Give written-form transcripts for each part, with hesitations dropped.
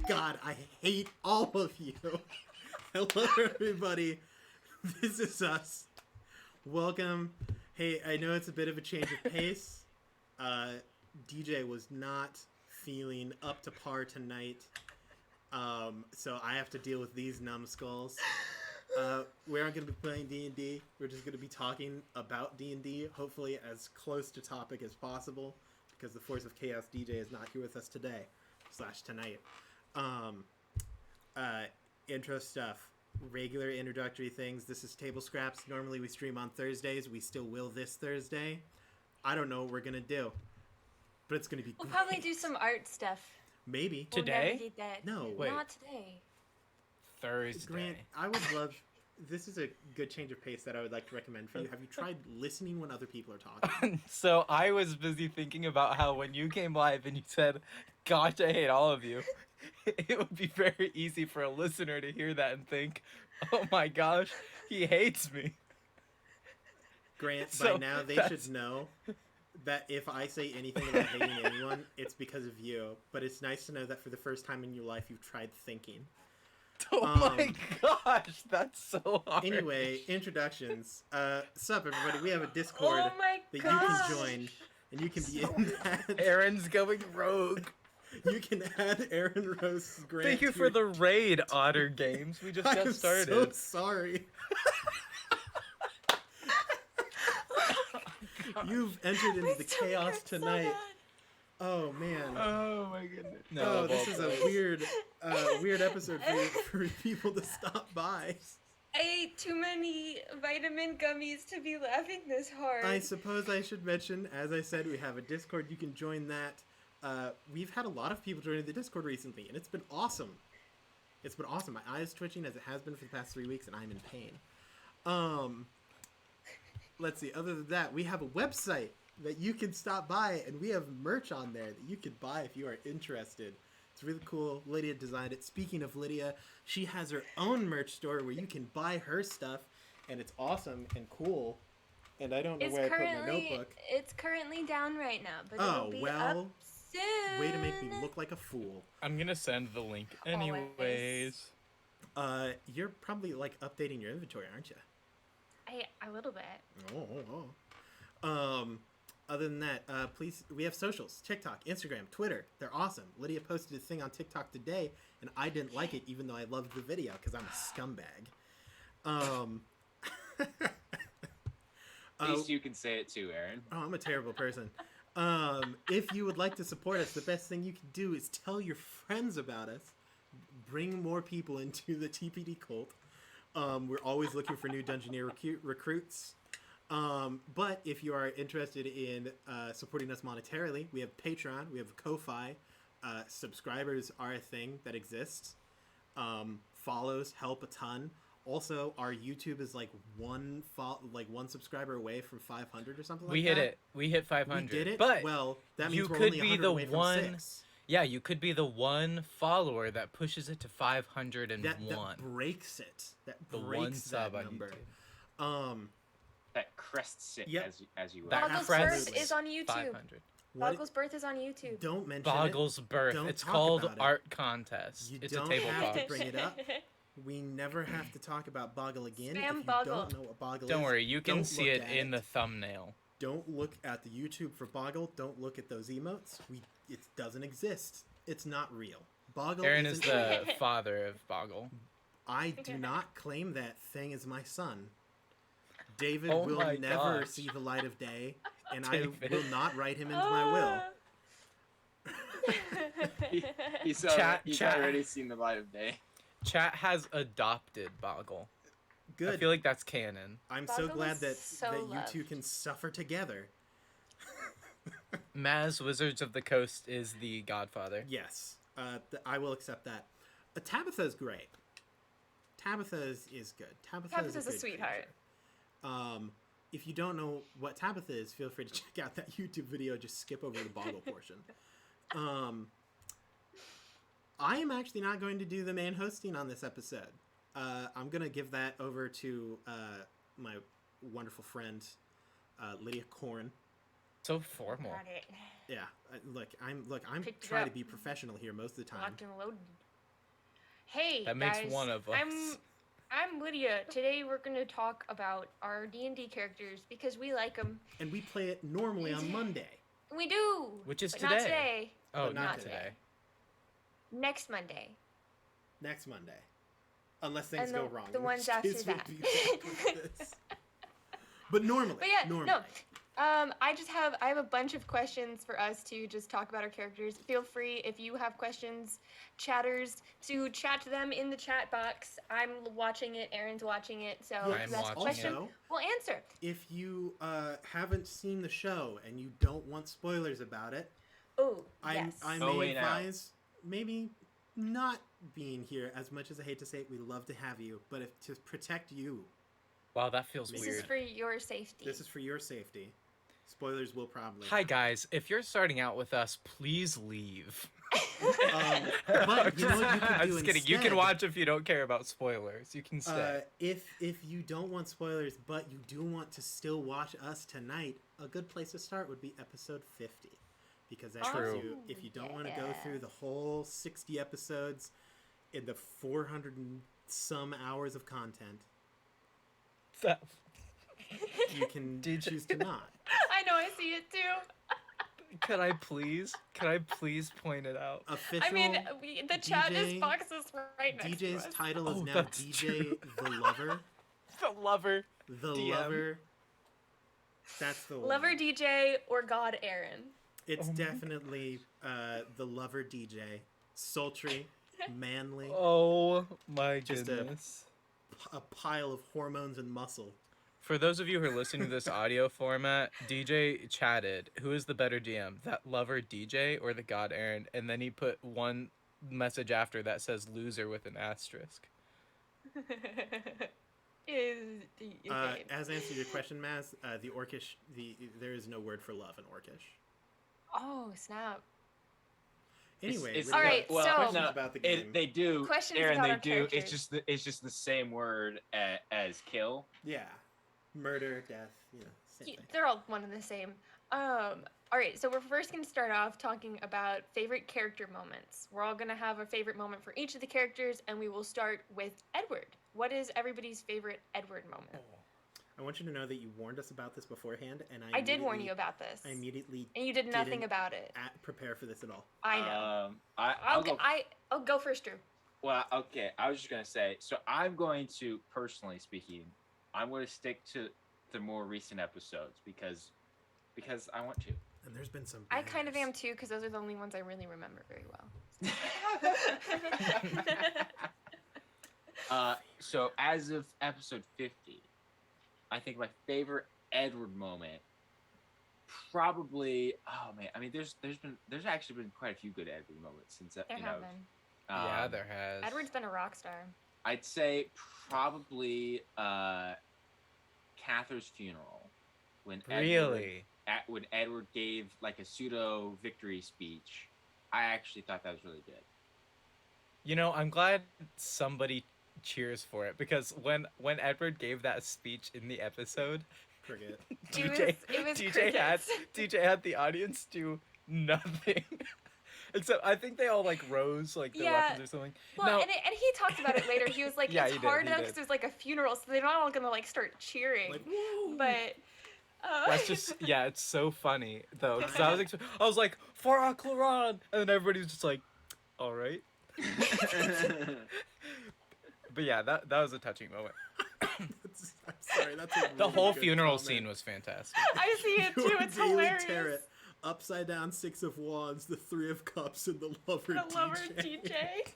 God, I hate all of you. Hello, everybody. This is us. Welcome. Hey, I know it's a bit of a change of pace. DJ was not feeling up to par tonight. So I have to deal with these numbskulls. We aren't going to be playing D&D. We're just going to be talking about D&D, hopefully as close to topic as possible, because the Force of Chaos DJ is not here with us today, / tonight. Intro stuff, regular introductory things. This is Table Scraps. Normally we stream on Thursdays. We still will this Thursday. I don't know what we're going to do, but it's going to be We'll great. probably do some art stuff. Maybe. Today? We'll that. No. Wait. Not today. Thursday. Grant, I would love... This is a good change of pace that I would like to recommend for you. Have you tried listening when other people are talking? So I was busy thinking about how when you came live and you said, "Gosh, I hate all of you," it would be very easy for a listener to hear that and think, "Oh my gosh, he hates me." Grant, by So now they that's- should know that if I say anything about hating anyone, it's because of you. But it's nice to know that for the first time in your life, you've tried thinking. Oh my gosh, that's so hard. Anyway, introductions. Sup, everybody? We have a Discord Oh my that gosh. you can join, and you can be in that. Aaron's going rogue. You can add Aaron Rose Grant. Thank you to for your- the raid, Otter Games. We just I got am started. so sorry. You've entered into the chaos tonight. Oh man. Oh my goodness. Oh, this is a weird episode for people to stop by. I ate too many vitamin gummies to be laughing this hard. I suppose I should mention, as I said, we have a Discord. You can join that. We've had a lot of people joining the Discord recently, and it's been awesome. It's been awesome. My eye is twitching as it has been for the past 3 weeks, and I'm in pain. Let's see. Other than that, we have a website that you can stop by, and we have merch on there that you can buy if you are interested. It's really cool. Lydia designed it. Speaking of Lydia, she has her own merch store where you can buy her stuff, and it's awesome and cool. And I don't know where I put my notebook. It's currently down right now, but Oh, it'll be well, up soon. Way to make me look like a fool. I'm gonna send the link anyways. You're probably like updating your inventory, aren't you? A little bit. Other than that, please, we have socials, TikTok, Instagram, Twitter. They're awesome. Lydia posted a thing on TikTok today, and I didn't like it, even though I loved the video, because I'm a scumbag. At least you can say it too, Aaron. Oh, I'm a terrible person. If you would like to support us, the best thing you can do is tell your friends about us. Bring more people into the TPD cult. We're always looking for new Dungeoneer recruits. But if you are interested in supporting us monetarily, we have Patreon, we have Ko-Fi. Subscribers are a thing that exists. Follows help a ton. Also, our YouTube is like one subscriber away from 500 or something like We that. hit it. We hit 500. We did it? But well, that means you we're could only be 100 the away from one. 6. Yeah, you could be the one follower that pushes it to 501. That breaks it. That The breaks one that sub on number. YouTube. That crests it Yep. as you will. That Boggle's crest birth is on YouTube. 500. What? Boggle's birth is on YouTube. Don't mention Boggle's birth. Don't It's talk called about it. Art Contest. You It's don't a tabletop. have to bring it up. We never have to talk about Boggle again. Spam if you Boggle. don't know what Boggle is, Don't worry, you can don't see look it at in the thumbnail. Don't look at the YouTube for Boggle. Don't look at those emotes. It doesn't exist. It's not real. Boggle Aaron is isn't real. the father of Boggle. I do not claim that thing as my son. David Oh will my never gosh. see the light of day, and David. I will not write him into my will. He's Chat. already seen the light of day. Chat has adopted Boggle. I Good. feel like that's canon. I'm so Boggle glad is that, so that you two loved. can suffer together. Maz Wizards of the Coast is the godfather. Yes, I will accept that. Tabitha's great. Tabitha is good. Tabitha's a good sweetheart. creature. If you don't know what Tabitha is, feel free to check out that YouTube video. Just skip over the Boggle portion. I am actually not going to do the main hosting on this episode. I'm going to give that over to my wonderful friend, Lydia Korn. So formal. Got it. Yeah, I'm Picked it trying to up. be professional here most of the time. Locked and loaded. Hey, That makes guys. one of us. I'm Lydia. Today we're going to talk about our D&D characters because we like them. And we play it normally on Monday. We do. Which is but today. Not today. Oh, But not not today. Next Monday. Next Monday. Unless things And go wrong. the in ones which after case we'll that. be back with this. But normally. But yeah, normally. no. I have a bunch of questions for us to just talk about our characters. Feel free if you have questions, chatters, to chat to them in the chat box. I'm watching it. Aaron's watching it. So Yeah, if you ask a watching question, also, we'll answer. if you haven't seen the show and you don't want spoilers about it, Oh, I yes. may advise maybe not being here. As much as I hate to say it, we love to have you, but if to protect you, Wow, that feels This weird. is for your safety. this is for your safety. Spoilers will probably. Hi guys, if you're starting out with us, please leave. But you know what you could I'm do just kidding. instead? You can watch if you don't care about spoilers. You can stay. If you don't want spoilers, but you do want to still watch us tonight, a good place to start would be episode 50, because that True. shows you if you don't want to go yeah. through the whole 60 episodes in the 400 and some hours of content, That- you can DJ. choose to not. I know, I see it too. Can I please point it out? Official I mean, the chat DJ is boxes right next DJ's to us. title is Oh, now that's DJ the Lover. The lover. The DM. Lover. That's the one. Lover DJ or God Aaron. It's Oh my definitely the Lover DJ. Sultry, manly, Oh my Just a- goodness. a pile of hormones and muscle. For those of you who are listening to this audio format, DJ chatted, who is the better DM, that lover DJ or the God Aaron? And then he put one message after that says loser with an asterisk. Okay. As answer your question, Maz, the Orcish, there is no word for love in Orcish. Oh, snap. Anyway, It's- we've all got right, questions so- questions about the game. They do. Questions Aaron, about they our do. characters. It's just the same word as kill. Yeah, murder, death, same thing. They're all one and the same. All right, so we're first going to start off talking about favorite character moments. We're all going to have a favorite moment for each of the characters, and we will start with Edward. What is everybody's favorite Edward moment? I want you to know that you warned us about this beforehand, and I did warn you about this, I immediately and you did nothing didn't about it. prepare for this at all. I know. I'll go. I'll go first, Drew. Well, okay. I was just gonna say. So I'm going to, personally speaking, I'm going to stick to the more recent episodes because I want to. And there's been some. I kind of bangers. am too, because those are the only ones I really remember very well. So as of episode 50, I think my favorite Edward moment, probably. Oh man, I mean, there's actually been quite a few good Edward moments since There you know. have been. Yeah, there has. Edward's been a rock star. I'd say probably Catherine's funeral when Really? when Edward gave like a pseudo victory speech. I actually thought that was really good. You know, I'm glad somebody cheers for it because when Edward gave that speech in the episode, Cricket. It was crickets. DJ had the audience do nothing. Except I think they all like rose like their Yeah. weapons or something. Well, Now- and he talked about it later. He was like, Yeah, it's he did, hard he enough did. because there's like a funeral, so they're not all gonna like start cheering. Like, woo! But That's just it's so funny though. 'Cause I was like for our Quran, and then everybody's just like, all right. But yeah, that was a touching moment. I'm sorry, that's a The really whole good funeral comment. scene was fantastic. I see it too. Your It's daily hilarious. tarot, upside down 6 of wands, the 3 of cups, and the lover The DJ. lover DJ.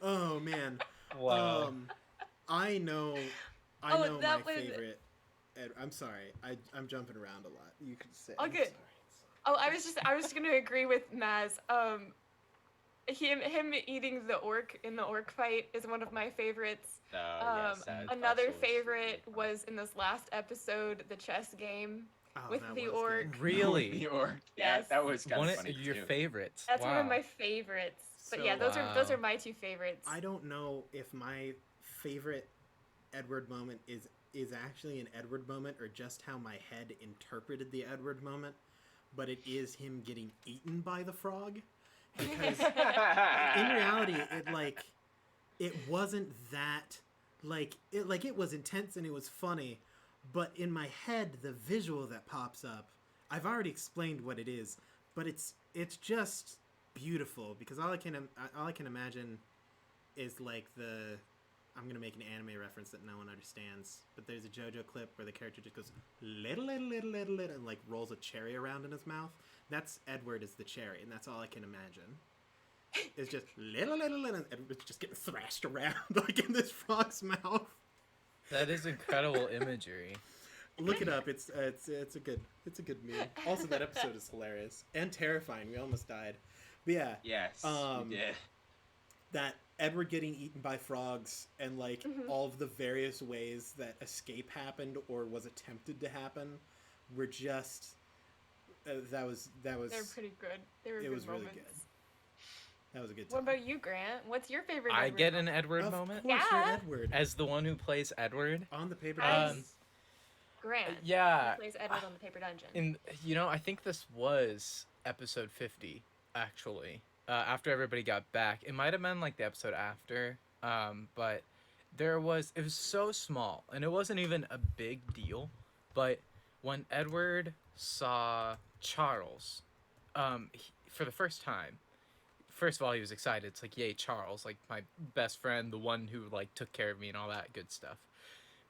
Oh man. Wow. I know Oh, my that was- favorite. I'm sorry. I'm jumping around a lot. You could say. Oh, I'm good. sorry. Oh, I was gonna agree with Maz. Him eating the orc in the orc fight is one of my favorites. Yes, that Another also was favorite really fun. was in this last episode, the chess game. Oh, With that the was orc. good. Really? New York. Yeah, Yes. that was kind One of of funny your too. favorites. That's one of Wow. my favorites. But So, yeah, those wow. are my two favorites. I don't know if my favorite Edward moment is actually an Edward moment or just how my head interpreted the Edward moment, but it is him getting eaten by the frog. Because in reality, it wasn't that it was intense and it was funny, but in my head the visual that pops up, I've already explained what it is, but it's just beautiful because all I can imagine is like I'm gonna make an anime reference that no one understands, but there's a JoJo clip where the character just goes little and like rolls a cherry around in his mouth. That's Edward as the cherry, and that's all I can imagine. It's just little and Edward's just getting thrashed around like in this frog's mouth. That is incredible imagery. Look it up. It's a good meme. Also, that episode is hilarious and terrifying. We almost died. But yeah. Yes. We did. That Edward getting eaten by frogs and like all of the various ways that escape happened or was attempted to happen were just that was They're pretty good. They were it good was really moments. good. That was a good time. What about you, Grant? What's your favorite? I Edward get an moment? Edward Of moment course, you're Yeah. Edward as the one who plays Edward. on the paper. As Dungeon. Grant. Yeah. Who plays Edward on the paper dungeon. I think this was episode 50 actually. After everybody got back, it might have been like the episode after. But it was so small and it wasn't even a big deal. But when Edward saw Charles, for the first time, first of all, he was excited. It's like, yay, Charles, like my best friend, the one who like took care of me and all that good stuff.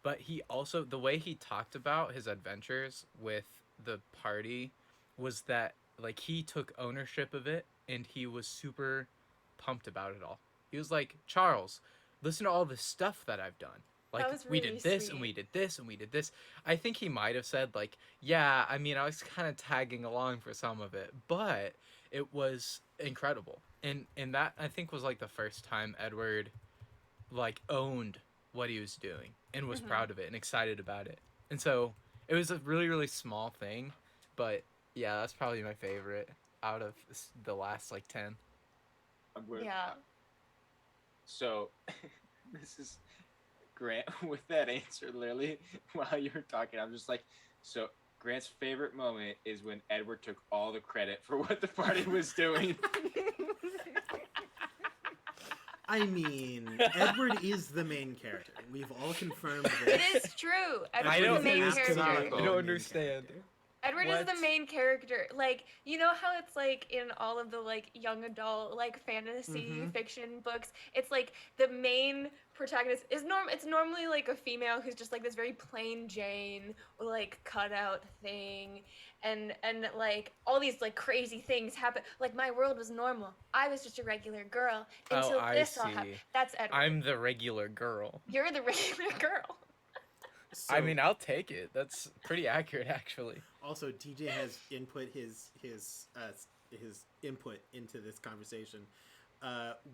But he also, the way he talked about his adventures with the party was that like he took ownership of it and he was super pumped about it all. He was like, Charles, listen to all the stuff that I've done. Like, was we really did this sweet. and we did this and we did this. I think he might have said like, yeah, I mean, I was kind of tagging along for some of it, but it was incredible. And that I think was like the first time Edward like owned what he was doing and was proud of it and excited about it. And so it was a really, really small thing, but yeah, that's probably my favorite out of the last like 10. Yeah. So, this is Grant with that answer. Literally, while you were talking, I'm just like, so Grant's favorite moment is when Edward took all the credit for what the party was doing. I mean, Edward is the main character. We've all confirmed this. It is true. I Edward don't- is the main it is character. canonical. I don't understand. Edward is What? the main character. Like, you know how it's like in all of the like young adult like fantasy fiction books, it's like the main protagonist is it's normally like a female who's just like this very plain Jane or like cutout thing, and like all these like crazy things happen. Like my world was normal. I was just a regular girl until I this all happened. see. That's Edward. I'm the regular girl. You're the regular girl. So, I mean, I'll take it. That's pretty accurate, actually. also TJ has input his input into this conversation.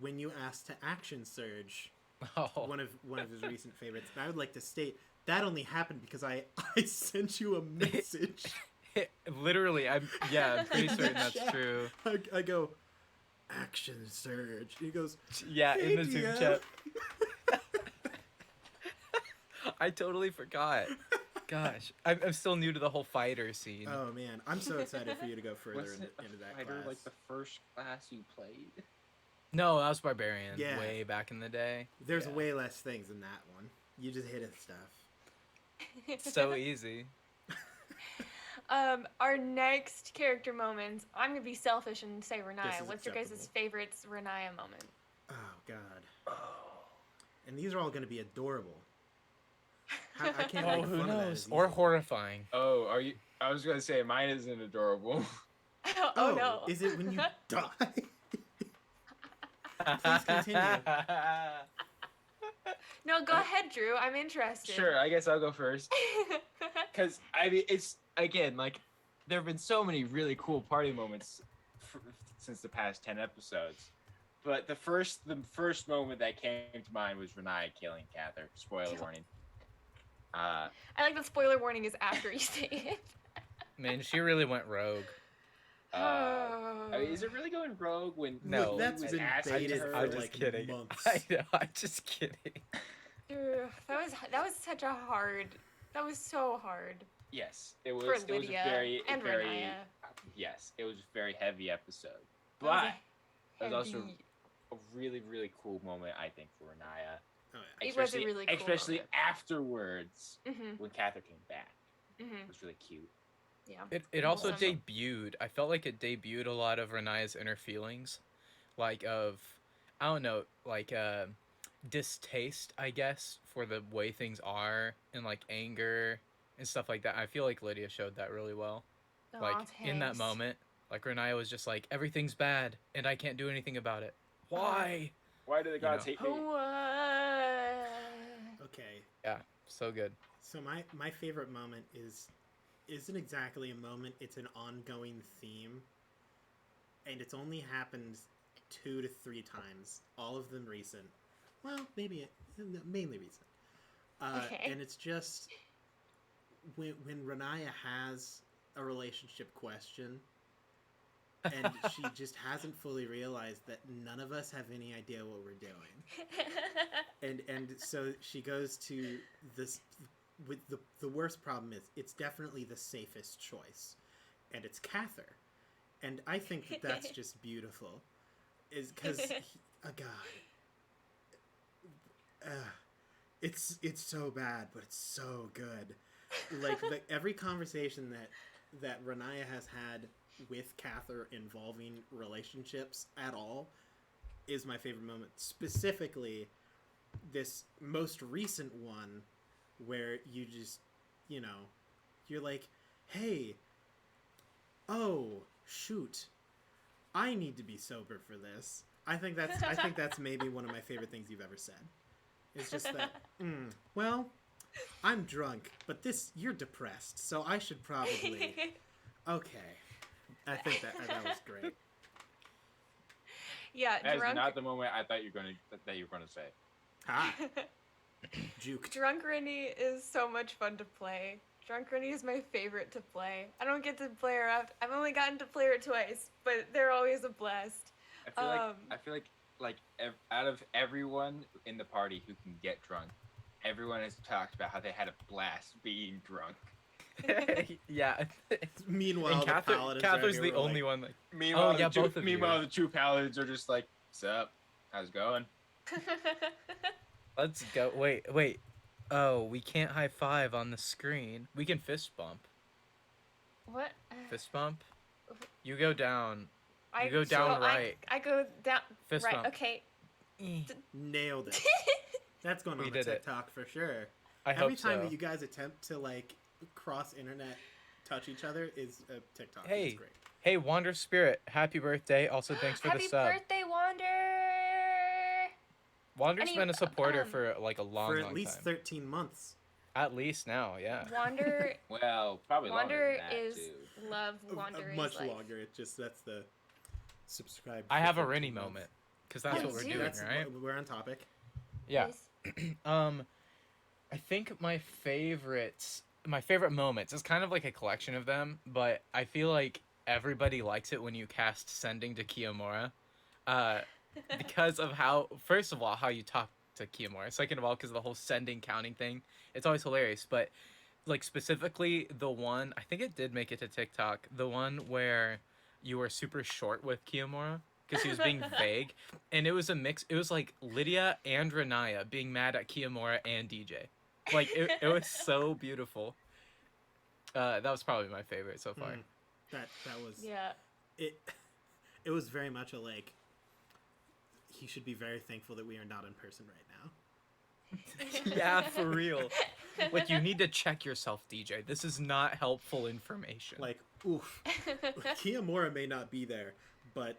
When you asked to action surge, Oh. one of his recent favorites, and I would like to state that only happened because I sent you a message. Literally, I'm pretty certain that's Chat. true. I go, action surge. He goes, Yeah, "Hey, in the Zoom DM." chat. I totally forgot. Gosh, I'm still new to the whole fighter scene. Oh man, I'm so excited for you to go further Was it into that fighter class. like the first class you played? No, that was barbarian. Yeah. Way back in the day. There's Yeah. way less things in that one. You just hit it stuff. So easy. Our next character moments. I'm gonna be selfish and say This Renaya. is What's your guys' acceptable. favorite Renaya moment? Oh god. And these are all going to be adorable. I can't Oh, make who fun of that knows? as Or easy. horrifying. Oh, are you? I was gonna say mine isn't adorable. Oh, no. Is it when you die? Please continue. No, go ahead, Drew. I'm interested. Sure, I guess I'll go first. Because I mean, it's again like there have been so many really cool party moments since the past 10 episodes, but the first moment that came to mind was Renaya killing Cather. Spoiler warning. I like the spoiler warning is after you say it. Man, she really went rogue. I mean, is it really going rogue when No. he That's was been asking baited her? for I'm just like kidding. months. I know, I'm just kidding. Ugh, that was such a hard. That was so hard Yes, it was. for It was Lydia a very, and very. Renaya. Yes, it was a very heavy episode, That was but a it was also heavy- a really, really cool moment, I think, for Renaya. Oh yeah. It was a really cool especially moment. afterwards Mm-hmm. when Catherine came back. Mm-hmm. It was really cute. Yeah. It also Awesome. debuted. I felt like it debuted a lot of Renaya's inner feelings, like of, I don't know, like distaste, I guess, for the way things are, and like anger and stuff like that. I feel like Lydia showed that really well. Like Aw, in that thanks. moment, like Renaya was just like, everything's bad and I can't do anything about it. Why? Why do the gods know. hate me? Okay. Yeah, so good. So my favorite moment isn't exactly a moment. It's an ongoing theme, and it's only happened 2 to 3 times. All of them recent. Well, mainly recent. Okay. And it's just when Renaya has a relationship question, and she just hasn't fully realized that none of us have any idea what we're doing. And so she goes to this with the worst problem is it's definitely the safest choice, and it's Cather, and I think that's just beautiful, is because a god, it's so bad, but it's so good. Like every conversation that Renaya has had with Cather involving relationships at all is my favorite moment. Specifically, this most recent one where you just, you know, you're like, hey, oh, shoot, I need to be sober for this. I think that's maybe one of my favorite things you've ever said. It's just that, well, I'm drunk, but you're depressed, so I should probably, okay. I think that was great. Yeah, That is drunk. not the moment I thought you were gonna say. Ah, juked. Drunk Rennie is so much fun to play. Drunk Rennie is my favorite to play. I don't get to play her out. I've only gotten to play her twice, but they're always a blast. I feel like out of everyone in the party who can get drunk, everyone has talked about how they had a blast being drunk. Yeah. Meanwhile, And the paladins around Cather's here the were only like, one like, Meanwhile, yeah, both of you. Meanwhile, the two paladins are just like, "What's up? How's it going?" let's go. Wait. Oh, we can't high five on the screen. We can fist bump. What? Fist bump? You go down. I go down so right. I go down. Fist right. bump. Okay. nailed it. That's going on We the did it. TikTok for sure. I Every hope time so. that you guys attempt to like cross internet touch each other is a TikTok. Hey. It's great. Hey, Wander Spirit, happy birthday. Also, thanks for Happy the sub. birthday, Wander! Wander's been a supporter for like a long, For at long least time. 13 months. At least now, yeah. Wander. Well, probably Wander longer than that is too. love. Wander Much is life. longer. It just that's the subscribe. I for have a 13 Rennie months. moment, because that's Yeah, what we're you do. doing, That's right? we're on topic. Yeah. Yes. I think my favorite moments is kind of like a collection of them, but I feel like everybody likes it when you cast Sending to Kiyomura, because of first of all, how you talk to Kiyomura. Second of all, because of the whole sending counting thing. It's always hilarious, but like specifically the one, I think it did make it to TikTok, the one where you were super short with Kiyomura because he was being vague, and it was a mix. It was like Lydia and Renaya being mad at Kiyomura and DJ. Like it was so beautiful. That was probably my favorite so far. That was Yeah. it. It was very much a like. He should be very thankful that we are not in person right now. Yeah, for real. Like, you need to check yourself, DJ. This is not helpful information. Like, oof. Kiyomura may not be there, but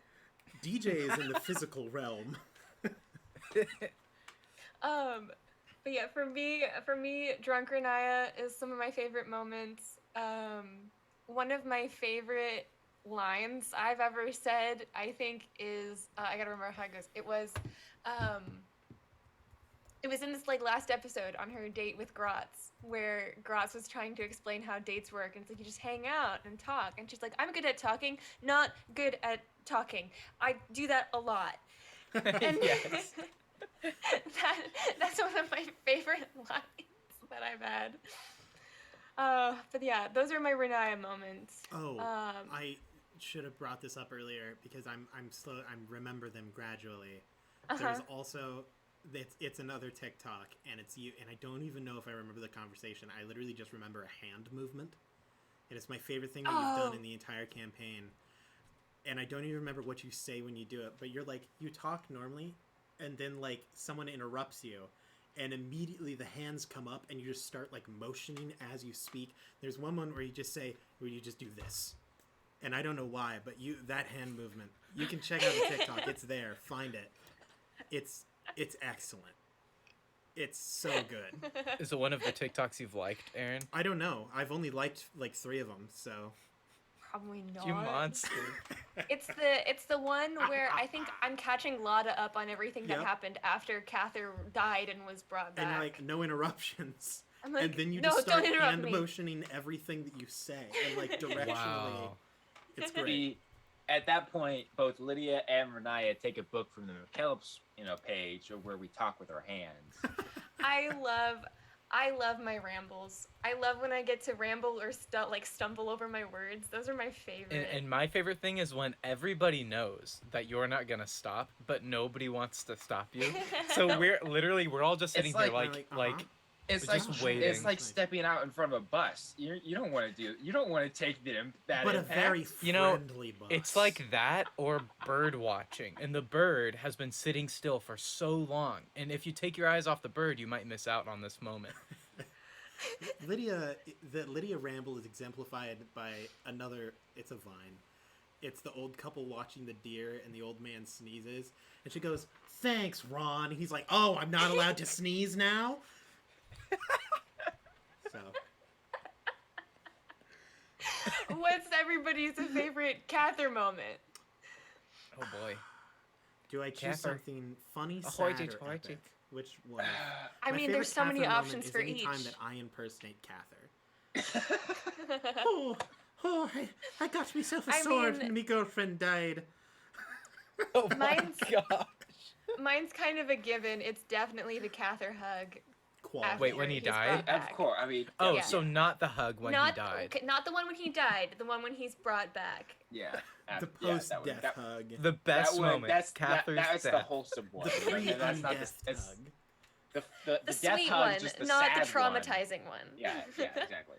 DJ is in the physical realm. But yeah, for me, Drunk Renaya is some of my favorite moments. One of my favorite lines I've ever said, I think, is I gotta remember how it goes. It was in this like last episode on her date with Gratz, where Gratz was trying to explain how dates work, and it's like you just hang out and talk, and she's like, "I'm good at talking, not good at talking. I do that a lot." And Yes. that's one of my favorite lines that I've had. But yeah, those are my Renaya moments. Oh, I should have brought this up earlier because I'm slow. I remember them gradually. There's also it's another TikTok, and it's you. And I don't even know if I remember the conversation. I literally just remember a hand movement, and it's my favorite thing that you've done in the entire campaign. And I don't even remember what you say when you do it, but you're like, you talk normally, and then like someone interrupts you, and immediately the hands come up, and you just start like motioning as you speak. There's one where you just do this, and I don't know why, but that hand movement, you can check out the TikTok. It's there. Find it. It's excellent. It's so good. Is it one of the TikToks you've liked, Aaron? I don't know. I've only liked like 3 of them, so. Probably not. You monster. It's the one where I think I'm catching Lada up on everything that happened after Cather died and was brought back. And like no interruptions. I'm like, and then you no, just start don't interrupt hand me. motioning everything that you say, and like directionally. Wow. It's great. At that point, both Lydia and Renaya take a book from the McKellips, page where we talk with our hands. I love my rambles. I love when I get to ramble or stumble over my words. Those are my favorite. And my favorite thing is when everybody knows that you're not gonna stop, but nobody wants to stop you. So we're all just sitting here like It's We're like just waiting. It's like stepping out in front of a bus. You don't want to take that But impact. a very friendly bus. it's like that or bird watching, and the bird has been sitting still for so long, and if you take your eyes off the bird, you might miss out on this moment. The Lydia ramble is exemplified by it's a vine. It's the old couple watching the deer, and the old man sneezes, and she goes, "Thanks, Ron." And he's like, "Oh, I'm not allowed to sneeze now?" So. What's everybody's favorite Cather moment? Oh boy. Do I choose Cather. something funny, Ahoy, sad, or hoity. epic? Which one? I My mean, there's so favorite many Cather moment options is for any each. time that I impersonate Cather. I got myself a I sword mean- and my girlfriend died. Oh my Mine's- god. Mine's kind of a given. It's definitely the Cather hug. Quality. Wait, when he he's died? brought Of back. course. I mean, Oh, Yeah. so not the hug when not, he died. okay, not the one when he died. The one when he's brought back. yeah. The yeah, post-death hug. The best that one, moment. That's Cather's the death. wholesome one. The That's not pre-undeath it's- hug. The The death sweet hug one, is just the not the sad one. traumatizing one. Yeah, exactly.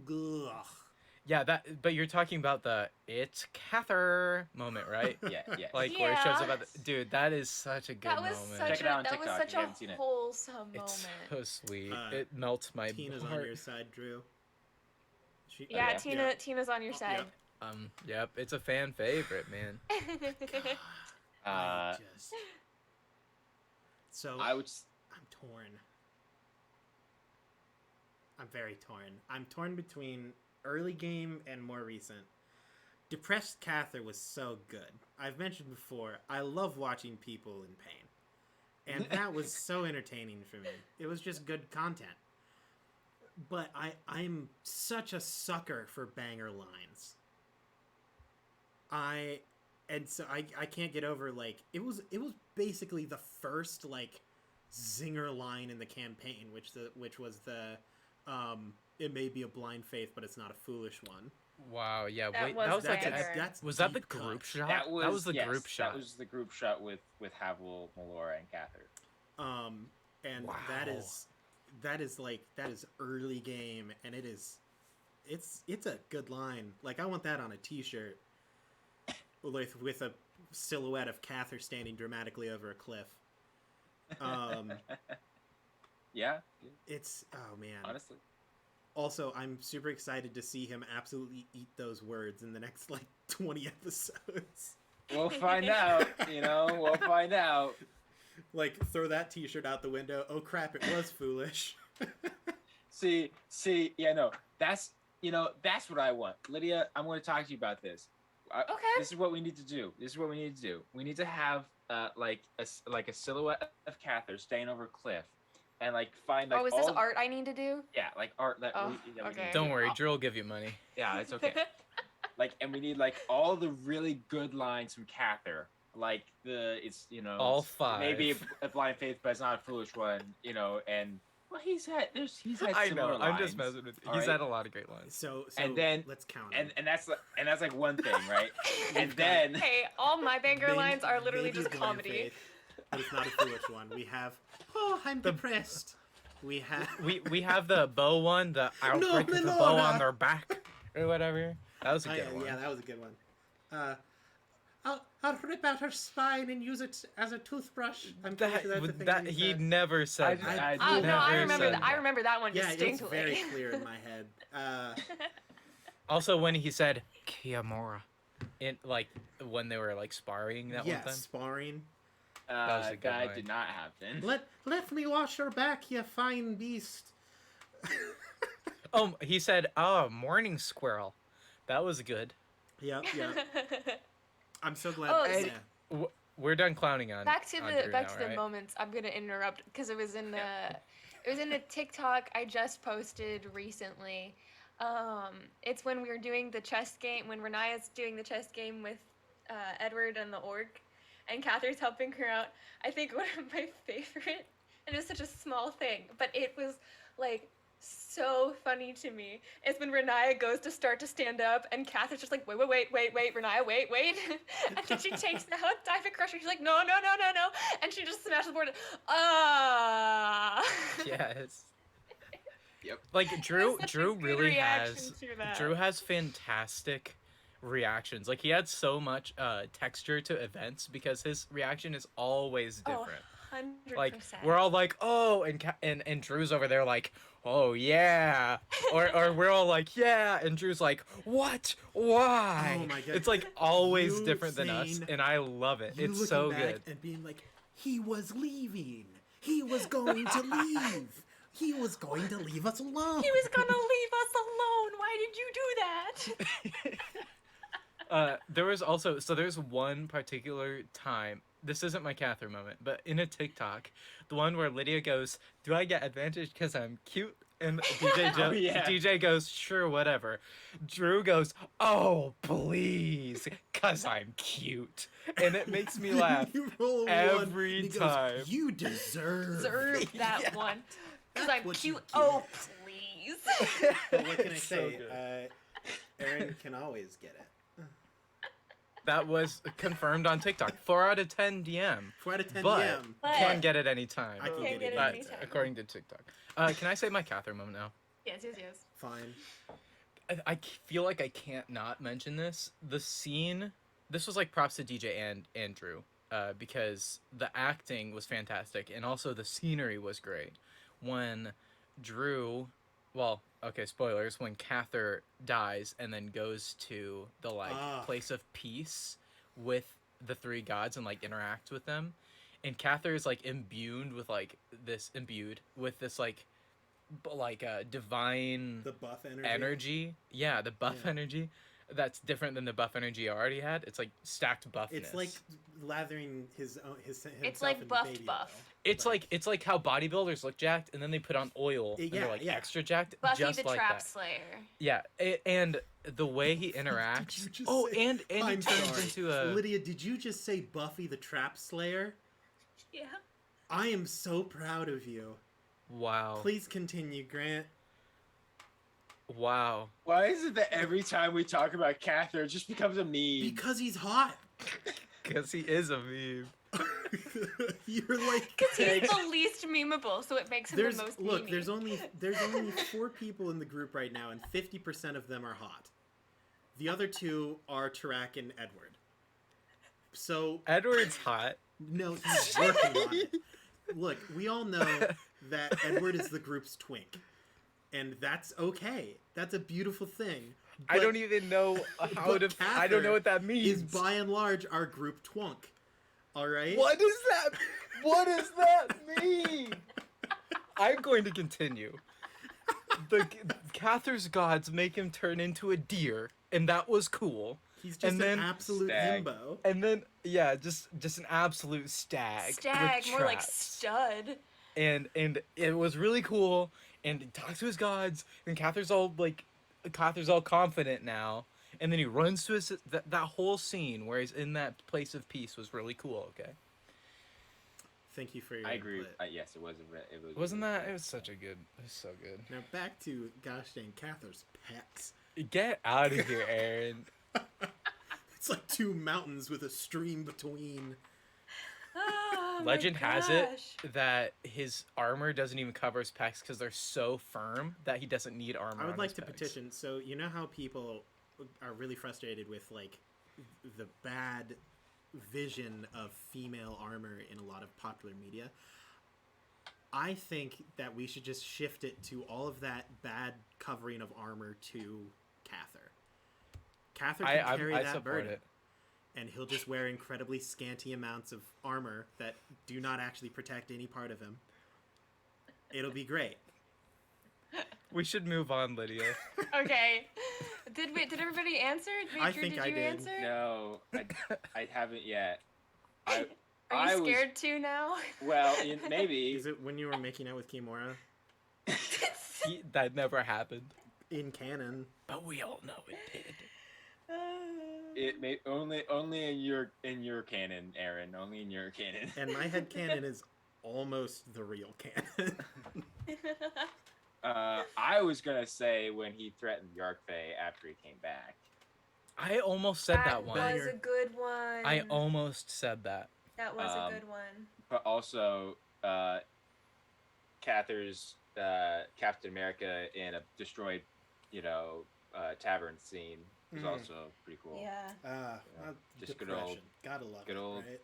Ugh. Yeah, but you're talking about the "It's Cather" moment, right? Yeah. Like where it shows Yeah. about dude, that is such a good That was moment. such Check it out on that was TikTok such if you a haven't seen it. wholesome It's moment. so sweet. Uh, It melts my Tina's heart. on your side, Drew. Yeah, yeah. Tina's on your side. Yep, it's a fan favorite, man. I just... So I would. I'm torn. I'm very torn. I'm torn between early game and more recent. Depressed Cather was so good. I've mentioned before, I love watching people in pain. And that was so entertaining for me. It was just good content. But I'm such a sucker for banger lines. I can't get over, like, it was basically the first, like, zinger line in the campaign, which was the it may be a blind faith, but it's not a foolish one. Wow, yeah, That wait, was that was like banger. was that the deep cut. group shot? That was the yes, group shot. That was the group shot with Havel, Melora, and Cather. And Wow. that is early game, and it's a good line. Like, I want that on a t-shirt with a silhouette of Cather standing dramatically over a cliff. Yeah. It's, oh man. Honestly. Also, I'm super excited to see him absolutely eat those words in the next, like, 20 episodes. We'll find out. We'll find out. Like, throw that t-shirt out the window. Oh crap, it was foolish. See, yeah, no, that's what I want. Lydia, I'm going to talk to you about this. Okay. This is what we need to do. We need to have like a silhouette of Cather staying over a cliff, and like find like Oh, is this art I need to do? Yeah, like art that. Oh, we okay. need to Don't do. worry, Drew will give you money. Yeah, it's okay. Like, and we need like all the really good lines from Cather. Like All it's five. maybe a blind faith, but it's not a foolish one. And Well, he's had I similar know. I'm just lines, messing with you. all He's right? had a lot of great lines. So And then- let's count. And that's like one thing, right? And We've got- then Hey, all my banger Maybe- lines are literally maybe just blind comedy. faith, but it's not a foolish one. We have, oh, I'm depressed. We have, We have the bow one, the outbreak with the bow Minora. on their back or whatever. That was a good one. yeah, that was a good one. I'll rip out her spine and use it as a toothbrush. I'm pretty sure that's the thing That he he said. never said I- that. I- Oh no, I Never remember said that. I remember that one Yeah, it's distinctly. very clear in my head. Also, when he said Kiamora, in like when they were like sparring that Yeah, one time. sparring. was a good that line. did not happen. Let me wash your back, you fine beast. Oh, he said, "Oh, morning squirrel." That was good. Yep. I'm so glad. Oh, yeah. We're done clowning on. back to on the Drew back now, to the right? moments. I'm gonna interrupt because it was in a TikTok I just posted recently. It's when we were doing the chess game, when Renaya's doing the chess game with Edward and the orc, and Catherine's helping her out. I think one of my favorite, and it was such a small thing, but it was like so funny to me, is when Renaya goes to start to stand up, and Catherine's just like, wait, Renaya, wait. And then she takes out Diamond Crusher. She's like, no. And she just smashes the board. Yes. Yep. Like It Drew was such a Drew good really reaction has to that. Drew has fantastic reactions. Like he had so much texture to events because his reaction is always Oh, different. 100%. Like we're all like, "Oh," and Drew's over there like, "Oh yeah," or we're all like, "Yeah," and Drew's like, "What? Why?" Oh my God. It's like always You different than us, saying- and I love it. You It's looking so back good. and being like, he was leaving. He was going to leave. He was going to leave us alone. He was gonna leave us alone. Why did you do that? There was also there's one particular time. This isn't my Catherine moment, but in a TikTok, the one where Lydia goes, "Do I get advantage because I'm cute?" And DJ goes, "Sure, whatever." Drew goes, "Oh, please, cause I'm cute," and it makes me laugh. You roll a one, every and he goes, time. You deserve. Deserve that Yeah. one. Because That's I'm what you cute. get. Oh, please. But what can I It's so say? good. Aaron can always get it. That was confirmed on TikTok. 4 out of 10 DM. 4 out of 10 But DM. can get it anytime. I can Can't get it But anytime. according to TikTok. Can I say my Catherine moment now? Yes. Fine. I feel like I can't not mention this. The scene, this was like props to DJ and Andrew, because the acting was fantastic and also the scenery was great. When Drew, well, okay, spoilers, when Cather dies and then goes to the place of peace with the three gods and like interacts with them, and Cather is like imbued with this divine The buff energy. energy. Yeah, the buff Yeah. energy. That's different than the buff energy I already had. It's like stacked buffness. It's like lathering himself It's like in buffed baby buff. oil. it's like how bodybuilders look jacked and then they put on oil and they're like Yeah. extra jacked. Buffy just the like Trap that. Slayer. Yeah, and the way he interacts. Did you just Oh, say- and he I'm turns sorry. into a. Lydia, did you just say Buffy the Trap Slayer? Yeah. I am so proud of you. Wow. Please continue, Grant. Wow. Why is it that every time we talk about Cather, it just becomes a meme? Because he's hot. Because he is a meme. You're like Because he's the least memeable, so it makes him there's the most look. memey. There's only 4 people in the group right now, and 50% of them are hot. The other 2 are Tarak and Edward. So Edward's hot. no, he's working on it. Look, we all know that Edward is the group's twink, and that's okay. That's a beautiful thing. I But don't even know how but to. I don't know what that Is means. by and large our group twunk. All right. What is that? What does that mean? I'm going to continue. The Cather's gods make him turn into a deer, and that was cool. He's just and then an absolute Stag. himbo. And then yeah, just an absolute stag. Stag, with more like traps. stud. And it was really cool. And he talks to his gods, and Cather's all confident now. And then he runs to his that whole scene where he's in that place of peace was really cool. Okay. Thank you for your I agree. input. Yes, it was. It was. Wasn't really that? good. It was such a good. It was so good. Now back to gosh dang Cather's pecs. Get out of here, Aaron. It's like two mountains with a stream between. Oh, my Legend has it gosh. that his armor doesn't even cover his pecs because they're so firm that he doesn't need armor. I would on like his to pecs. petition. So you know how people are really frustrated with like the bad vision of female armor in a lot of popular media. I think that we should just shift it to all of that bad covering of armor to Cather. Cather can carry I that support burden. it. And he'll just wear incredibly scanty amounts of armor that do not actually protect any part of him. It'll be great. We should move on, Lydia. Okay. Did everybody answer? I Drew, think did I you did. answer? No, I haven't yet. Are I you was- scared too now? Well, maybe. Is it when you were making out with Kimura? That never happened, In canon. but we all know it did. It may only in your canon, Aaron. Only in your canon. And my head canon is almost the real canon. I was gonna say when he threatened Yarkfey after he came back. I almost said that one. was a good one. I almost said that. That was a good one. But also, Cather's Captain America in a destroyed, tavern scene was Mhm. also pretty cool. Yeah. Just good depression. old- Gotta love good it, old- right?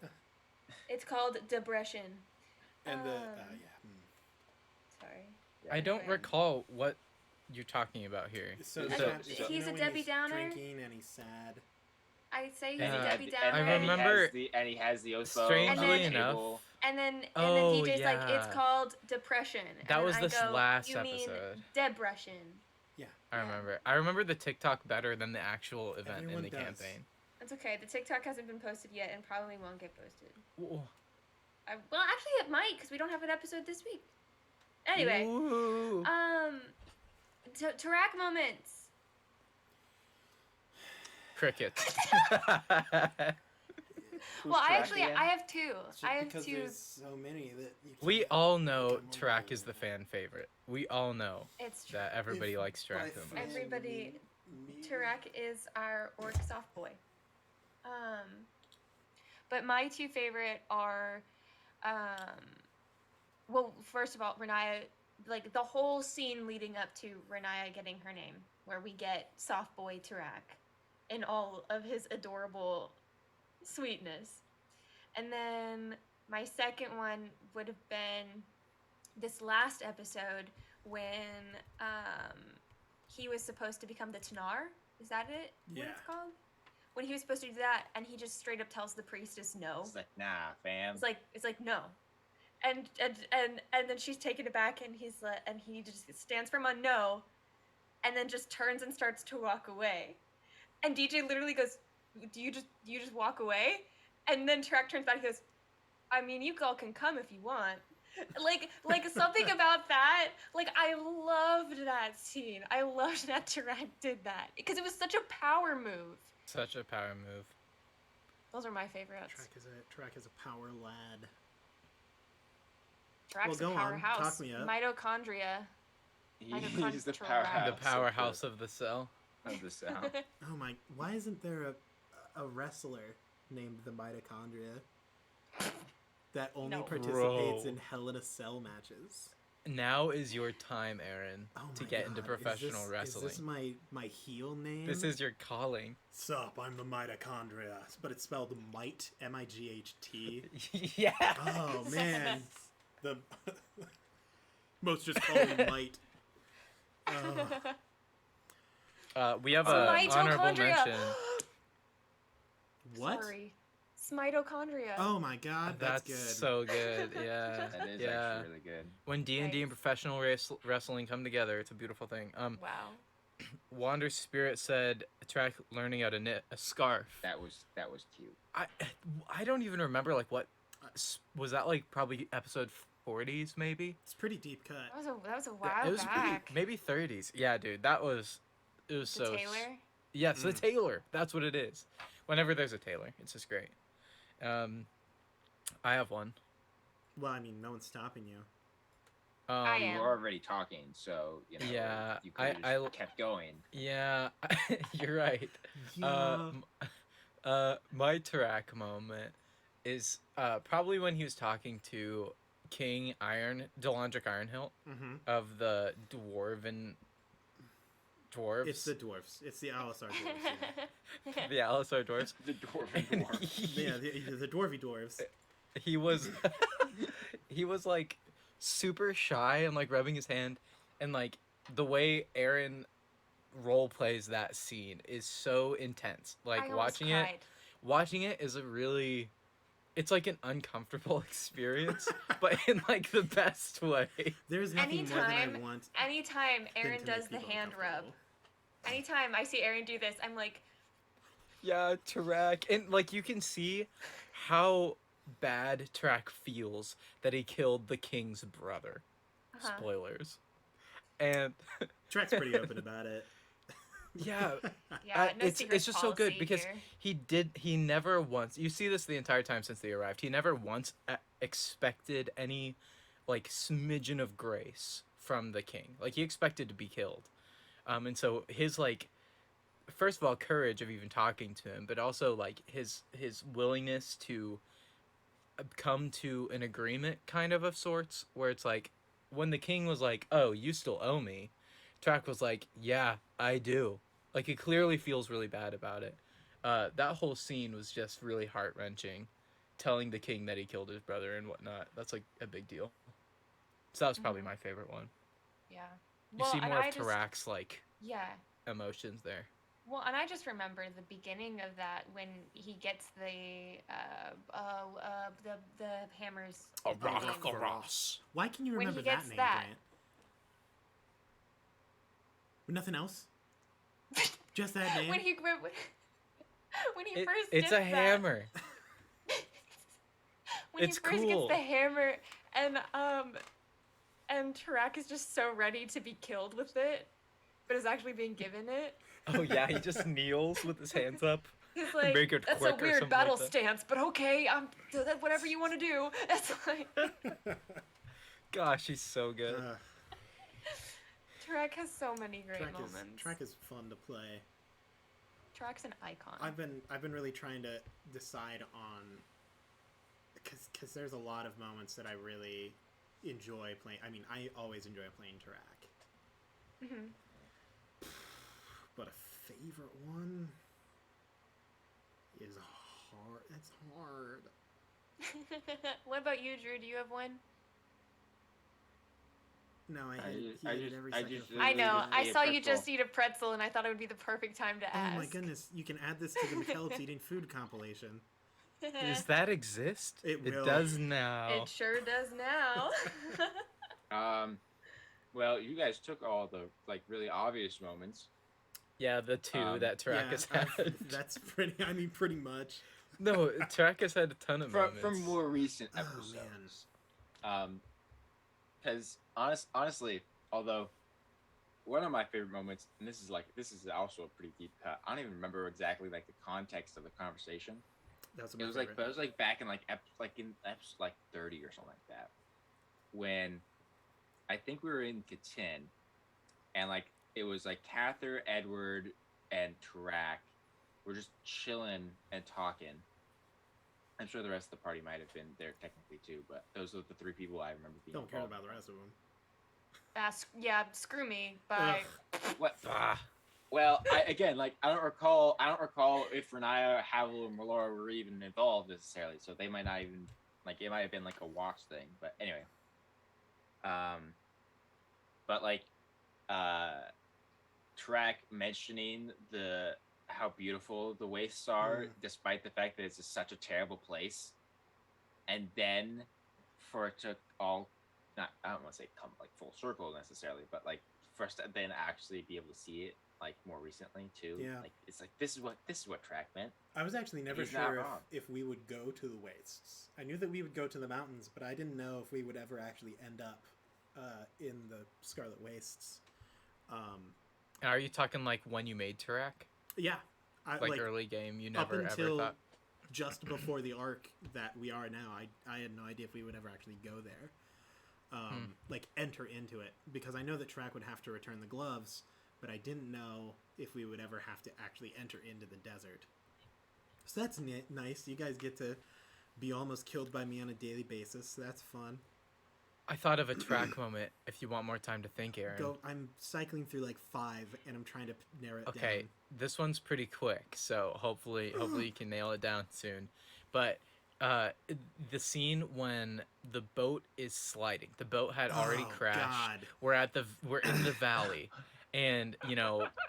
It's called Depression. And the Um, yeah. Sorry. I don't Anyway. recall what you're talking about here. So, So- Chad- so- He's a when Debbie he's Downer? Drinking and he's sad. I'd say he's And a he Debbie I Downer. remember- and he has the oath bow Strangely on the enough- table. And then Oh, DJ's like, yeah. it's called Depression. And That then was I this go, last you mean episode. Depression. I Yeah. remember. I remember the TikTok better than the actual event Everyone in the does. campaign. It's okay. The TikTok hasn't been posted yet and probably won't get posted. Ooh. Well, actually, it might because we don't have an episode this week. Anyway, Ooh. Tarak moments. Crickets. Well, I Tarak actually again? I have two. It's just I have because two. there's so many that you We can't all know come up Tarak with is the one. fan favorite. We all know It's true. that everybody If likes by Tarak the fan most. Everybody- you mean me, Tarak is our orc soft boy. But my two favorite are, well, first of all, Renaya, like the whole scene leading up to Renaya getting her name, where we get soft boy Tarak in all of his adorable sweetness. And then my second one would have been this last episode when he was supposed to become the Tanar. Is that it? What Yeah. it's called? When he was supposed to do that, and he just straight up tells the priestess no. It's like, nah, fam. It's like no, and then she's taken aback, and he just stands firm on no, and then just turns and starts to walk away, and DJ literally goes, "Do you just walk away?" And then Tarak turns back and goes, "I mean, you all can come if you want." Like something about that. Like I loved that scene. I loved that Tarak did that because it was such a power move. Such a power move. Those are my favorites. Tarak is a power lad. Tarak's Well, a go on. powerhouse. Talk me up. Mitochondria. He's the Tarak. powerhouse. The powerhouse of the cell. of the sound. Oh my! Why isn't there a wrestler named the Mitochondria that only No. participates Bro. in Hell in a Cell matches? Now is your time, Aaron, Oh to my get into God, professional Is wrestling. this my heel name? This is your calling. Sup, I'm the Mitochondria, but it's spelled Might, M-I-G-H-T. Yeah. Oh man, the most just call me Might. We have Oh, a honorable mitochondria. mention. What? Sorry. Mitochondria. Oh my God, that's good. so good. Yeah. That is yeah. actually really good. When D&D and Nice. professional wrestling come together, it's a beautiful thing. Wow. Wander's Spirit said, "Track learning how to knit a scarf." That was cute. I don't even remember like what was that, like probably episode 40s maybe. It's pretty deep cut. That was a Yeah, while it was back. maybe 30s. Yeah, dude, it was The so. Taylor. Yes, the Mm. tailor. That's what it is. Whenever there's a tailor, it's just great. I have one. Well, I mean, no one's stopping you. I You am. were already talking, so you know. Yeah, You could have I- just kept going. Yeah, you're right. Yeah. My Tarak moment is probably when he was talking to King Delandric Ironhilt Mm-hmm. of the dwarves. It's the dwarfs. It's the Alisar dwarves. The Alisar dwarves. The dwarven And dwarf. Yeah, the dwarvy dwarves. he was he was like super shy and like rubbing his hand, and like the way Aaron role plays that scene is so intense. I Like almost cried. watching it is a really, it's like an uncomfortable experience, but in like the best way. There's nothing more than I Anytime- want. Anytime than Aaron to does make the people hand rub, uncomfortable. anytime I see Aaron do this, I'm like, Yeah, Tarak, and like you can see how bad Tarak feels that he killed the king's brother. uh-huh. Spoilers. And Trek's pretty open about it. yeah, Yeah, no it's secret just so good policy because here. he never once, you see this the entire time since they arrived, he never once expected any like smidgen of grace from the king. Like he expected to be killed. And so his like, first of all, courage of even talking to him, but also like his willingness to come to an agreement kind of sorts, where it's like when the king was like, "Oh, you still owe me," Track was like, "Yeah, I do." Like he clearly feels really bad about it. That whole scene was just really heart wrenching, telling the king that he killed his brother and whatnot. That's like a big deal. So that was probably Mhm. my favorite one. Yeah. You see and more of I just- Tarak's like Yeah. emotions there. Well, and I just remember the beginning of that when he gets the hammers. A the rock, name. a ross. Why can you When he remember that gets name, that- Grant? Nothing else? Just that name? When he when he first It's gets a that- hammer. when It's he first cool. gets the hammer and Tarak is just so ready to be killed with it, but is actually being given it. Oh yeah, he just kneels with his hands up. He's like, Make it that's quick a or weird something battle like that." stance, but okay, whatever you want to do. It's like Gosh, he's so good. Tarak has so many great moments. Trek is fun to play. Tarak's an icon. I've been really trying to decide on, because there's a lot of moments that I really enjoy playing. I mean, I always enjoy playing Tarak, hmm but a favorite one is hard. It's hard. What about you, Drew? Do you have one? No, I hate just- every I second just of I it. know. I eat a saw you pretzel. just eat a pretzel, and I thought it would be the perfect time to Oh ask. my goodness! You can add this to the McKellar's eating food compilation. Does that exist? It will. does now. It sure does now. Well, you guys took all the like really obvious moments. Yeah, the two that Tarak has had. that's pretty. I mean, pretty much. No, Tarak has had a ton of moments. From more recent Oh, episodes. Because honestly, although one of my favorite moments, and this is also a pretty deep cut. I don't even remember exactly like the context of the conversation. That's It was like, but it was like back in in episode like 30 or something like that, when I think we were in Catan, and like it was like Cather, Edward, and Tarak were just chilling and talking. I'm sure the rest of the party might have been there technically too, but those are the three people I remember being. Don't care involved about the with. rest of them. Yeah, screw me. Bye. What? Ah, Well, I don't recall if Renaya, Havel, and Melora were even involved necessarily, so they might not even it might have been like a watch thing. But anyway, but like, Track mentioning how beautiful the wastes are, despite the fact that it's just such a terrible place, and then for it to all, I don't want to say come like full circle necessarily, but like for us to then actually be able to see it like more recently too. Yeah. Like it's like this is what Track meant. I was actually never He's not sure wrong. if we would go to the wastes. I knew that we would go to the mountains, but I didn't know if we would ever actually end up in the Scarlet Wastes. are you talking like when you made Tarak? Yeah, Like early game, you never until ever thought. just before the arc that we are now. I had no idea if we would ever actually go there, like enter into it, because I know that Track would have to return the gloves, but I didn't know if we would ever have to actually enter into the desert. So that's nice. You guys get to be almost killed by me on a daily basis. So that's fun. I thought of a Track moment if you want more time to think, Aaron. I'm cycling through like 5, and I'm trying to narrow it down. Okay, this one's pretty quick, so hopefully you can nail it down soon. But the scene when the boat is sliding, the boat had already crashed. God. We're in the valley, and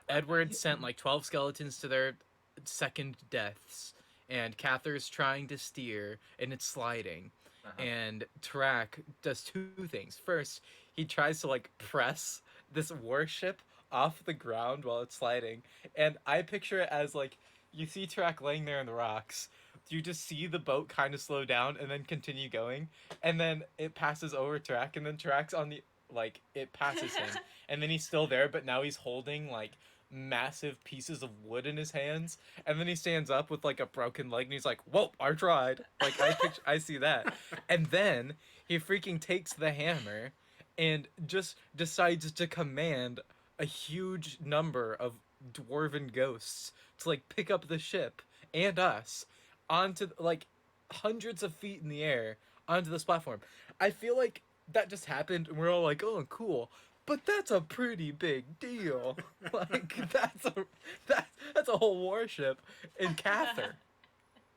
Edward sent like 12 skeletons to their second deaths, and Cather's trying to steer, and it's sliding. And Track does 2 things. First, he tries to like press this warship off the ground while it's sliding, and I picture it as like you see Track laying there in the rocks. You just see the boat kind of slow down and then continue going, and then it passes over Track, and then Track's on the it passes him, and then he's still there, but now he's holding like massive pieces of wood in his hands, and then he stands up with like a broken leg, and he's like, "Whoa, I tried." Like I see that, and then he freaking takes the hammer, and just decides to command a huge number of dwarven ghosts to like pick up the ship and us onto like hundreds of feet in the air onto this platform. I feel like that just happened, and we're all like, "Oh, cool." But that's a pretty big deal. Like that's a whole warship in Cather,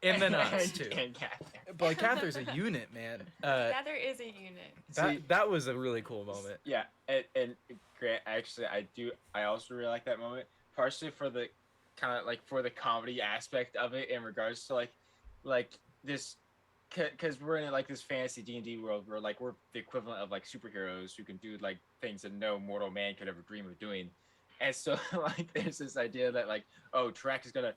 and then us too. And Cather. But like, Cather's a unit, man. Cather is a unit. That was a really cool moment. Yeah, and Grant, actually, I also really like that moment, partially for the kind of like for the comedy aspect of it in regards to like this. Because we're in like this fantasy D&D world where like we're the equivalent of like superheroes who can do like things that no mortal man could ever dream of doing, and so like there's this idea that like, oh, Track's gonna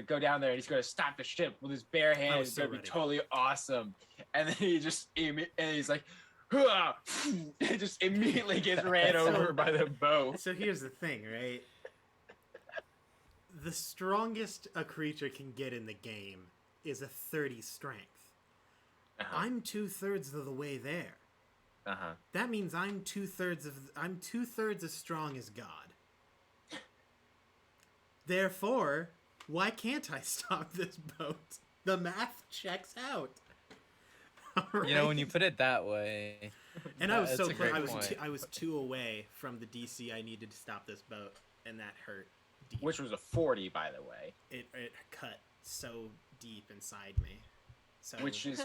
go down there and he's gonna stop the ship with his bare hands. It's gonna be totally awesome, and then he's like, it just immediately gets ran over by the boat. So here's the thing, right? The strongest a creature can get in the game is a 30 strength. I'm 2/3 of the way there. That means I'm 2/3 as strong as God. Therefore, why can't I stop this boat? The math checks out. Right? When you put it that way. And I was so close. I was 2 away from the DC I needed to stop this boat, and that hurt deep. Which was a 40, by the way. It cut so deep inside me. So which is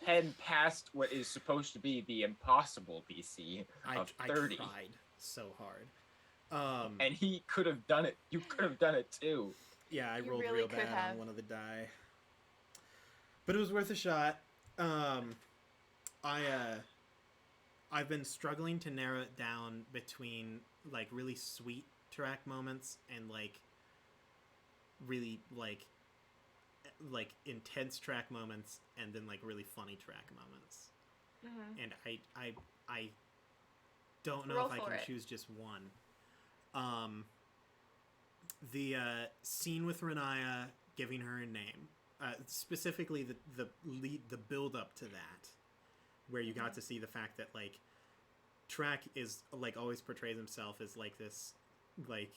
heading past what is supposed to be the impossible DC of 30. I tried so hard. And he could have done it. You could have done it too. Yeah, I You rolled really real could bad have. on one of the die. But it was worth a shot. I've been struggling to narrow it down between like really sweet Track moments and like really like intense Track moments, and then like really funny Track moments. And I don't know if I can choose just one. The scene with Renaya giving her a name, specifically the build up to that, where you got to see the fact that like Track is like always portrays himself as like this like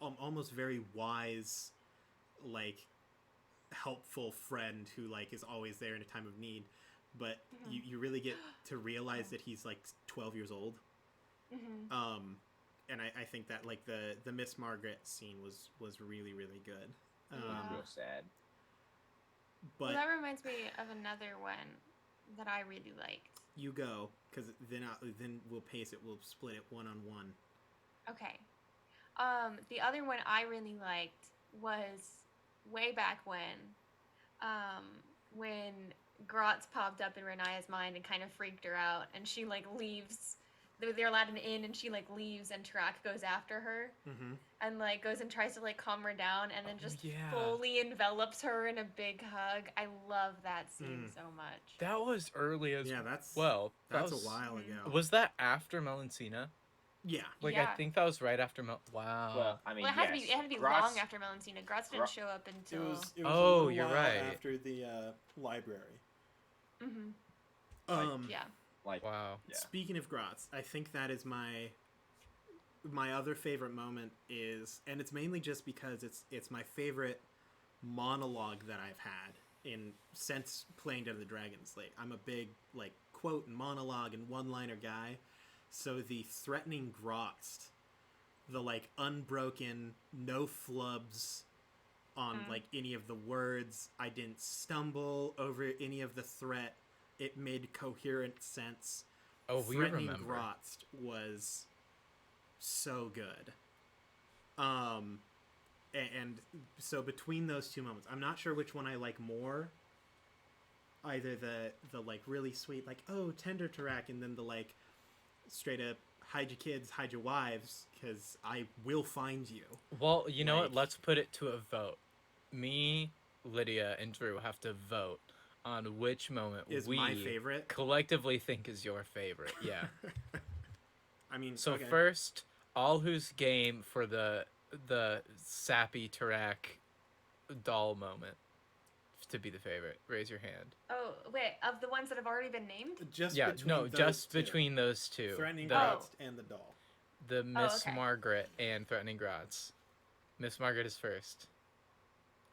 almost very wise, like helpful friend who like is always there in a time of need, but you really get to realize that he's like 12 years old. And I think that like the Miss Margaret scene was really, really good. Real sad. But that reminds me of another one that I really liked. You go, because then we'll pace it. We'll split it 1-on-1. Okay. The other one I really liked was way back when Grotz popped up in Renaya's mind and kind of freaked her out, and she like leaves. They're allowed an inn, and she like leaves, and Track goes after her, and like goes and tries to like calm her down, and then just fully envelops her in a big hug. I love that scene so much. That was early as that's well. That's a while ago. Was that after Melanzina? Yeah. Like Yeah. I think that was right after Wow. Well, I mean, Well, it had to be Gratz- long after Melanzina. Gratz didn't show up It until. was a Oh, little you're while right. after the library. Hmm. Yeah. like, Wow. yeah. Speaking of Gratz, I think that is my other favorite moment is, and it's mainly just because it's my favorite monologue that I've had since playing Dungeons and Dragons. Like, I'm a big like quote and monologue and one-liner guy, so the threatening Gratz, the like unbroken, no flubs on like any of the words. I didn't stumble over any of the threat. It made coherent sense. Oh, we Threatening remember. Gratz was so good. And so between those two moments, I'm not sure which one I like more. Either the like really sweet like, oh, tender Tarak, and then the like straight up hide your kids, hide your wives, because I will find you. Well, you know what? Like- Let's put it to a vote. Me, Lydia, and Drew have to vote on which moment Is we my favorite. collectively think is your favorite. Yeah. I mean, So okay. first, all who's game for the sappy Tarak doll moment to be the favorite. Raise your hand. Oh wait, of the ones that have already been named. Just Yeah, between no, those just two. between those two. Threatening the, Gratz and the doll. the Miss okay. Margaret and Threatening Gratz. Miss Margaret is first.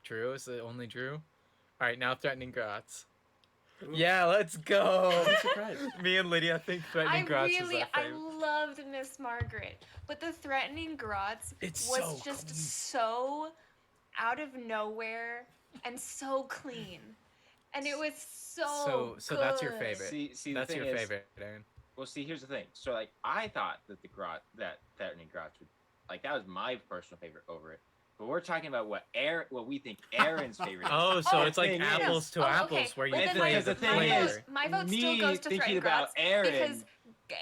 Drew is the only Drew. All right, now Threatening Gratz. Oops. Yeah, let's go. I'm surprised. Me and Lydia think Threatening Gratz is our I favorite. loved Miss Margaret, but the threatening Gratz It's was so just clean. so out of nowhere and so clean, and it was so. So that's your good. favorite. See, That's the thing your is, favorite, Aaron. Well, see, here's the thing. So, like, I thought that that Threatening Gratz would, like, that was my personal favorite over it. But we're talking about what we think Aaron's favorite is. Oh, so Oh, it's like thing is- apples to Oh, apples okay. where you Well, then play my- the thing my is- flavor. My vote me still goes to thinking Threatening about Gratz Aaron. because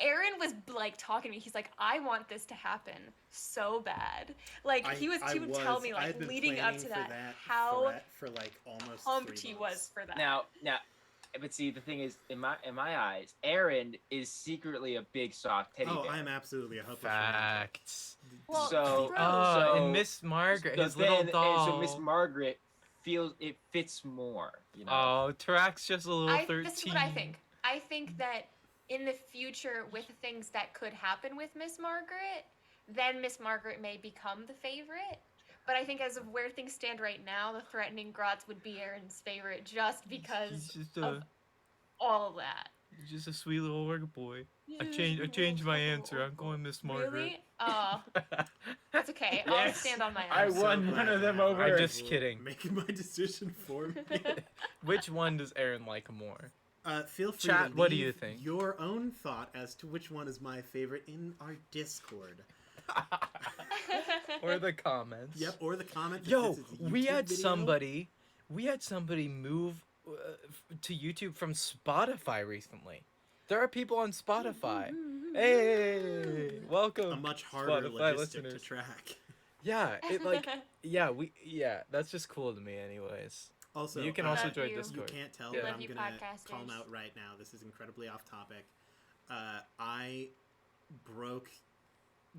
Aaron was like talking to me. He's like, I want this to happen so bad. Like he would tell me I like had been leading up planning to for that how threat for like almost pumped 3 he months. was for that. Now, but see, the thing is, in my eyes, Aaron is secretly a big soft teddy Oh, bear. I'm absolutely a Hupper Facts. Well, So- true. Oh, So- and Miss Margaret, So his little then- doll. So Miss Margaret feels it fits more. You know. Oh, Tarak's just a little 13. This is what I think. I think that in the future, with things that could happen with Miss Margaret, then Miss Margaret may become the favorite. But I think as of where things stand right now, the Threatening Gratz would be Aaron's favorite just He's because just of all of that. just a sweet little work boy. I changed my answer. I'm going Miss Margaret. Really? Oh, that's okay. I'll Yes. stand on my I answer. won glad one of to them have over. other I'm just people kidding. Making my decision for me. Which one does Aaron like more? Feel free Chat, to what do you leave think? your own thought as to which one is my favorite in our Discord. Or the comments. Yep, or the comments. if Yo, this is a we YouTube had video. somebody move to YouTube from Spotify recently. There are people on Spotify. Hey, welcome. A much harder Spotify logistic listeners. to track. Yeah, that's just cool to me anyways. Also, You can also also Love join you. You Discord. can't tell, Yeah. but Love I'm you, gonna call them podcasters. out right now. This is incredibly off topic. I broke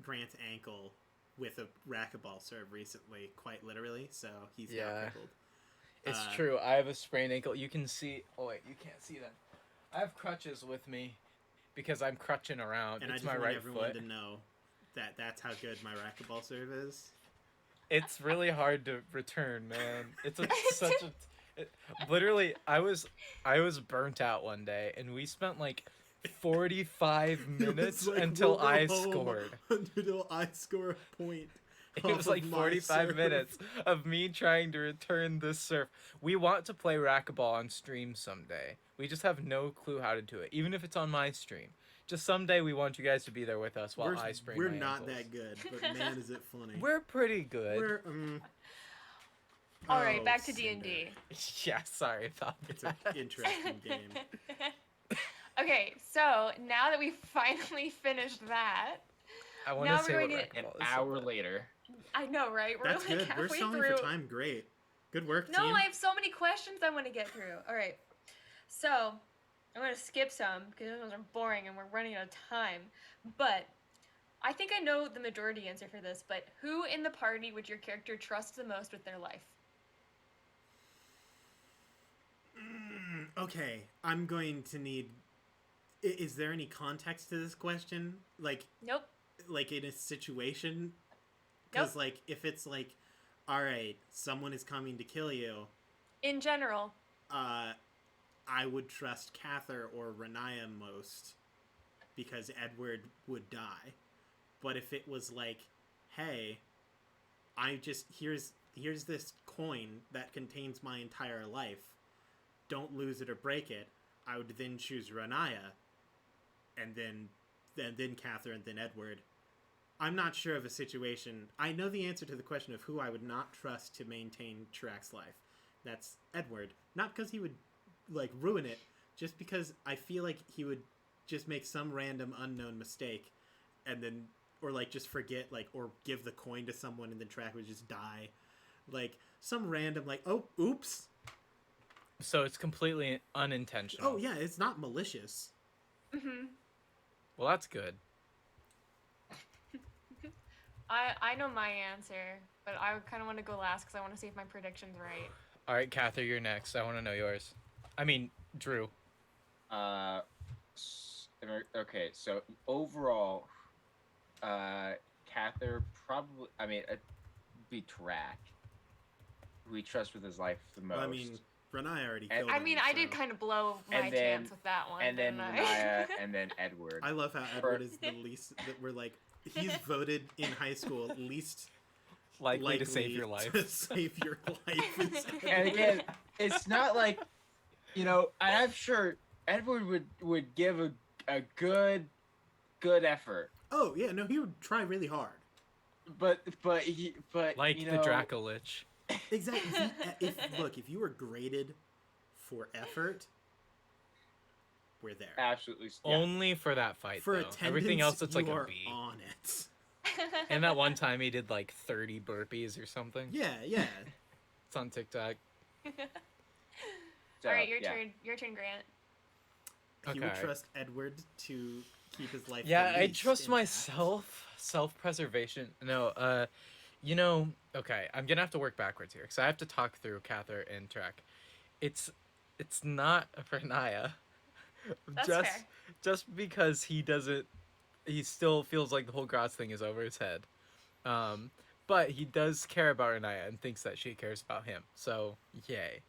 Grant's ankle with a racquetball serve recently, quite literally. So he's now Yeah. crippled. It's true. I have a sprained ankle. You can see. Oh wait, you can't see that. I have crutches with me because I'm crutching around. And I It's just my want right everyone foot. to know that that's how good my racquetball serve is. It's really hard to return, man. It's such a. Literally, I was burnt out one day, and we spent like 45 It was minutes like, until we'll go I home scored. Until I score a point. It off was of like my 45 serve. minutes of me trying to return this serve. We want to play racquetball on stream someday. We just have no clue how to do it, even if it's on my stream. Just someday we want you guys to be there with us while I sprain We're my not ankles. that good, but man, is it funny. We're pretty good. We're, All right, oh, back to Cinder. D&D. Yeah, sorry about It's an that. interesting game. Okay, so now that we've finally finished that, I want Now to we're say going what to- An racquetball is. hour later. I know, right? We're That's like good. We're halfway stalling through. for time. Great. Good work, No, team. I have so many questions I want to get through. All right, so I'm gonna skip some because those are boring and we're running out of time. But I think I know the majority answer for this, but who in the party would your character trust the most with their life? Okay, I'm going to need. Is there any context to this question? Nope. Like in a situation? Nope. Because like if it's like, all right, someone is coming to kill you. In general. I would trust Cather or Renaya most, because Edward would die. But if it was like, hey, here's this coin that contains my entire life, don't lose it or break it, I would then choose Renaya, and then Cather, and then Edward. I'm not sure of a situation. I know the answer to the question of who I would not trust to maintain Chirac's life. That's Edward. Not because he would like ruin it, just because I feel like he would just make some random unknown mistake, and then or like just forget, like, or give the coin to someone and then Chirac would just die, like some random like, oh, oops. So it's completely unintentional. Oh yeah, it's not malicious. Mm-hmm. Well, that's good. I know my answer, but I kind of want to go last because I want to see if my prediction's right. All right, Cather, you're next. I want to know yours. I mean, Drew. Okay, so overall, Cather probably. I mean, it'd be Track, who he trusts with his life the most. Well, I mean, Renaya already killed him. I mean, I did kind of blow my chance with that one. And then didn't Renaya, and then Edward. I love how Edward is the least that we're like. He's voted in high school least Likely to save your life. To save your life. And again, it's not like, I'm sure Edward would give a good effort. Oh yeah, no, he would try really hard. But Like the Dracolich. Exactly. If you were graded for effort, we're there. Absolutely. Yeah. Only for that fight, For though. attendance, Everything else, it's like you a are B. on it. And that one time he did like 30 burpees or something. Yeah. It's on TikTok. So, All right, your yeah. turn. Your turn, Grant. He would Okay. trust Edward to keep his life. Yeah, the I least trust intact. myself. Self-preservation. No, okay, I'm gonna have to work backwards here because I have to talk through Cather and Track. It's not Renaya. That's just fair. just because he still feels like the whole Grots thing is over his head. But he does care about Renaya and thinks that she cares about him. So, yay.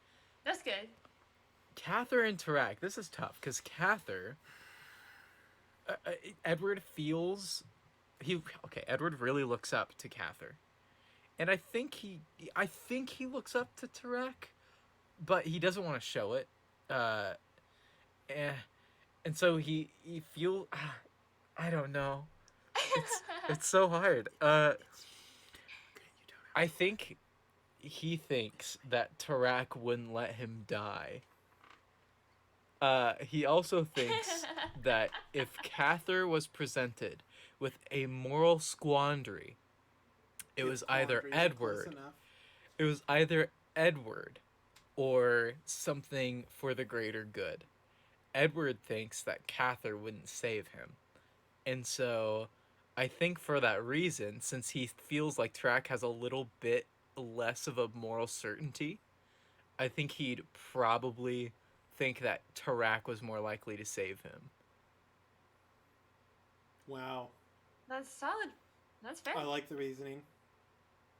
That's good. Cather and Tarak, this is tough because Cather, Edward feels Edward really looks up to Cather, and I think he looks up to Tarak, but he doesn't want to show it, and so he feel, I don't know, it's so hard. I think he thinks that Tarak wouldn't let him die. He also thinks that if Cather was presented with a moral squandary, it was either Edward or something for the greater good. Edward thinks that Cather wouldn't save him. And so I think for that reason, since he feels like Tarak has a little bit less of a moral certainty, I think he'd probably think that Tarak was more likely to save him. Wow, That's solid. That's fair. I like the reasoning.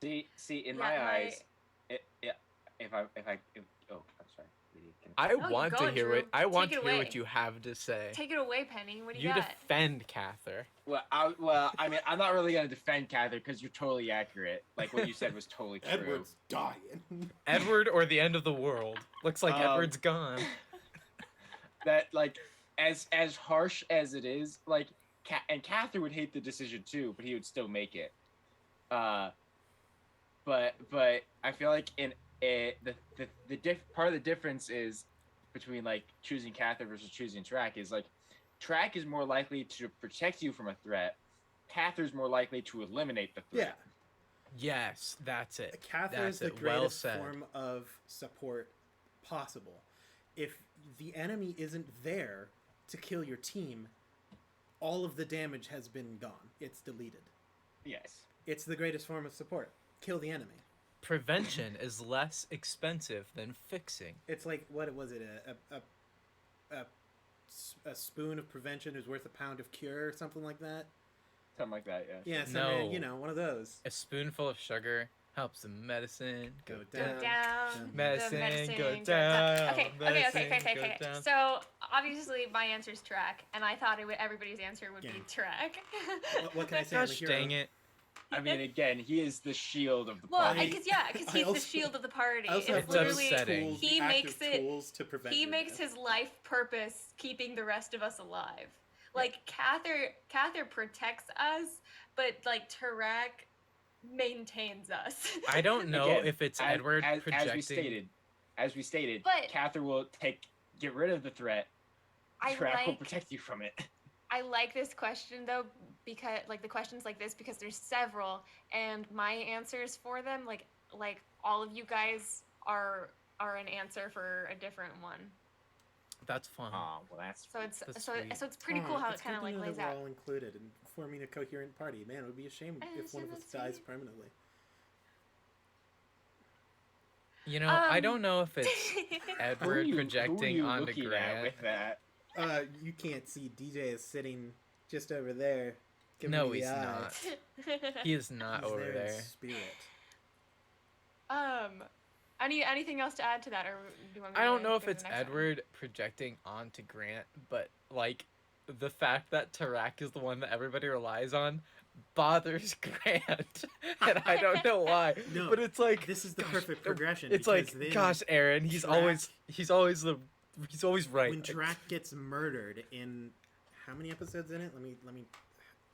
See, in Yeah, my my- eyes, I'm sorry. I No, want go to on, hear Drew. what I want Take to it hear away. what you have to say. Take it away, Penny. What do you You got? defend Cather. Well, I mean, I'm not really gonna defend Cather because you're totally accurate. Like what you said was totally true. Edward's dying. Edward or the end of the world. Looks like Edward's gone. That like, as harsh as it is, like, and Cather would hate the decision too, but he would still make it. But I feel like part of the difference is between like choosing Cather versus choosing Track is like Track is more likely to protect you from a threat. Cather's more likely to eliminate the Yeah, threat. Yes, that's it. Cather is That's the it. Well greatest said. form of support possible. If the enemy isn't there to kill your team, all of the damage has been gone. It's deleted. Yes. It's the greatest form of support. Kill the enemy. Prevention is less expensive than fixing. It's like, what was it? A spoon of prevention is worth a pound of cure, or something like that. Something like that, yeah. Yeah, so No. you know, one of those. A spoonful of sugar helps the medicine go Go down. Down. Medicine, The medicine go goes down. Okay. Medicine go Okay. down. So obviously my answer is track, and I thought everybody's answer would be Yeah. track. What can I say? I'm a Gosh hero. dang it. I mean, again, he is the shield of the Well, party. because I he's the also- shield of the party. I also It's have It's those literally upsetting. tools, he the makes active it. tools to prevent He your makes death. his life purpose keeping the rest of us alive. Like Cather protects us, but like Tarak maintains us. I don't know Again, if it's as, Edward as, projecting. as we stated, But- Cather will get rid of the threat. I Track will like protect you from it. I like this question though because like the questions like this because there's several and my answers for them like all of you guys are an answer for a different one. That's fun. Oh, well, that's So it's That's so sweet. it's pretty cool how it's it kind of good to like know lays that out. we're all included and forming a coherent party. Man, it would be a shame if so one of us that's dies sweet. permanently. You know, I Um, don't know if it's Who are Edward you- who are projecting you onto looking at Grant. with that? You can't see. DJ is sitting just over there. giving No, me the he's eyes. not. He is not He's over there in there. spirit. Anything else to add to that, or do you want me I to don't know if go to it's the next one? Edward projecting onto Grant, but like the fact that Tarak is the one that everybody relies on bothers Grant, and I don't know why. No, but it's like This is the gosh, perfect progression. It's because like, then gosh, Aaron, he's Tarak- always right. when Tarak gets murdered in how many episodes in it? Let me.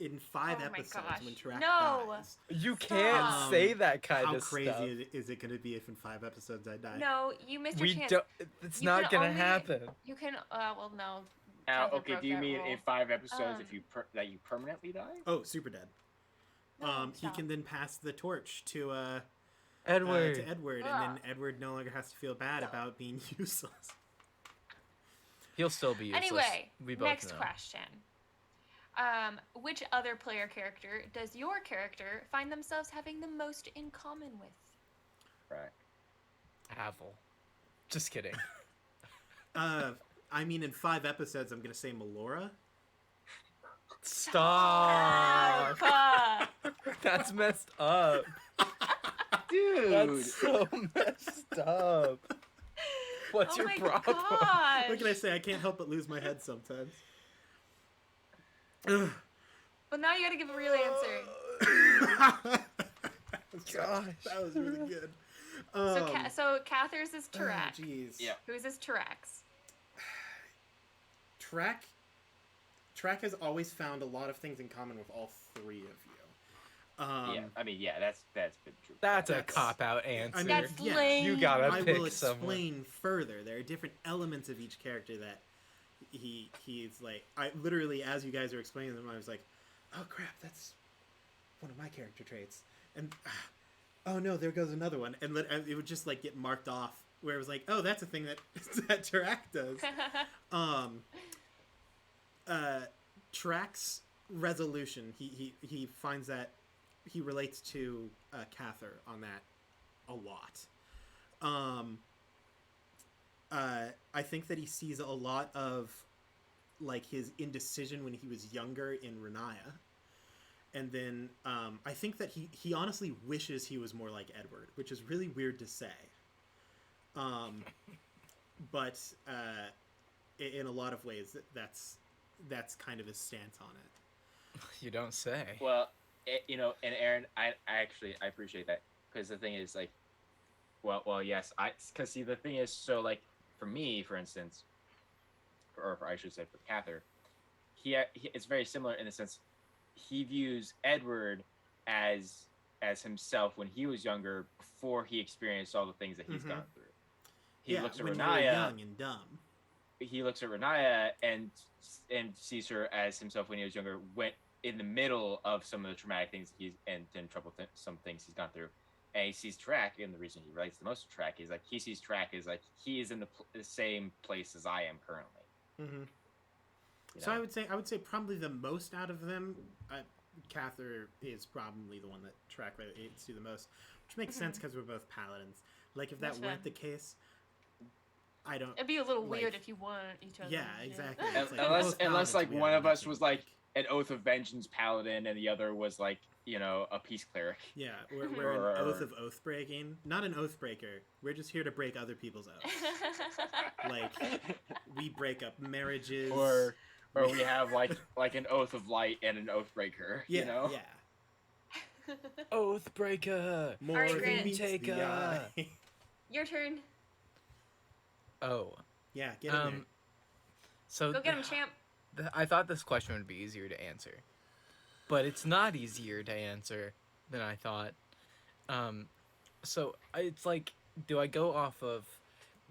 In 5 Oh my episodes, gosh. when Tarak No. dies, You can't Stop. say that kind how of crazy stuff. is it going to be if in 5 episodes I die? No, you missed your We chance. don't. It's You not can gonna only- happen. You can. Well, no. Now, Cather okay, broke do you that mean rule. in 5 episodes Um, if you that you permanently die? Oh, super dead. No, He stop. can then pass the torch to Edward. to Edward, and then Edward no longer has to feel bad about being useless. He'll still be useless. Anyway, we both next know. question. Which other player character does your character find themselves having the most in common with? Right. Havel. Just kidding. I mean, in 5 episodes, I'm gonna say Melora. Stop. That's messed up. Dude! That's so messed up. What's Oh your my problem? gosh. What can I say? I can't help but lose my head sometimes. Ugh. Well, now you gotta give a real answer. Gosh. That was really good. So Cather's is Tarak. Jeez. Yeah. Whose is Tarak's? Track has always found a lot of things in common with all 3 of you. Yeah, I mean, yeah, that's been true. That's a That's- cop-out answer. I mean, That's yeah, lame. You gotta I pick will someone. explain further. There are different elements of each character that he's like. I literally, as you guys are explaining them, I was like, "Oh crap, that's one of my character traits." And oh no, there goes another one, and it would just like get marked off where it was like, "Oh, that's a thing that that Tarak does." Trak's resolution. He finds that he relates to Cather on that a lot. I think that he sees a lot of like his indecision when he was younger in Renaya, and then I think that he honestly wishes he was more like Edward, which is really weird to say. But in a lot of ways, that's kind of his stance on it. You don't say. Well, and Aaron, I appreciate that, because the thing is, like, well, yes, because see, the thing is, so, like, for me, for instance, or I should say for Cather, it's very similar in the sense he views Edward as himself when he was younger, before he experienced all the things that he's gone through. He looks at when Renaya, you're young and dumb. he looks at Renaya and sees her as himself when he was younger, went in the middle of some of the traumatic things some things he's gone through, and he sees Tarak, and the reason he relates the most to Tarak is like he sees Tarak as like he is in the same place as I am currently. You So know? I would say probably the most out of them, Cather is probably the one that track relates to the most, which makes sense because we're both paladins. Like if that That's weren't fair. the case, I don't. It'd be a little like, weird if you weren't each other. Yeah, exactly. Yeah. It's like we're unless both unless paladins, like we one are of us nothing, was like an Oath of Vengeance paladin and the other was like, you know, a peace cleric. yeah, we're an Or- oath of oath breaking, not an oath breaker. We're just here to break other people's oaths. Like we break up marriages, or we have like an Oath of Light and an Oath Breaker. yeah, You know? yeah. Oathbreaker. More Alright, than Grant. meets Take the eye. Your turn. Oh. Yeah, get in there. So Go get him, champ. I thought this question would be easier to answer, but it's not easier to answer than I thought. So it's like, do I go off of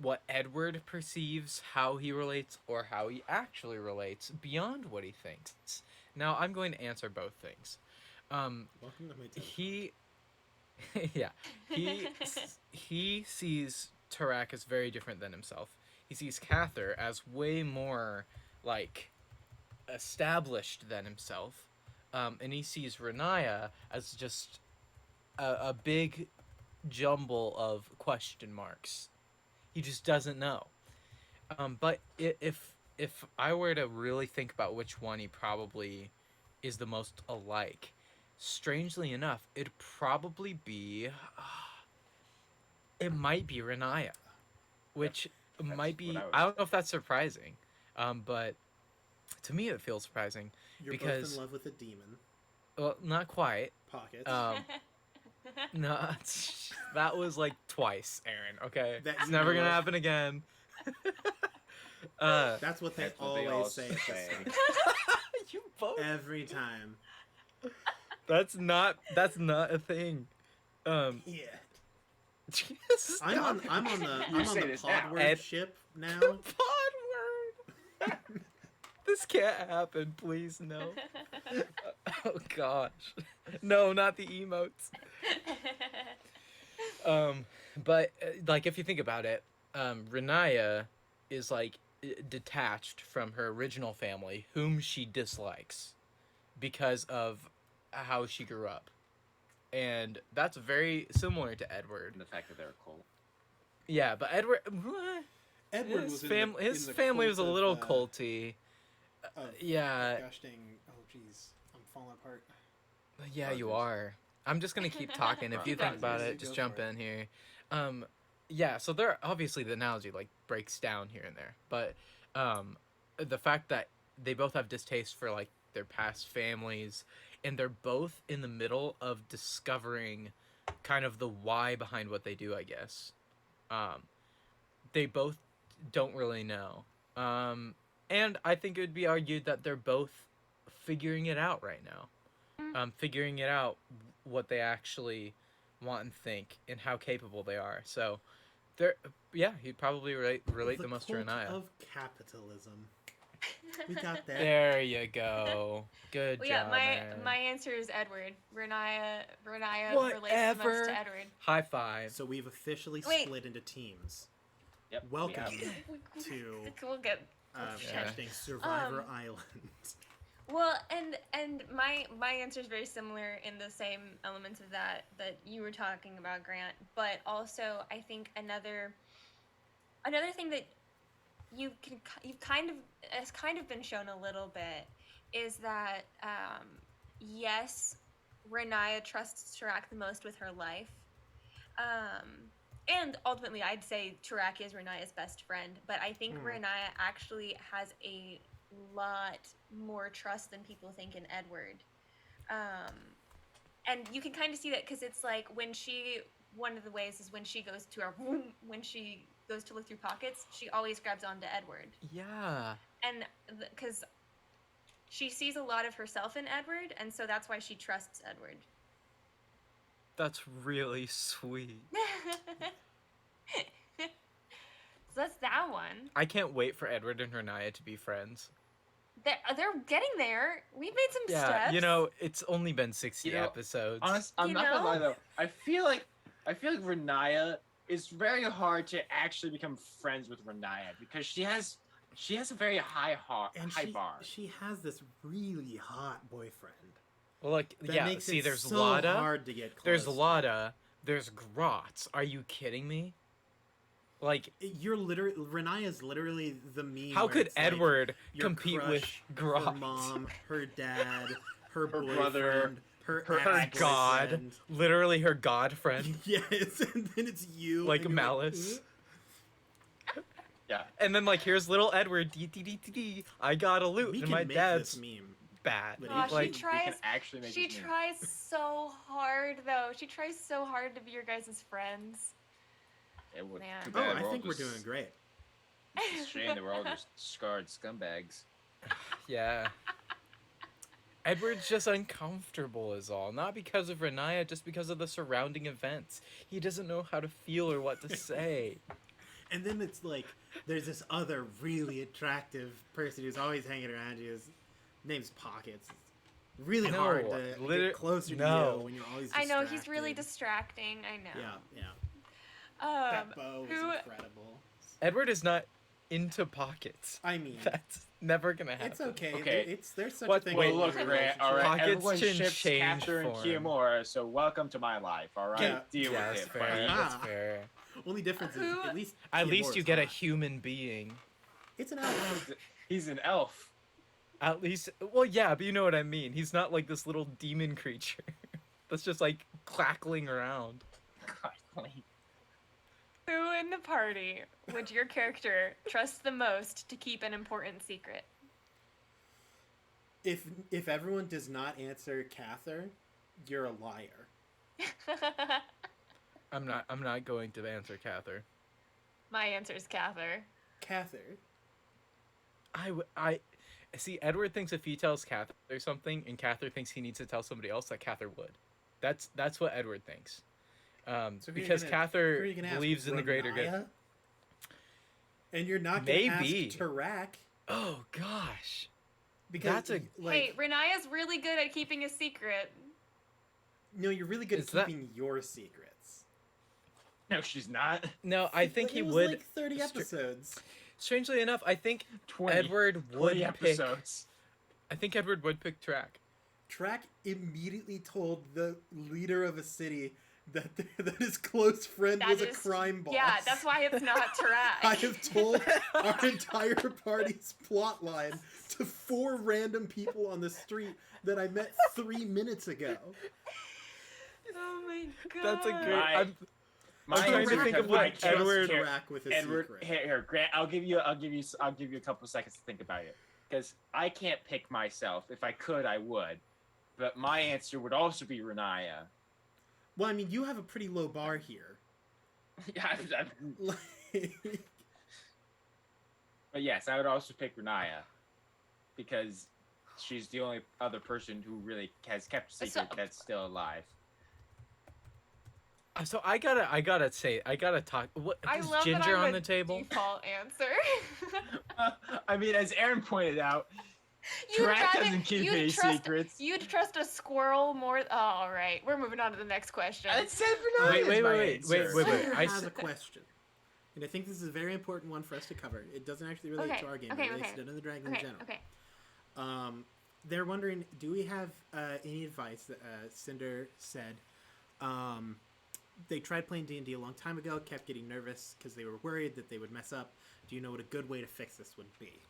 what Edward perceives, how he relates, or how he actually relates beyond what he thinks? Now I'm going to answer both things. Welcome to my town. He, yeah, he sees Tarak as very different than himself. He sees Cather as way more like established than himself, and he sees Renaya as just a big jumble of question marks. He just doesn't know. But if I were to really think about which one he probably is the most alike, strangely enough, it'd probably be. It might be Renaya, which might be. what I would I don't know if that's surprising, but to me it feels surprising. You're because- both in love with a demon. Well, not quite. Pockets. No, that was like twice, Aaron. Okay, That it's you never know gonna of. happen again. That's what they That's what they all always say. at say. the start. You both. Every time. That's not a thing. Yeah. Stop I'm on You the say this now. Podword Ed- ship now. Pod word. This can't happen, please no. Oh gosh, no, not the emotes. But like if you think about it, Renaya is like detached from her original family, whom she dislikes because of how she grew up, and that's very similar to Edward. And the fact that they're a cult. Yeah, but Edward, Edward his was family, in his the family cult was a of, little culty. Yeah. Gosh dang. Oh jeez, I'm falling apart. Yeah, you Apologies. are. I'm just gonna keep talking. If you Keep think about talking. it, just Go jump for it. in here. Yeah. So there, obviously, the analogy like breaks down here and there, but the fact that they both have distaste for like their past families, and they're both in the middle of discovering kind of the why behind what they do, I guess. They both don't really know. And I think it would be argued that they're both figuring it out right now. Figuring it out what they actually want and think and how capable they are. So, they're yeah, he'd probably relate the most to cult Renaya. of capitalism. We got that. There you go. Good Well, job. yeah, Aaron. my answer is Edward. Renaya relates the most Whatever. to Edward. High five. So we've officially Wait. split into teams. Yep. we Welcome have- to We'll get. Yeah. hashtag Survivor Um, Island. Well, and my answer is very similar in the same elements of that you were talking about, Grant. But also, I think another thing that you've kind of been shown a little bit is that yes, Renaya trusts Tarak the most with her life, and ultimately I'd say Tarak is Renaya's best friend. But I think Renaya actually has a lot more trust than people think in Edward, and you can kind of see that because it's like one of the ways is when she goes to look through pockets, she always grabs onto Edward, Yeah. and because she sees a lot of herself in Edward, and so that's why she trusts Edward. That's really sweet. So that's that one. I can't wait for Edward and Renaya to be friends. They're getting there. We've made some Yeah, steps. you know, it's only been 60 You know, episodes. I'm You not gonna lie know? though. I feel like Renaya is very hard to actually become friends with Renaya because she has She has a very high And high bar. she has this really hot boyfriend. Well, like, That yeah, makes see, it there's so Lada, hard to get close there's to. Lada, there's Grotz. Are you kidding me? Like, You're literally Renaya's literally the meme. how where could it's like Edward your compete with crush, Grotz? her mom, her dad, her Her boyfriend, brother, her Her god, ex-boyfriend. literally her god friend, Yes, and then it's you. like and you're Malice. Yeah. And then like, here's little Edward. D. I got a loot, We and can my make dad's this meme. bad. But Aw, it- she Like, tries- We can actually make She this meme. tries so hard, though. She tries so hard to be your guys' friends. It would, Man. too Oh, bad, I all think we're just- doing great. It's a shame that we're all just scarred scumbags. yeah. Edward's just uncomfortable is all. Not because of Renaya, just because of the surrounding events. He doesn't know how to feel or what to say. And then it's like there's this other really attractive person who's always hanging around you. His name's Pockets. It's really No, hard to get closer to no. you when you're always I distracted. know, he's really distracting. I know. Yeah, yeah. That bow is who- incredible. Edward is not into pockets. I mean, That's never gonna happen. it's okay. Okay. There's such What- a thing. wait, as Well, look, a Grant, all relationship. right, Pockets everyone can ships change Catherine and form. Kiyomura, so welcome to my life, all right? Yeah. Deal Yeah, with that's it, fair. buddy. That's Ah. fair. Only difference is Who- at least You get a hot. human being. It's an elf. He's an elf. At least, well, yeah, but you know what I mean. He's not like this little demon creature that's just like clackling around. Who in the party would your character trust the most to keep an important secret? If everyone does not answer Cather, you're a liar. I'm not going to answer Cather. My answer is Cather. Cather. I see. Edward thinks if he tells Cather something, and Cather thinks he needs to tell somebody else, that Cather would. That's what Edward thinks. So who are you Because gonna- who Cather are you gonna ask? believes in the greater good. Renaya? And you're not gonna Maybe. ask Tarak Oh gosh. because That's a- Hey, Renaya's really good at keeping a secret. no, you're really good Is at that- keeping your secrets. No, she's not. No, I think It he was would. like 30 episodes. Strangely enough, I think 20. Edward 20 would pick. episodes. I think Edward would pick Track. Track immediately told the leader of a city that that his close friend That was a is- crime boss. Yeah, that's why it's not Tarak. I have told our entire party's plot line to 4 random people on the street that I met 3 minutes ago. Oh my god. That's a great. My- I'm My trying to answer, think of because what I trust Edward- here- Tarak with a Edward, secret. here, Grant. I'll give you a couple seconds to think about it, because I can't pick myself. If I could, I would, but my answer would also be Renaya. Well, I mean, you have a pretty low bar here. Yeah, Like, but yes, I would also pick Renaya, because she's the only other person who really has kept a So- secret that's still alive. So I gotta talk. What I is love that Ginger I'm on a the table? Default answer. I mean, as Aaron pointed out, Track doesn't keep any secrets. You'd trust a squirrel more. Oh, all right, we're moving on to the next question. I said Renaya. Wait, is wait, my wait, answer. wait. Sandra I has s- a question. And I think this is a very important one for us to cover. It doesn't actually relate Okay, to our game. okay, It relates okay. to Dungeons & Dragons in Okay, general. okay. They're wondering, do we have any advice that Cinder said? They tried playing D&D a long time ago, kept getting nervous because they were worried that they would mess up. Do you know what a good way to fix this would be?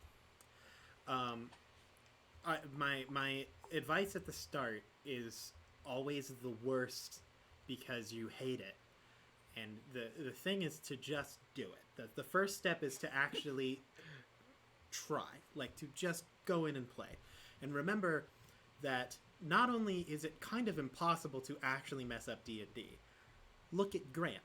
My advice at the start is always the worst because you hate it. And the thing is to just do it. The first step is to actually try, like to just go in and play. And remember that not only is it kind of impossible to actually mess up D&D, look at Grant.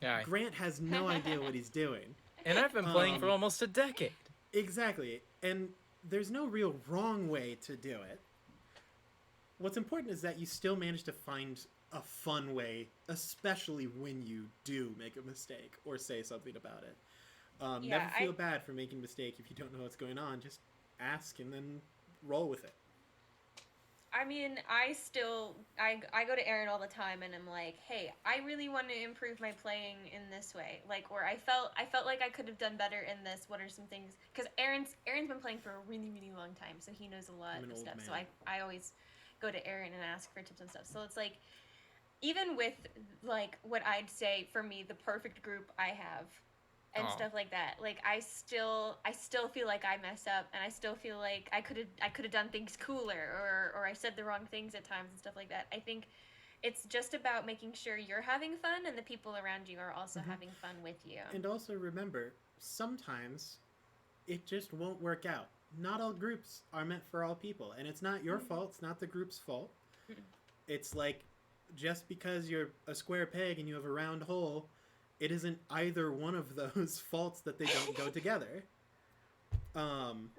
Yeah, Grant has no idea what he's doing. and I've been playing for almost a decade. Exactly. And there's no real wrong way to do it. What's important is that you still manage to find a fun way, especially when you do make a mistake or say something about it. Yeah, Never feel bad for making a mistake if you don't know what's going on. Just ask and then roll with it. I mean, I go to Aaron all the time, and I'm like, hey, I really want to improve my playing in this way, like, or I felt like I could have done better in this. What are some things? Because Aaron's been playing for a really really long time, so he knows a lot I'm an of old stuff. man. So I always go to Aaron and ask for tips and stuff. So it's like, even with like what I'd say for me, the perfect group I have and Aw. stuff like that, like I still feel like I mess up, and I still feel like I could have done things cooler, or I said the wrong things at times and stuff like that. I think it's just about making sure you're having fun and the people around you are also Mhm. having fun with you. And also remember, sometimes it just won't work out. Not all groups are meant for all people, and it's not your fault. It's not the group's fault. Mm-mm. It's like, just because you're a square peg and you have a round hole, it isn't either one of those faults that they don't go together. Um,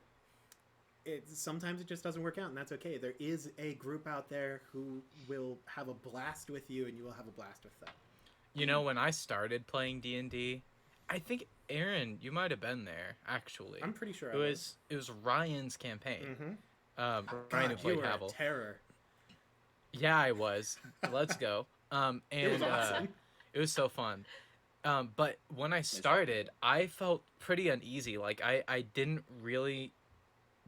sometimes it just doesn't work out, and that's okay. There is a group out there who will have a blast with you, and you will have a blast with them. You know, when I started playing D&D, I think Aaron, you might have been there actually. I'm pretty sure It was Ryan's campaign. Mm-hmm. Ryan who God, you played were a Havel. terror. Yeah, I was. Let's go. And It was awesome. it was so fun. But when I started, I felt pretty uneasy. Like I didn't really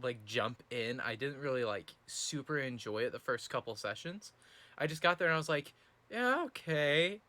like jump in. I didn't really like super enjoy it the first couple sessions. I just got there and I was like, yeah, okay.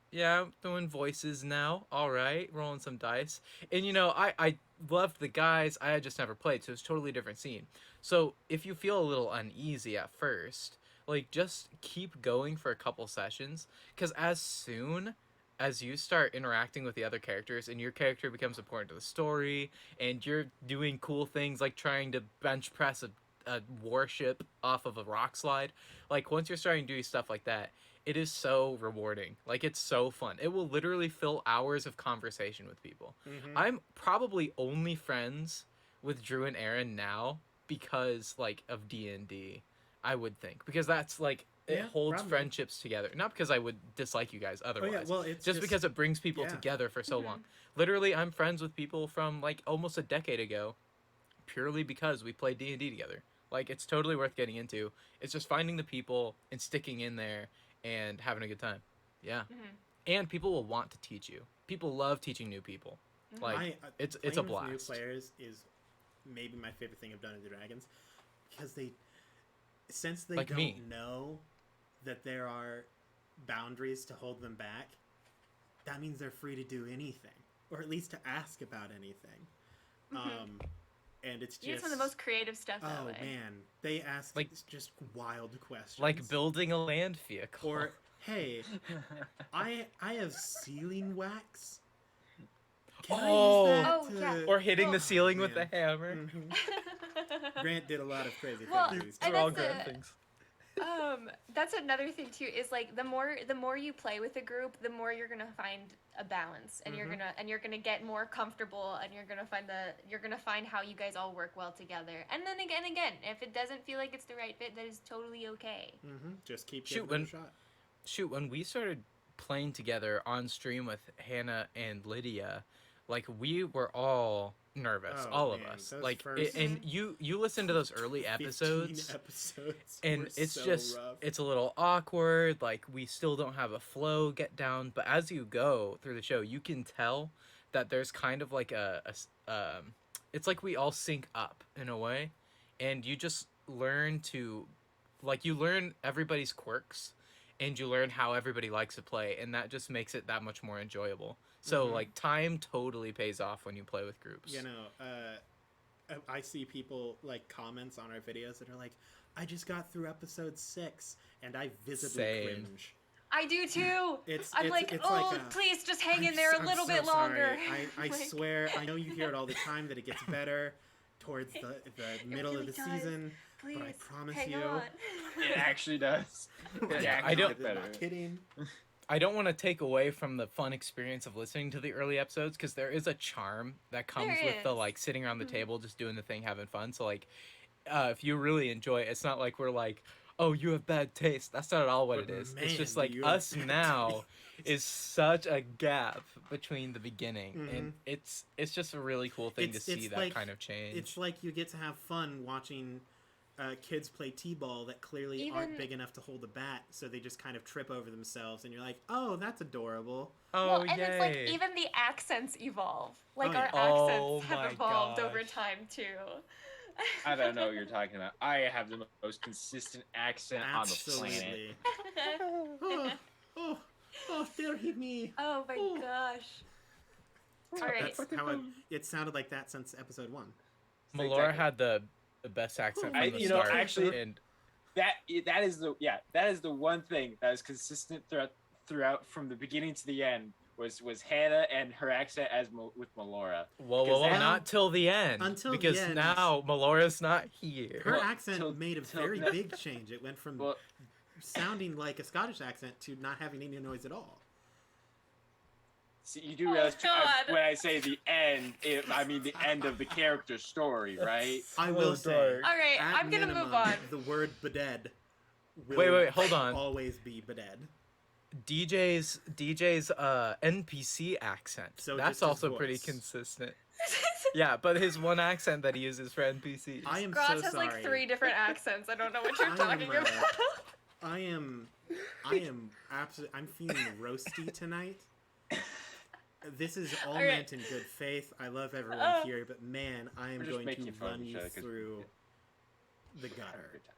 Yeah, I'm doing voices now. All right, rolling some dice. And you know, I loved the guys. I had just never played, so it's a totally different scene. So if you feel a little uneasy at first, like just keep going for a couple sessions, because as soon as you start interacting with the other characters and your character becomes important to the story, and you're doing cool things like trying to bench press a warship off of a rock slide, like once you're starting to do stuff like that, it is so rewarding. Like it's so fun. It will literally fill hours of conversation with people. Mm-hmm. I'm probably only friends with Drew and Aaron now because like of D&D, I would think. Because that's like it Yeah, holds probably. friendships together. Not because I would dislike you guys Oh otherwise. yeah, well, it's just because it brings people yeah. together for so Mhm. long. Literally, I'm friends with people from like almost a decade ago purely because we played D&D together. Like it's totally worth getting into. It's just finding the people and sticking in there and having a good time. Yeah. Mhm. And people will want to teach you. People love teaching new people. Mhm. Like it's a playing with new blast. players is maybe my favorite thing I've done in the Dragons, because since they Like don't me. know that there are boundaries to hold them back, that means they're free to do anything, or at least to ask about anything. Mhm. And it's You get just some of the most creative stuff that oh way. man, they ask Like- just wild questions, Like building a land vehicle. or hey, I have ceiling wax. Can Oh. I use that Oh, to... yeah. or hitting Well- the ceiling with a man. hammer. Mhm. Grant did a lot of crazy Well, things. these and They're all that's grand a- things. That's another thing too, is like the more you play with a group, the more you're gonna find a balance, and Mhm. you're gonna get more comfortable, and you're gonna find how you guys all work well together. And then again, if it doesn't feel like it's the right fit, that is totally okay. Just keep Shoot, giving it a shot. Shoot, when we started playing together on stream with Hannah and Lydia, like we were all nervous, Oh, all of man, us. those Like first- and you listen to those early 15 episodes episodes and were it's so just rough. it's a little awkward, like we still don't have a flow get down, but as you go through the show you can tell that there's kind of like it's like we all sync up in a way, and you just learn to like you learn everybody's quirks, and you learn how everybody likes to play, and that just makes it that much more enjoyable. So Mhm. like time totally pays off when you play with groups. You know, I see people like comments on our videos that are like, I just got through episode 6 and I visibly Same. cringe. I do too. I'm like, it's oh, like please just hang I'm in there so- a I'm little so bit longer. sorry. I Like- swear, I know you hear it all the time that it gets better towards the middle really of the does. season. Please, I promise hang you- on. It actually does. It Yeah, actually I don't- gets better. I'm not kidding. I don't want to take away from the fun experience of listening to the early episodes, because there is a charm that comes There with the is. like sitting around the Mhm. table just doing the thing, having fun. So like if you really enjoy it, it's not like we're like, oh, you have bad taste. That's not at all what But it is. man, It's just do like you have us bad now taste. is such a gap between the beginning, Mhm. and it's just a really cool thing to It's see that like- kind of change. It's like you get to have fun watching kids play t-ball that clearly aren't Even- big enough to hold a bat, so they just kind of trip over themselves, and you're like, oh, that's adorable. Oh, well, and yay. it's like even the accents evolve. Like Oh, our yeah. Oh accents have my evolved over gosh. time too. I don't know what you're talking about. I have the most consistent accent on the planet. Absolutely. Oh, there he me. Oh my Oh. gosh. All right. That's how it sounded like that since episode 1. Melora Exactly. had the best accent from the you know, start. actually- and That is the one thing that is consistent throughout from the beginning to the end was Hannah and her accent as with Melora. whoa, because whoa, now- not till the end. Until the because end. now Melora's not here. Her Well, accent till- made a till- very big change. It went from Well, sounding like a Scottish accent to not having any noise at all. see, you do Oh, realize God. when I say the end, I mean the end of the character's story, right? I will say, dark. All right, at I'm gonna minimum, move on. the word beded will Wait, hold on. always be beded. DJ's NPC accent. So just That's his also pretty voice. consistent. Yeah, but his one accent that he uses for NPCs. I am Gross so has sorry. like 3 different accents. I don't know what you're I am, talking about. I am absolutely. I'm feeling roasty tonight. This is all All right. meant in good faith. I love everyone Oh. here, but man, I am We're just going to making fun of run each you other 'cause- through the Have a gutter. good time.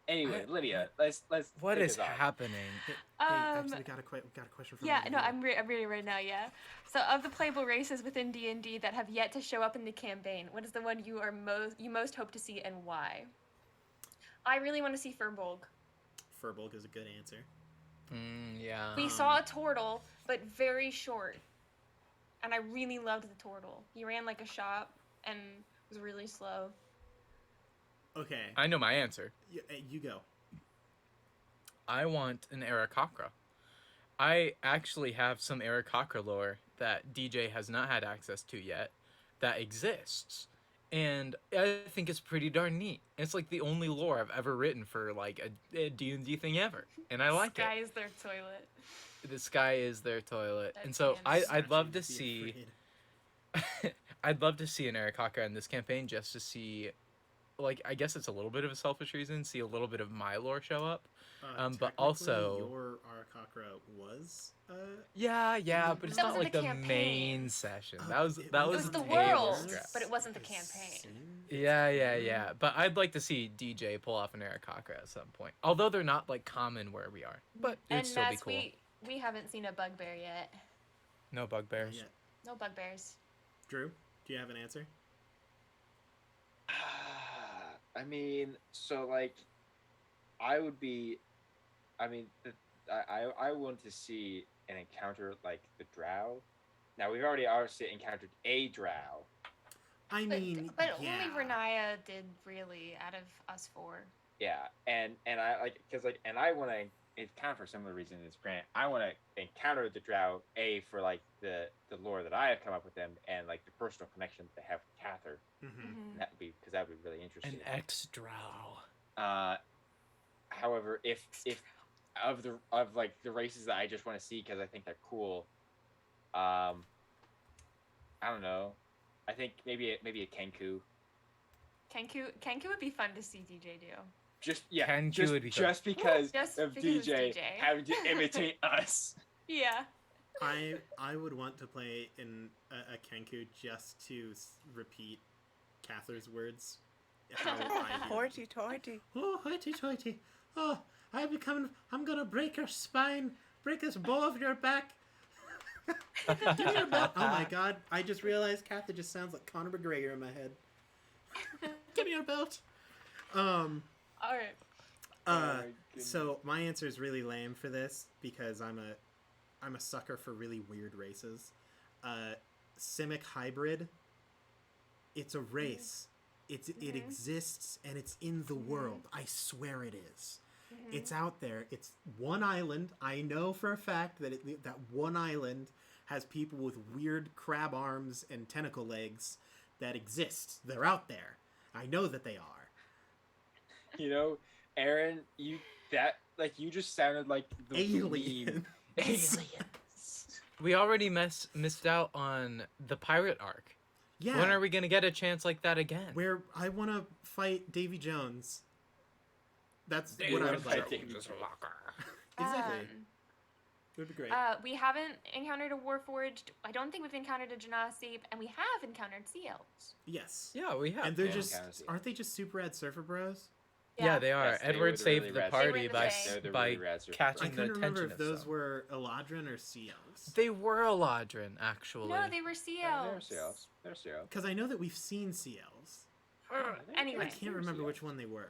Anyway, Lydia, let's What take is us off. happening? Hey, Um, actually, we got a question from. Yeah, over no, here. I'm reading right now. Yeah. So, of the playable races within D&D that have yet to show up in the campaign, what is the one you most hope to see and why? I really want to see Furbolg. Furbolg is a good answer. Yeah. We saw a turtle, but very short, and I really loved the turtle. He ran like a shop and was really slow. Okay, I know my answer. you go. I want an Aarakocra. I actually have some Aarakocra lore that DJ has not had access to yet that exists. And I think it's pretty darn neat. It's like the only lore I've ever written for like a D&D thing ever. And I like Sky it. is their toilet. The sky is their toilet. That And so can I'd love to Be see afraid. I'd love to see an Aarakocra in this campaign just to see, like, I guess it's a little bit of a selfish reason, see a little bit of my lore show up. But Technically, also- your Aarakocra was. Yeah, but it's That not was in like the the campaign. main session. Oh, That was it that It was was a the table world, scrap. but it wasn't the campaign. Yeah. But I'd like to see DJ pull off an Aarakocra at some point. Although they're not like common where we are, but it'd And still be Mads, cool. we haven't seen a bugbear yet. No bugbears. Yeah. No bugbears. Drew, do you have an answer? I mean, so like, I would be, I mean, I want to see an encounter like the Drow. Now we've already obviously encountered a Drow. I mean, But yeah. only Renaya did really out of us 4. Yeah, and I like because like, and I want to encounter for similar reasons as Grant. I want to encounter the Drow for like the lore that I have come up with them and like the personal connection that they have with Cather. Mhm. That would be because that would be really interesting. An ex-drow. However, if of like the races that I just want to see because I think they're cool, I don't know. I think maybe a Kenku. Kenku would be fun to see DJ do. Just yeah, Kenku just, would be fun. just because Just of because it's DJ, DJ. having to imitate us. Yeah. I would want to play in a Kenku just to repeat Cather's words. How I do. Hoity-toity. Oh, hoity-toity. Oh, I'm gonna break your spine, break this bow of your back. Give me your belt. Oh my god, I just realized Cather just sounds like Conor McGregor in my head. Give me your belt. All right. Oh my goodness. So my answer is really lame for this because I'm a sucker for really weird races. Simic hybrid. It's a race. It exists and it's in the world. I swear it is. It's out there. It's one island. I know for a fact that that one island has people with weird crab arms and tentacle legs that exist. They're out there. I know that they are. You know, Aaron, you just sounded like the Alien. Aliens. We already missed out on the pirate arc. Yeah. When are we gonna get a chance like that again? Where I want to fight Davy Jones. That's They what I wanna would fight like. Davy Exactly. It would be great. We haven't encountered a Warforged. I don't think we've encountered a Genasi, and we have encountered Sea Elves. Yes. Yeah, we have. And they're yeah. just Kinda see. aren't they just super rad surfer bros? Yeah, they are. Yes, they were Edward the saved really the rad party surfers. by They're the by really rad surfers. I catching the couldn't remember attention if of those some. were Eladrin or Sea Elves. They were Eladrin, actually. No, they were Sea Yeah, Elves. They're Sea Elves. Because I know that we've seen Sea Elves. Anyway. I can't remember which one they were.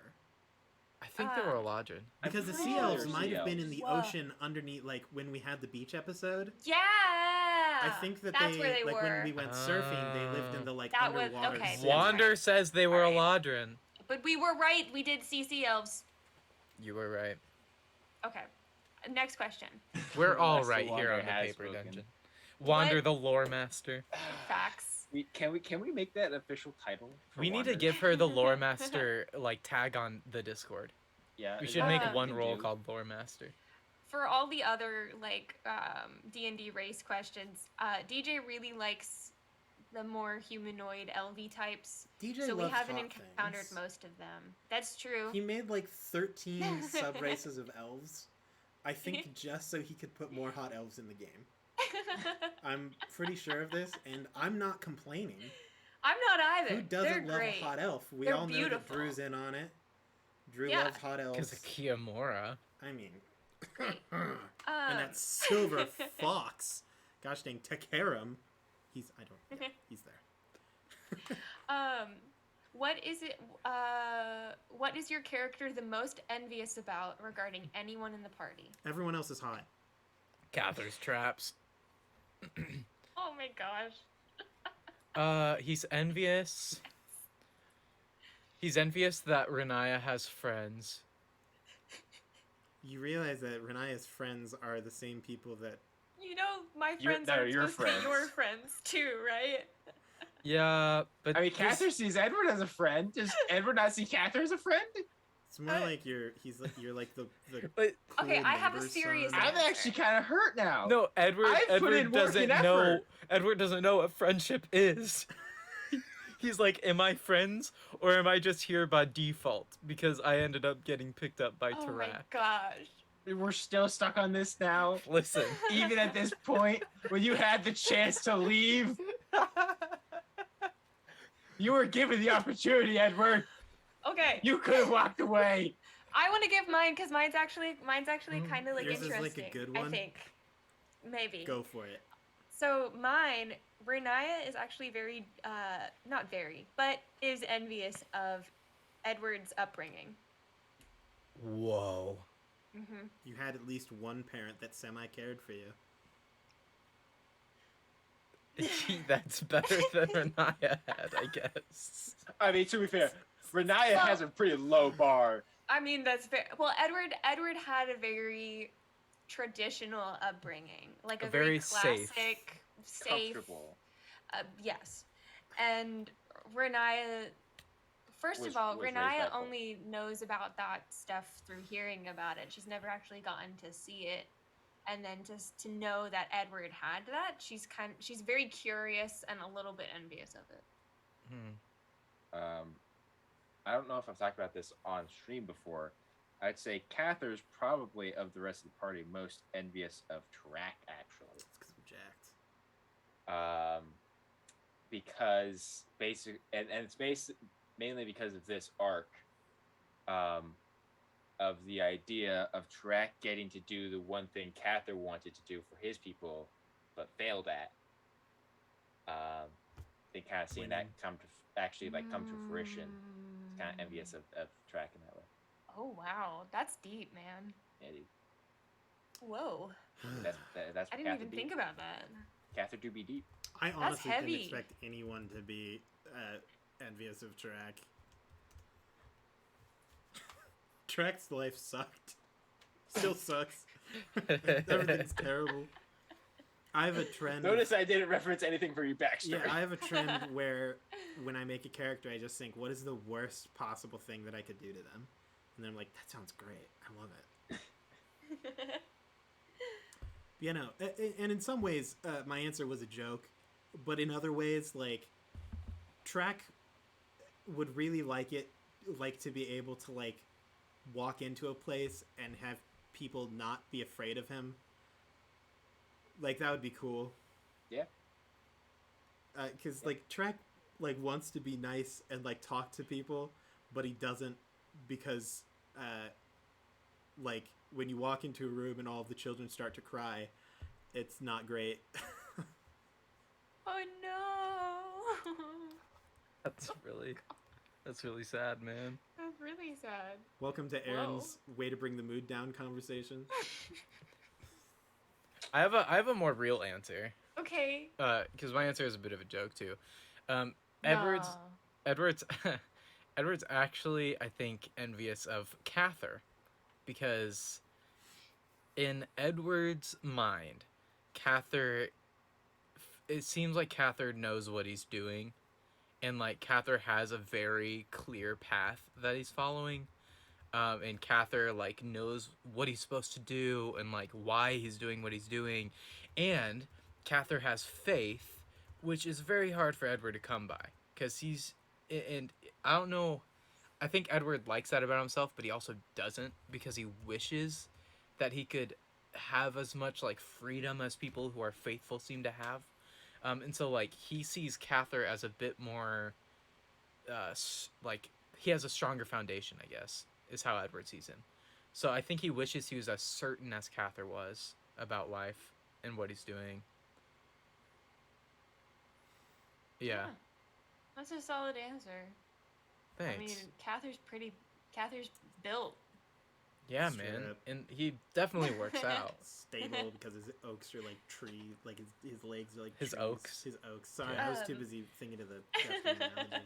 I think they were Eladrin. Because the pretty Sea sure Elves they're might Sea have been in the Elves. ocean underneath, like when we had the beach episode. Yeah. I think that that's where they like were. when we went surfing, they lived in the like That was- underwater. okay, city. Wander says they were Alright. Eladrin. But we were right. We did see Sea Elves. You were right. Okay. Next question. We're all Unless the right here Wander on the has paper spoken. dungeon. Wander What? the lore master. Facts. Can we make that an official title? for We need to Wander? give her the lore master like tag on the Discord. Yeah. We is should that make Uh, what one we role do? called lore master. For all the other like D&D race questions, DJ really likes the more humanoid LV types. DJ So we loves haven't hot encountered things. most of them. That's true. He made like 13 sub races of elves. I think just so he could put more hot elves in the game. I'm pretty sure of this, and I'm not complaining. I'm not either. Who doesn't They're love great. a hot elf? We They're all know that beautiful. Drew's in on it. Drew Yeah. loves hot Because elves. of Kiamora. I mean, Great. and that silver fox. Gosh dang, Takaram. He's there. What is it? What is your character the most envious about regarding anyone in the party? Everyone else is hot. Cather's traps. Oh my gosh. He's envious. He's envious that Renaya has friends. You realize that Renaya's friends are the same people that. You know my Your- friends that are are your supposed to be your friends. friends too, right? Yeah, but I mean, this- Catherine sees Edward as a friend. Does Edward not see Catherine as a friend? It's more Uh, like you're like the But cool Okay, I have a neighbor's serious son. answer. I'm actually kind of hurt now. no, Edward. I've put Edward in work doesn't and know. effort. Edward doesn't know what friendship is. He's like, am I friends or am I just here by default because I ended up getting picked up by Oh my Tarak? gosh. We're still stuck on this now. Listen, Even at this point, when you had the chance to leave, you were given the opportunity, Edward. Okay. You could have walked away. I want to give mine because mine's actually kind of like Yours is, like, a interesting. good I one? think. Maybe. Go for it. So mine, Renaya is actually very, not very, but is envious of Edward's upbringing. whoa. Mm-hmm. You had at least one parent that semi cared for you. That's better than Renaya had, I guess. I mean, to be fair, Renaya Well- has a pretty low bar. I mean, that's fair. Well, Edward had a very traditional upbringing, like A a very very safe. classic, safe. Comfortable. Yes, and Renaya. First Was- of all, was raised Renaya that way. only knows about that stuff through hearing about it. She's never actually gotten to see it, and then just to know that Edward had that, she's very curious and a little bit envious of it. I don't know if I've talked about this on stream before. I'd say Cather's probably of the rest of the party most envious of Tarak, actually. It's because I'm jacked. Because and it's mainly because of this arc, of the idea of Tarak getting to do the one thing Cather wanted to do for his people, but failed at. They kind of seeing that come to fruition. It's kind of envious of Tarak in that way. Oh wow, that's deep, man. Yeah, dude. Whoa, That's I what didn't Cather even be. think about that. Cather do be deep. I honestly didn't heavy. expect anyone to be envious of Tarak. Tarak's life sucked. Still sucks. Everything's terrible. I have a trend. Notice I didn't reference anything for your backstory. Yeah, I have a trend where when I make a character, I just think, what is the worst possible thing that I could do to them? And then I'm like, that sounds great. I love it. And in some ways, my answer was a joke, but in other ways, like, Track would really like to be able to like walk into a place and have people not be afraid of him. Like that would be cool. Yeah. Because like Track like wants to be nice and like talk to people, but he doesn't because like when you walk into a room and all of the children start to cry, it's not great. Oh no. That's really sad, man. That's really sad. Welcome to Aaron's way to bring the mood down conversation. I have a more real answer. Okay. Because my answer is a bit of a joke too. Edward's Nah. Edward's actually, I think, envious of Cather, because in Edward's mind, Cather, it seems like Cather knows what he's doing, and like Cather has a very clear path that he's following, and Cather like knows what he's supposed to do and like why he's doing what he's doing, and Cather has faith, which is very hard for Edward to come by, because and I don't know, I think Edward likes that about himself, but he also doesn't, because he wishes that he could have as much like freedom as people who are faithful seem to have. And so like he sees Cather as a bit more like he has a stronger foundation, I guess, is how Edward sees him. So I think he wishes he was as certain as Cather was about life and what he's doing. Yeah. That's a solid answer. Thanks. I mean, Cather's built. Yeah, Straight man. up. And he definitely works out. Stable because his oaks are like tree, like his legs are like His trees. oaks. His oaks. Sorry, Yeah. I was too busy thinking of the Japanese analogy.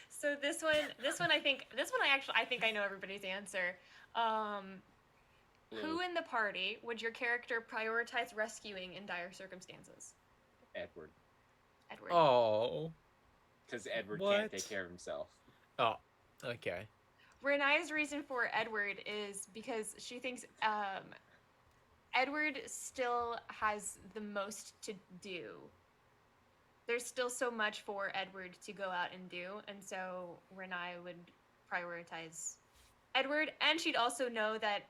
So this one I think I know everybody's answer. Who in the party would your character prioritize rescuing in dire circumstances? Edward. Edward. Oh. Because Edward What? can't take care of himself. Oh. Okay. Renee's reason for Edward is because she thinks Edward still has the most to do. There's still so much for Edward to go out and do, and so Renee would prioritize Edward, and she'd also know that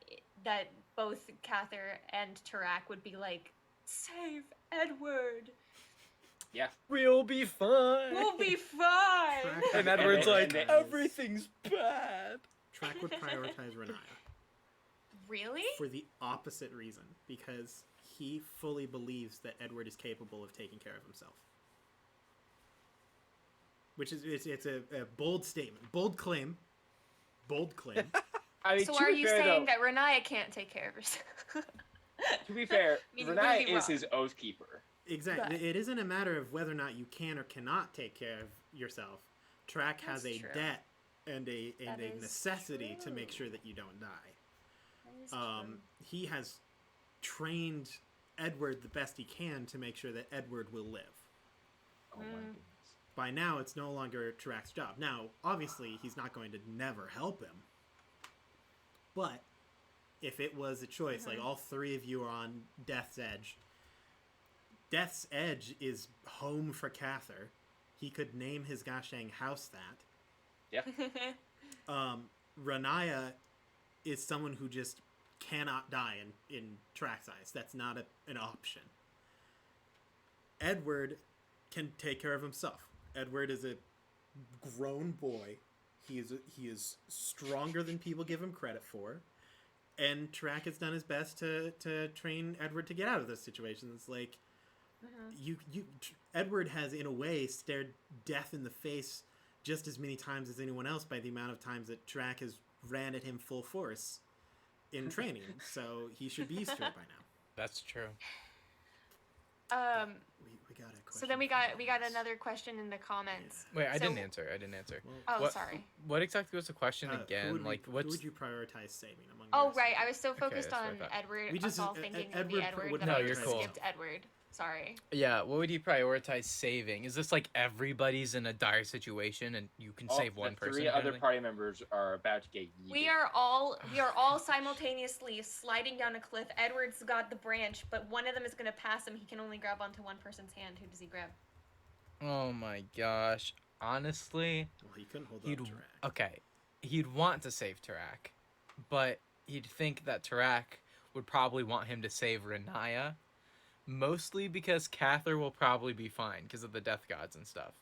both Cather and Tarak would be like, save Edward. Yeah. We'll be fine. We'll be fine. And Edward's like, and- everything's bad. Track would prioritize Renaya Really? for the opposite reason, because he fully believes that Edward is capable of taking care of himself. Which is it's a bold statement, bold claim. I mean, So to are be you fair, saying though, that Renaya can't take care of herself? to be fair, mean, Renai really is wrong. his oath keeper. Exactly. But- It isn't a matter of whether or not you can or cannot take care of yourself. Track has That's a true. debt and a That is necessity to make true. sure that you don't die. That is true. He has trained Edward the best he can to make sure that Edward will live. Oh my Mm. goodness. By now, it's no longer Tarak's job. Now, obviously, he's not going to never help him. But if it was a choice, like all three of you are on Death's Edge, Death's Edge is home for Cather. He could name his Gashang house that. Renaya is someone who just cannot die in Track's eyes. That's not an option. Edward can take care of himself. Edward is a grown boy. He is stronger than people give him credit for. And Track has done his best to train Edward to get out of those situations. Like, Edward has, in a way, stared death in the face just as many times as anyone else by the amount of times that Track has ran at him full force in training. So he should be used to it by now. That's true. We got a question. So then we from got Dennis. another question in the comments. Wait, I So- didn't answer. Well, Oh, What- sorry. What exactly was the question again? Who would, Like, who what's would you prioritize saving among? Oh, your right. I siblings? was so focused that's what I on thought. Edward. We I was just- all thinking Edward of the Edward would that No, I you're just cool. skipped Edward. Sorry. Yeah, what would you prioritize saving? Is this like everybody's in a dire situation and you can save one person? The three kind of other thing? party members are about to get yeeted. We are all simultaneously sliding down a cliff. Edward's got the branch, but one of them is gonna pass him. He can only grab onto one person's hand. Who does he grab? Oh my gosh. honestly, Well, he couldn't hold he'd up Tarak. okay, he'd want to save Tarak, but he'd think that Tarak would probably want him to save Renaya, mostly because Cather will probably be fine because of the death gods and stuff.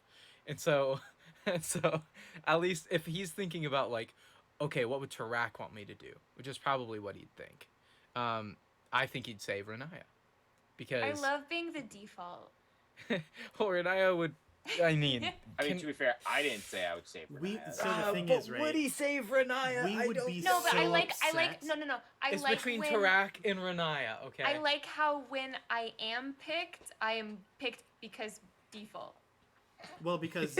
And so, and so, at least if he's thinking about like, okay, what would Tarak want me to do? Which is probably what he'd think. I think he'd save Renaya because I love being the default. well, Renaya would. I mean, I mean, to be fair, I didn't say I would save We- Renaya. so the thing but is, right, would he save Renaya? we I would don't be know. No, but I so like upset. no. I It's like between when Tarak and Renaya. Okay. I like how when I am picked because default. Well, because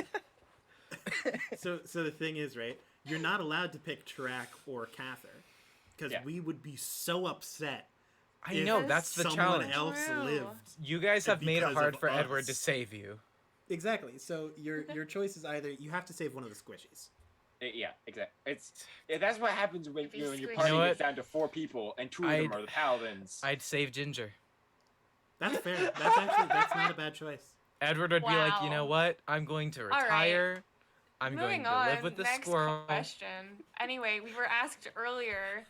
so the thing is, right, you're not allowed to pick Tarak or Cather because Yeah. we would be so upset. I if know that's the someone challenge. else True. lived. You guys have made it because hard of for Edward to us. save you. Exactly. So your choice is either you have to save one of the squishies. Yeah, exactly. That's what happens when If you when your squish- party You know gets what? down to 4 people and 2 of them are the paladins. I'd save Ginger. That's fair. That's not a bad choice. Edward would be like, you Wow. know what? I'm going to right. retire. I'm Moving going to on. live with the Next squirrel. question. Anyway, we were asked earlier,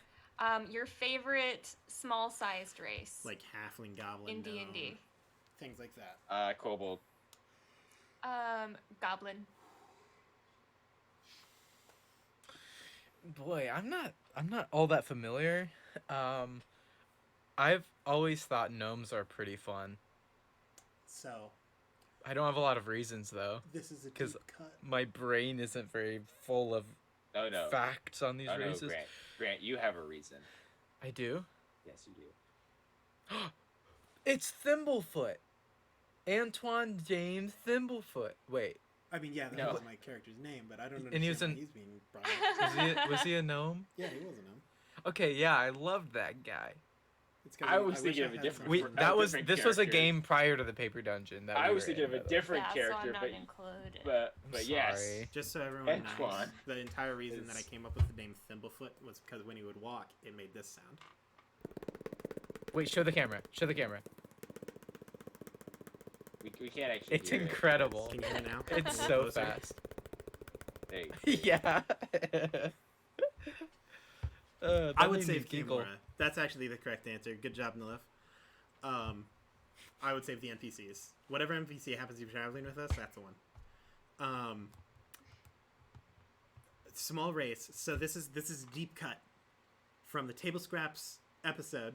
your favorite small-sized race Like halfling, goblin, in D and D. gnome, things like that. Kobold. Goblin. Boy, I'm not all that familiar. I've always thought gnomes are pretty fun. So I don't have a lot of reasons though. this is a 'Cause deep cut. My brain isn't very full of Oh no. facts on these Oh no, races. Grant, you have a reason. I do. Yes, you do. It's Thimblefoot. Antoine James Thimblefoot. Wait, I mean, yeah, that No. wasn't my character's name, but I don't And he was understand why in- he's being brought up. was he a gnome? Yeah, he was a gnome. Okay, yeah, I loved that guy. It's 'cause I was wish thinking I of a had different- some We fun. that was different this was a character. game prior to the paper dungeon. That I we was were thinking in, of a by the way. different Yeah, so character, I'm not but included. but yes. Sorry. Just so everyone knows, Antoine the entire reason that I is- came up with the name Thimblefoot was because when he would walk, it made this sound. Wait, show the camera. Show the camera. We can't actually. It's hear it. incredible. Can you hear it now? It's so Closer? fast. There you go. Yeah. I would say save Kimura. That's actually the correct answer. Good job, Nilef. I would save the NPCs. Whatever NPC happens to be traveling with us, that's the one. Small race. So this is a deep cut from the Table Scraps episode.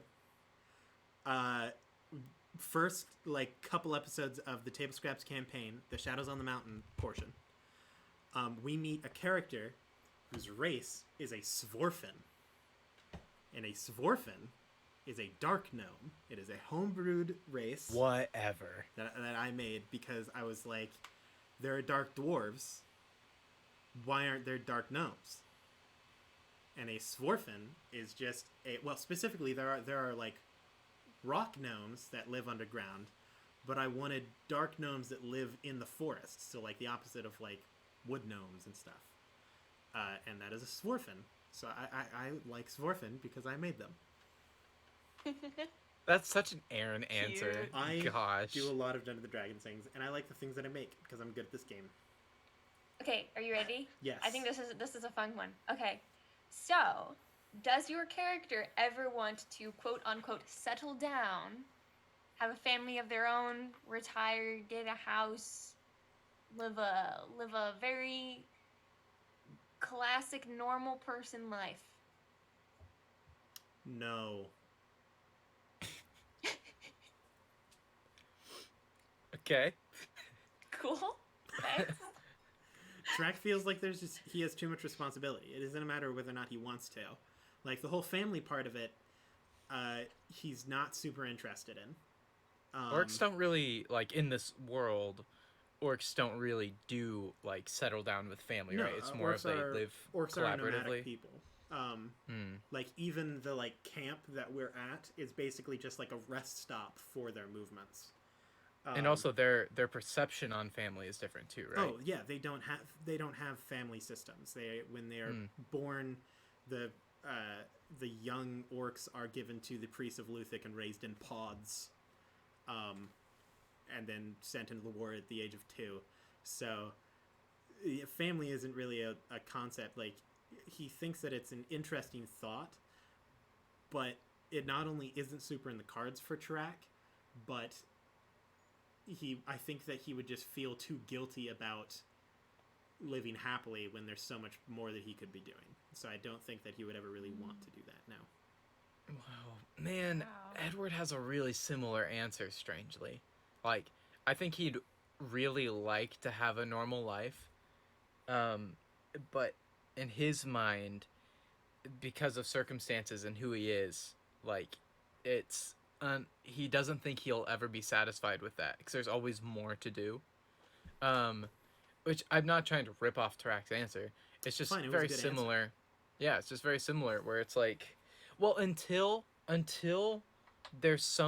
First, like, couple episodes of the Table Scraps campaign, the Shadows on the Mountain portion. We meet a character whose race is a Svorfin. And a Svorfin is a dark gnome. It is a homebrewed race Whatever. that I made because I was like, there are dark dwarves. Why aren't there dark gnomes? And a Svorfin is just a, well, specifically there are like rock gnomes that live underground, but I wanted dark gnomes that live in the forest, so like the opposite of like wood gnomes and stuff. And that is a Svorfin. So I like Svorfin because I made them. That's such an Aaron answer. Cute. I Gosh. do a lot of Dungeons and Dragons things, and I like the things that I make because I'm good at this game. Okay, are you ready? Yes. I think this is a fun one. Okay, so does your character ever want to quote unquote settle down, have a family of their own, retire, get a house, live a very classic normal person life? No. Okay. Cool. Thanks. Track feels like he has too much responsibility. It isn't a matter of whether or not he wants to. Like the whole family part of it, he's not super interested in. Orcs don't really like in this world. Orcs don't really do like settle down with family, No, right? It's more of they live orcs are nomadic collaboratively. people. Hmm. Like even the like camp that we're at is basically just like a rest stop for their movements. And also their perception on family is different too, right? Oh yeah, they don't have family systems. When they are born, the young orcs are given to the priests of Luthic and raised in pods, and then sent into the war at the age of 2. So family isn't really a concept. Like, he thinks that it's an interesting thought, but it not only isn't super in the cards for Tarak, but I think that he would just feel too guilty about living happily when there's so much more that he could be doing. So I don't think that he would ever really want to do that now. Wow. Man, Wow. Edward has a really similar answer, strangely. Like, I think he'd really like to have a normal life. But in his mind, because of circumstances and who he is, like, it's he doesn't think he'll ever be satisfied with that because there's always more to do. Which I'm not trying to rip off Tarak's answer. It's just Fine, it was a very good similar. answer. Yeah, it's just very similar where it's like, well, until there's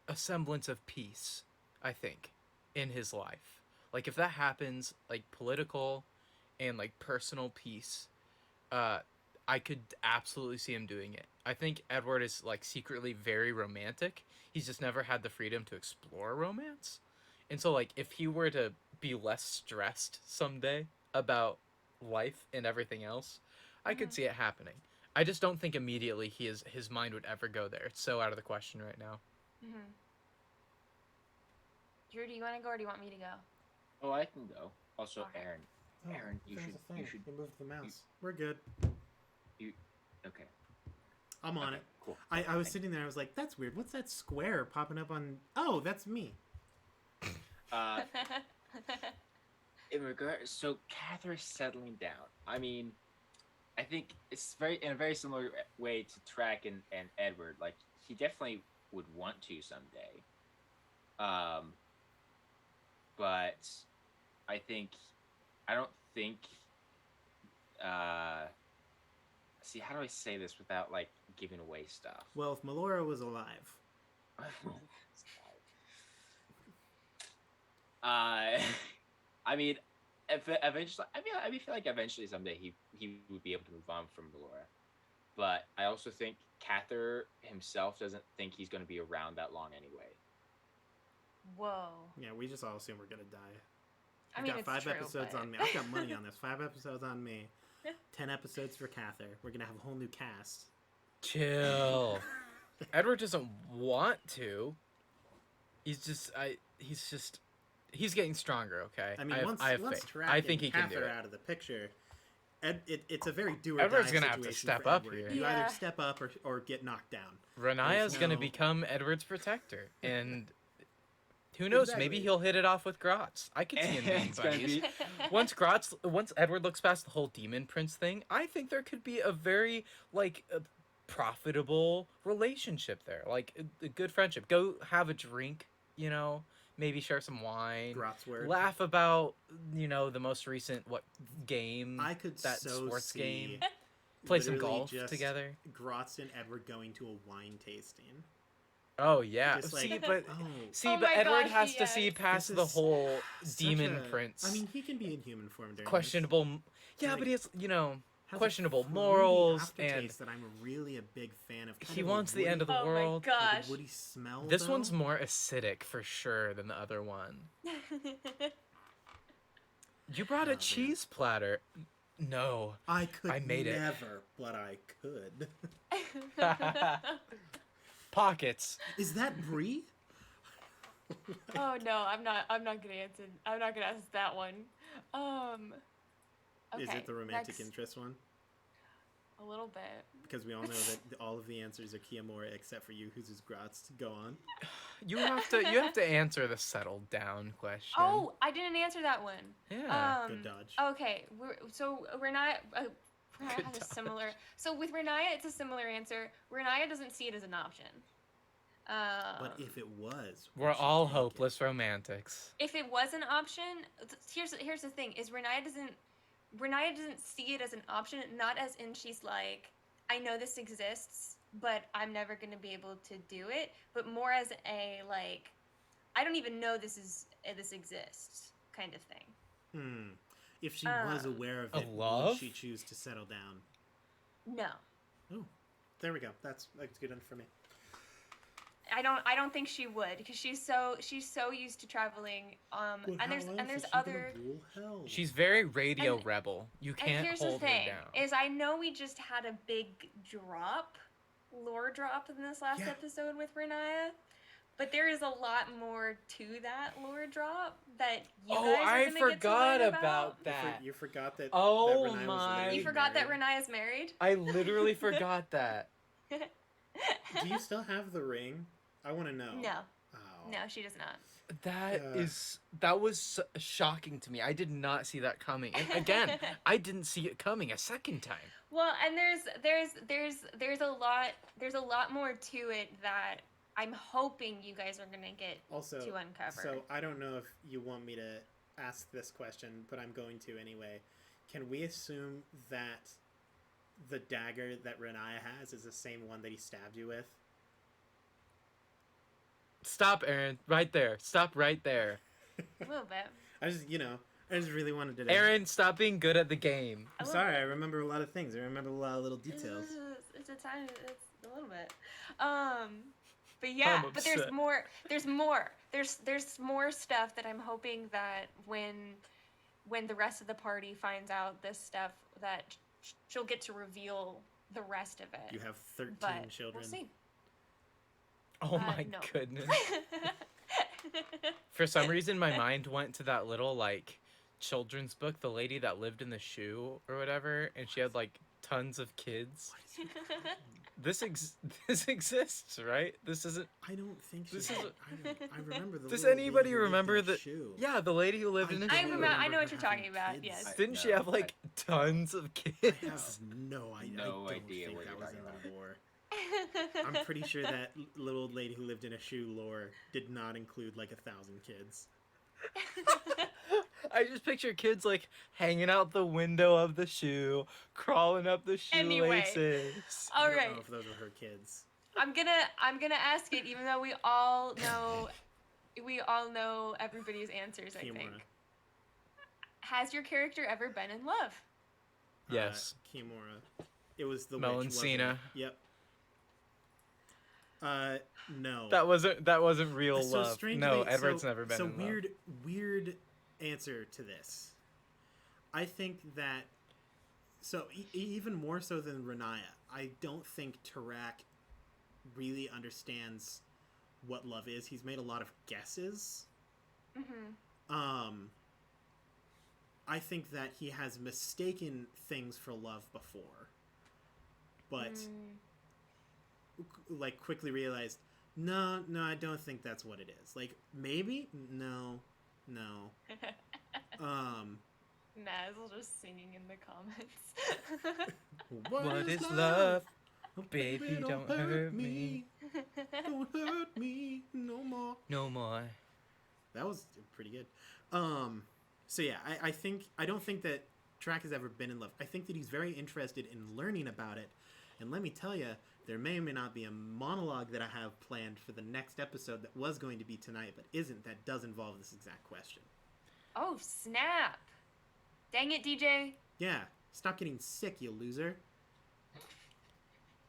a semblance of peace, I think, in his life. Like, if that happens, like political and like personal peace, I could absolutely see him doing it. I think Edward is like secretly very romantic. He's just never had the freedom to explore romance. And so like if he were to be less stressed someday about life and everything else, I could see it happening. I just don't think immediately his mind would ever go there. It's so out of the question right now. Mm-hmm. Drew, do you want to go or do you want me to go? Oh, I can go. Also, Okay. Aaron. Oh, Aaron, you there's should. a thing. You should. You moved the mouse. We're good. Okay. I'm on Okay, it. Cool. I was sitting there. I was like, "That's weird. What's that square popping up on?" Oh, that's me. Uh, in regard, so Catherine's settling down. I mean, I think it's in a very similar way to Track and Edward. Like, he definitely would want to someday. But I don't think. See, how do I say this without like giving away stuff? Well, if Melora was alive, I mean, eventually, I feel like eventually someday he would be able to move on from Melora. But I also think Cather himself doesn't think he's going to be around that long anyway. Whoa. yeah, we just all assume we're gonna die. I I've mean, got it's 5 true, episodes but... on me. I've got money on this. 5 episodes on me. 10 episodes for Cather. We're gonna have a whole new cast. Chill. Edward doesn't want to. He's getting stronger, okay? I mean, once I have once faith. Tarak I think he and can do Cather it. out of the picture, it's a very do or Edward's die gonna have to situation step for up Edward. here. You Yeah. either step up or get knocked down. Renaya's There's gonna no- become Edward's protector, and who knows? Exactly. Maybe he'll hit it off with Grotz. I could see him being It's gonna buddies. be Once Edward looks past the whole demon prince thing, I think there could be a very profitable relationship there, like a good friendship. Go have a drink, maybe share some wine, Grotsword. laugh about the most recent game, I could that so sports see game. Play some literally golf just together. Grotz and Edward going to a wine tasting. Oh yeah, Just like, see, but oh, Oh but my Edward gosh, has to see yes. past This the is whole such demon a- prince. I mean, he can be in human form during questionable. Yeah, like, but it's has a questionable fruity morals, and aftertaste that I'm really a big fan of. Kind he of a wants the end of the Oh my world. like gosh. a woody smell. This though. one's more acidic for sure than the other one. You brought Oh, a man. cheese platter. No. I could I made it. never, but I could. Pockets. Is that Brie? Oh no, I'm not gonna answer. I'm not gonna ask that one. Okay, Is it the romantic next- interest one? A little bit. Because we all know that all of the answers are Kiamura except for you, who's his Grotz. Go on. You have to answer the settled down question. Oh, I didn't answer that one. Yeah. Good dodge. Okay, we're not. Renaya Good has a dodge. similar. So with Renaya, it's a similar answer. Renaya doesn't see it as an option. But if it was, We're would she all take it? hopeless romantics. if it was an option, here's the thing: is Renaya doesn't see it as an option. Not as in she's like, I know this exists, but I'm never gonna be able to do it. But more as a like, I don't even know this exists kind of thing. If she was aware of A it, love? would she choose to settle down? No. Oh, there we go. That's good enough for me. I don't think she would, because she's so used to traveling. Well, And how there's else is she other. gonna rule hell? She's very radio And- rebel. You And can't here's the hold her thing: down. is I know we just had a big lore drop in this last Yeah. episode with Renaya, but there is a lot more to that lore drop that you Oh, guys are I gonna forgot get to learn about You that. you forgot that. Oh that Renaya was my- literally You forgot that married? Renaya's married. I literally forgot that. Do you still have the ring? I want to know. No, Oh. no, she does not. That was shocking to me. I did not see that coming. And again, I didn't see it coming a second time. Well, and there's a lot more to it that I'm hoping you guys are gonna get Also, to uncover. so I don't know if you want me to ask this question, but I'm going to anyway. Can we assume that the dagger that Renaya has is the same one that he stabbed you with? Stop, Aaron. Right there. Stop right there. A little bit. I just really wanted to. Aaron, stop being good at the game. I'm sorry. I remember a lot of things. I remember a lot of little details. It's a little bit. But yeah, I'm but there's upset. more. There's more stuff that I'm hoping that when the rest of the party finds out this stuff, that she'll get to reveal the rest of it. You have 13 but children. we'll see. Oh my No. goodness. For some reason, my mind went to that little, like, children's book, The Lady That Lived in the Shoe, or whatever, and she had, like, tons of kids. This exists, right? This isn't... I don't think she. This is I remember the. Does little lady anybody who lived in remember a the... shoe. Yeah, the lady who lived in a I shoe. remember- I know what her you're talking having about, kids. yes. Didn't she No, have, like, tons of I kids? have no idea. No I don't idea think what that you're was talking in about. the lore. I'm pretty sure that little old lady who lived in a shoe lore did not include like 1,000 kids. I just picture kids, like, hanging out the window of the shoe, crawling up the Anyway. shoelaces. All I don't right. know if those were her kids. I'm gonna ask it, even though we all know everybody's answers. I Kimura. think. Has your character ever been in love? Yes. Kimura. It was the Melancina. witch, wasn't it? No. That wasn't real So love. strangely, No, Edward's so, never been so in weird answer to this. I think that even more so than Renaya, I don't think Tarak really understands what love is. He's made a lot of guesses. Mm-hmm. I think that he has mistaken things for love before, but like quickly realized, no, I don't think that's what it is. Like maybe, no. Mazel just singing in the comments. What is love? Oh, Baby, don't hurt me. Don't hurt me no more. No more. That was pretty good. So yeah, I don't think that Tarak has ever been in love. I think that he's very interested in learning about it. And let me tell you, there may or may not be a monologue that I have planned for the next episode that was going to be tonight, but isn't, that does involve this exact question. Oh snap! Dang it, DJ. Yeah, stop getting sick, you loser.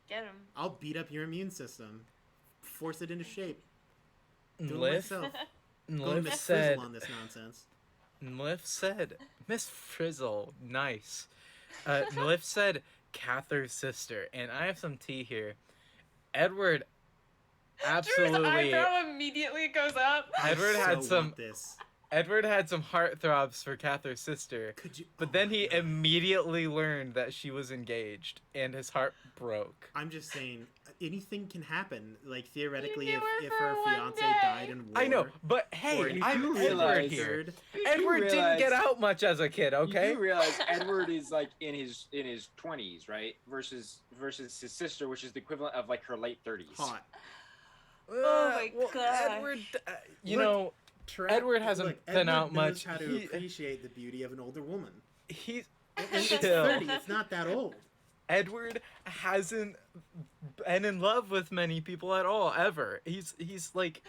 Get him. I'll beat up your immune system. Force it into shape. Do it Nlif, myself. Go Nlif Miss said, Frizzle on this nonsense. Nlif said, Miss Frizzle, nice. Nlif said, Cather's sister, and I have some tea here. Edward, Drew's absolutely. eyebrow immediately goes up. Edward I had so some. want this. Edward had some heartthrobs for Cather's sister, Could you? but oh then my he God. immediately learned that she was engaged, and his heart broke. I'm just saying, anything can happen. Like theoretically, knew if her her for one fiance day. died in war, I know, but or hey, you I'm do Edward realize- here. third, Edward didn't realize- get out much as a kid, okay? You do realize Edward is like in his 20s, right? Versus his sister, which is the equivalent of like her late 30s. hot. Oh my God. Edward, you Look, know, Tarak, Edward hasn't look, been Edward out knows much. How to He- appreciate the beauty of an older woman. he's And it's Chill. 30. It's not that old. Edward hasn't been in love with many people at all ever. He's like,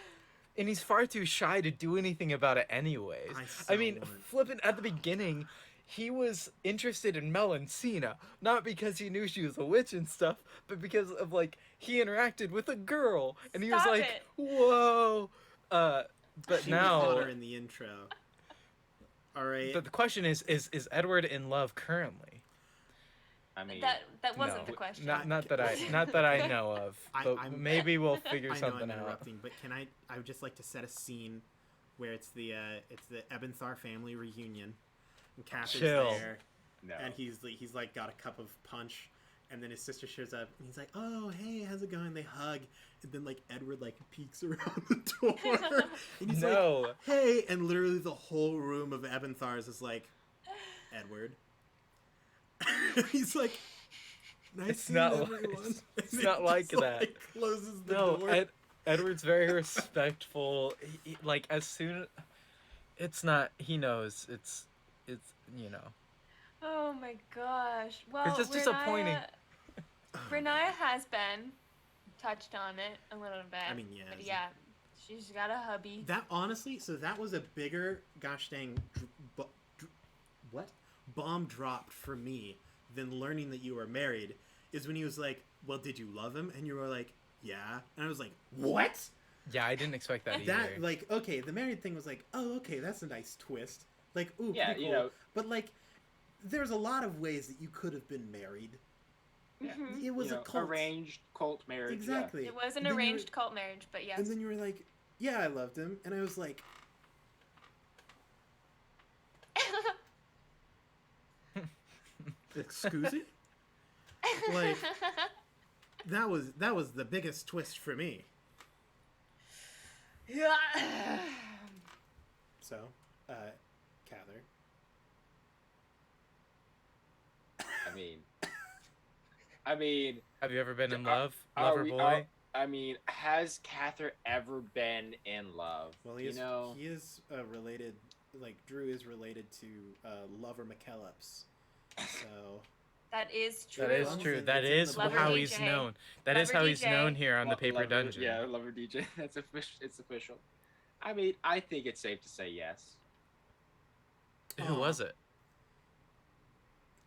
and he's far too shy to do anything about it anyways. I so I mean, want- flipping at the beginning, he was interested in Melanina, not because he knew she was a witch and stuff, but because of like he interacted with a girl, and he was Stop like, it. "Whoa!" But She now, was hotter in the intro. All right. but the question is Edward in love currently? I mean, That wasn't No, the question. Not that I know of, but maybe we'll figure I know something I'm out. interrupting, but I would just like to set a scene where it's the Ebenthar family reunion, and Catherine's Chill. there, no. and he's like got a cup of punch, and then his sister shows up, and he's like, "Oh, hey, how's it going?" They hug, and then like Edward like peeks around the door, and he's like, No, "Hey," and literally the whole room of Ebenthars is like, "Edward." He's like, "Nice It's seeing not everyone." it's And not he like just, that. closes the no. door. Edward's very respectful. Like as soon, it's not. He knows. It's you know. Oh my gosh. Well, It's just disappointing. Renaya has been touched on it a little bit. I mean, yeah. But yeah, she's got a hubby. That honestly, so that was a bigger gosh dang bomb dropped for me than learning that you were married. Is when he was like, "Well, did you love him?" And you were like, "Yeah," and I was like, "What?" Yeah, I didn't expect that either. That like okay, the married thing was like, "Oh, okay, that's a nice twist." Like, ooh, Yeah, pretty you cool. know. But like, there's a lot of ways that you could have been married. Mhm. It was You a know, cult. arranged cult marriage. Exactly. It was an And then you were- arranged cult marriage, but yes. And then you were like, "Yeah, I loved him," and I was like, "Excuse me?" Like, that was the biggest twist for me. Yeah. So, Cather. I mean, Have you ever been in Are- love, are lover we- boy? I mean, has Cather ever been in love? Well, he is related. Like Drew is related to Lover McKellips. So That is true. That is It's true. in- That it's in is the how Lover he's DJ. known. That is Lover how he's DJ. known here on the Paper Lover- Dungeon. Yeah, Lover DJ. That's official. It's official. I mean, I think it's safe to say yes. Who Aw. was it?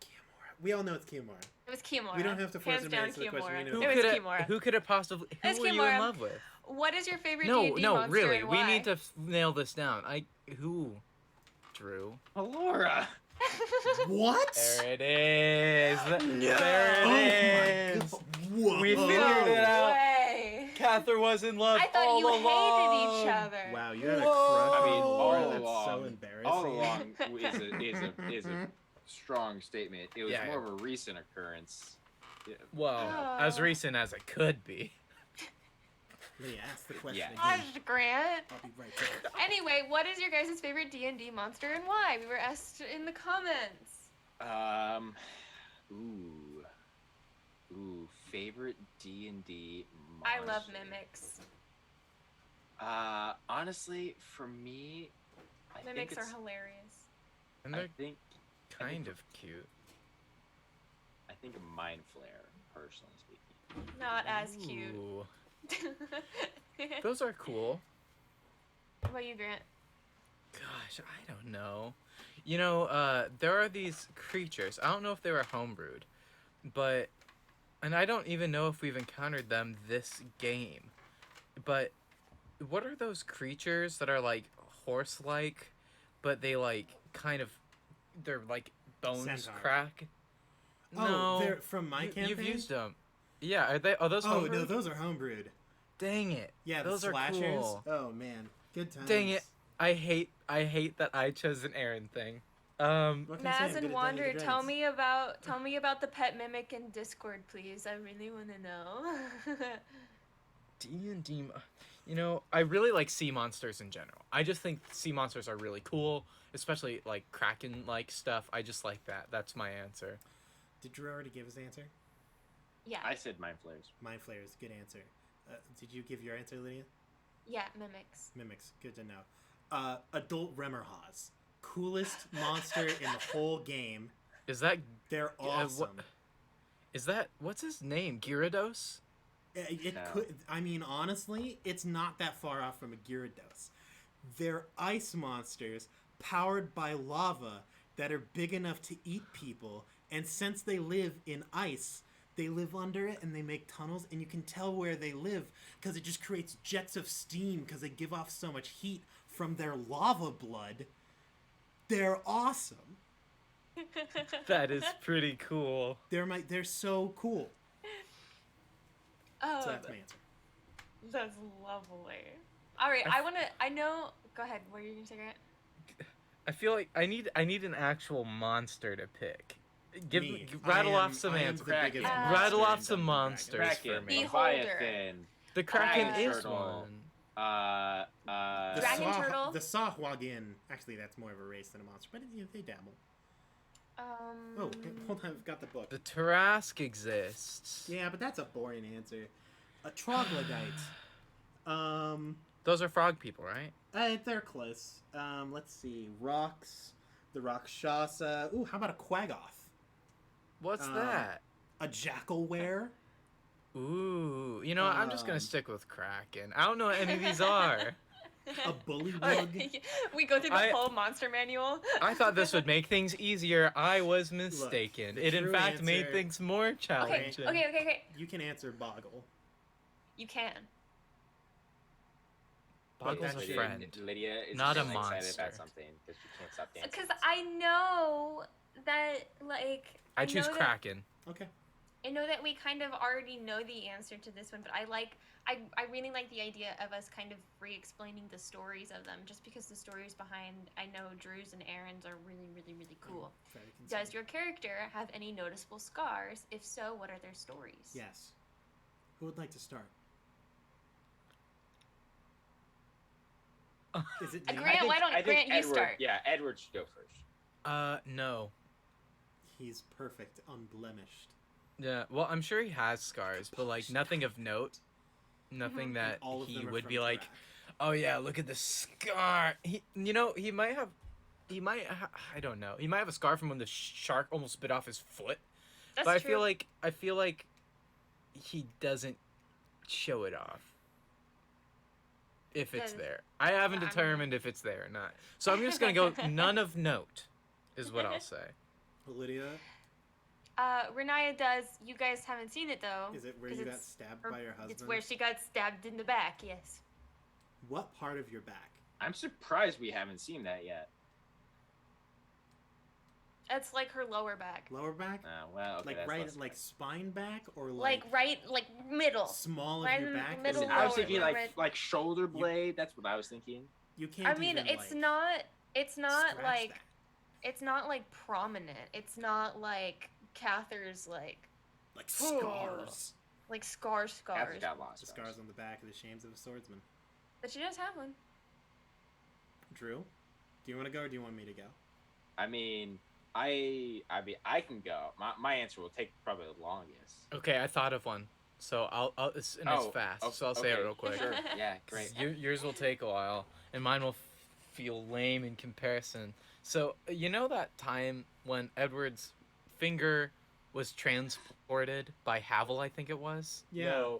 Kiamora. We all know it's Kiamora. It was Kimura. We don't have to force Hands him to down answer the question. We Kimura. know. It was could Kimura. who could have possibly? It was Who were you Kimura. in love with? What is your favorite No, D&D no, monster really. and We why? need to nail this down. Who? Drew. Laura. What? There it is. No. There Oh my it is. God. Whoa. We figured it out. Way. Cather was in love I thought all you along. hated each other. Wow, you had a Whoa. crush I on mean, Laura. all That's along. so embarrassing. All along is a strong statement. It was Yeah. more of a recent occurrence. Yeah. Well, as Oh. recent as it could be. Let me ask the question Yeah. again. Gosh, Grant. I'll be right back. Anyway, what is your guys' favorite D&D monster and why? We were asked in the comments. Favorite D&D monster. I love mimics. Honestly, for me, I Mimics think are it's, hilarious. And I they're think kind of cute. I think Mind Flare, personally speaking. Not as cute. Ooh. What Those are cool. about you, Grant? Gosh, I don't know. You know, there are these creatures. I don't know if they were homebrewed, but, and I don't even know if we've encountered them this game. But what are those creatures that are like horse-like, but they like kind of, their like bones Centaur. crack? Oh, No, they're from my campaign? you've used them. Yeah, are those Oh, homebrewed? no, those are homebrewed. Dang it. Yeah, those the slashers. are cool. Oh, man. Good times. Dang it. I hate that I chose an Aaron thing. What can I say? I'm Naz good and at Wander, Dungeons and tell Dragons. me about the pet mimic in Discord, please. I really want to know. D&D, you know, I really like sea monsters in general. I just think sea monsters are really cool, especially like Kraken-like stuff. I just like that. That's my answer. Did Drew already give his answer? Yeah, I said Mind Flares. Mind Flayers, good answer. Did you give your answer, Lydia? yeah, mimics. Mimics, good to know. Adult Remmerhaws. Coolest monster in the whole game. Is that They're Yeah, awesome. what's his name? Gyarados? It No. could. I mean, honestly, it's not that far off from a Gyarados. They're ice monsters powered by lava that are big enough to eat people, and since they live in ice, they live under it and they make tunnels, and you can tell where they live because it just creates jets of steam because they give off so much heat from their lava blood. They're awesome. That is pretty cool. They're so cool. So that's my answer. That's lovely. All right, I know. Go ahead. What are you gonna say, Grant? I feel like I need an actual monster to pick. Rattle off some answers. Rattle off some monsters Kraken, for me. Leviathan, The Kraken Dragon is Turtle. one. Dragon Turtle? The Sahwagin. Actually, that's more of a race than a monster, but they dabble. Oh, hold on, I've got the book. The Tarask exists. Yeah, but that's a boring answer. A troglodyte. Those are frog people, right? They're close. Let's see. Rocks. The Rakshasa. Ooh, how about a Quaggoth? What's that? A Jackalware. Ooh, you know, I'm just gonna stick with Kraken. I don't know what any of these are. A Bullywug. We go through the whole monster manual. I thought this would make things easier. I was mistaken. Look, it in fact answer... made things more challenging. Okay. You can answer Boggle. You can. Boggle's a friend. Lydia is not a excited monster. about something because she can't stop dancing. Because I know that, like... I choose Kraken. Okay. I know that we kind of already know the answer to this one, but I really like the idea of us kind of re-explaining the stories of them, just because the stories behind, I know, Drew's and Aaron's are really, really, really cool. Does your character have any noticeable scars? If so, what are their stories? Yes. Who would like to start? Is it me? Grant, why don't Grant you start? Yeah, Edward should go first. No. He's perfect, unblemished. Yeah, well, I'm sure he has scars, but like nothing of note. Nothing that he would be like, oh yeah, look at the scar. He might have, I don't know. He might have a scar from when the shark almost bit off his foot. That's but true. I feel like he doesn't show it off. If it's there. I haven't determined if it's there or not. So I'm just going to go none of note is what I'll say. Lydia? Renaya does. You guys haven't seen it, though. Is it where you got stabbed by your husband? It's where she got stabbed in the back, yes. What part of your back? I'm surprised we haven't seen that yet. It's like her lower back. Lower back? Well, okay, like right, like spine back, or like middle. Small right of your back. Middle, I was thinking right. like shoulder blade. That's what I was thinking. You can't. I mean, even, it's not. It's not like. that. It's not like prominent. It's not like Cather's like scars. Like scars. Cather's got lots The of scars on the back of the shames of a swordsman. But she does have one. Drew, do you want to go or do you want me to go? I mean, I can go. My answer will take probably the longest. Okay, I thought of one. So it's fast. So I'll say it real quick. Sure. Yeah, great. Yours will take a while, and mine will feel lame in comparison. So, you know that time when Edward's finger was transported by Havel, I think it was? Yeah.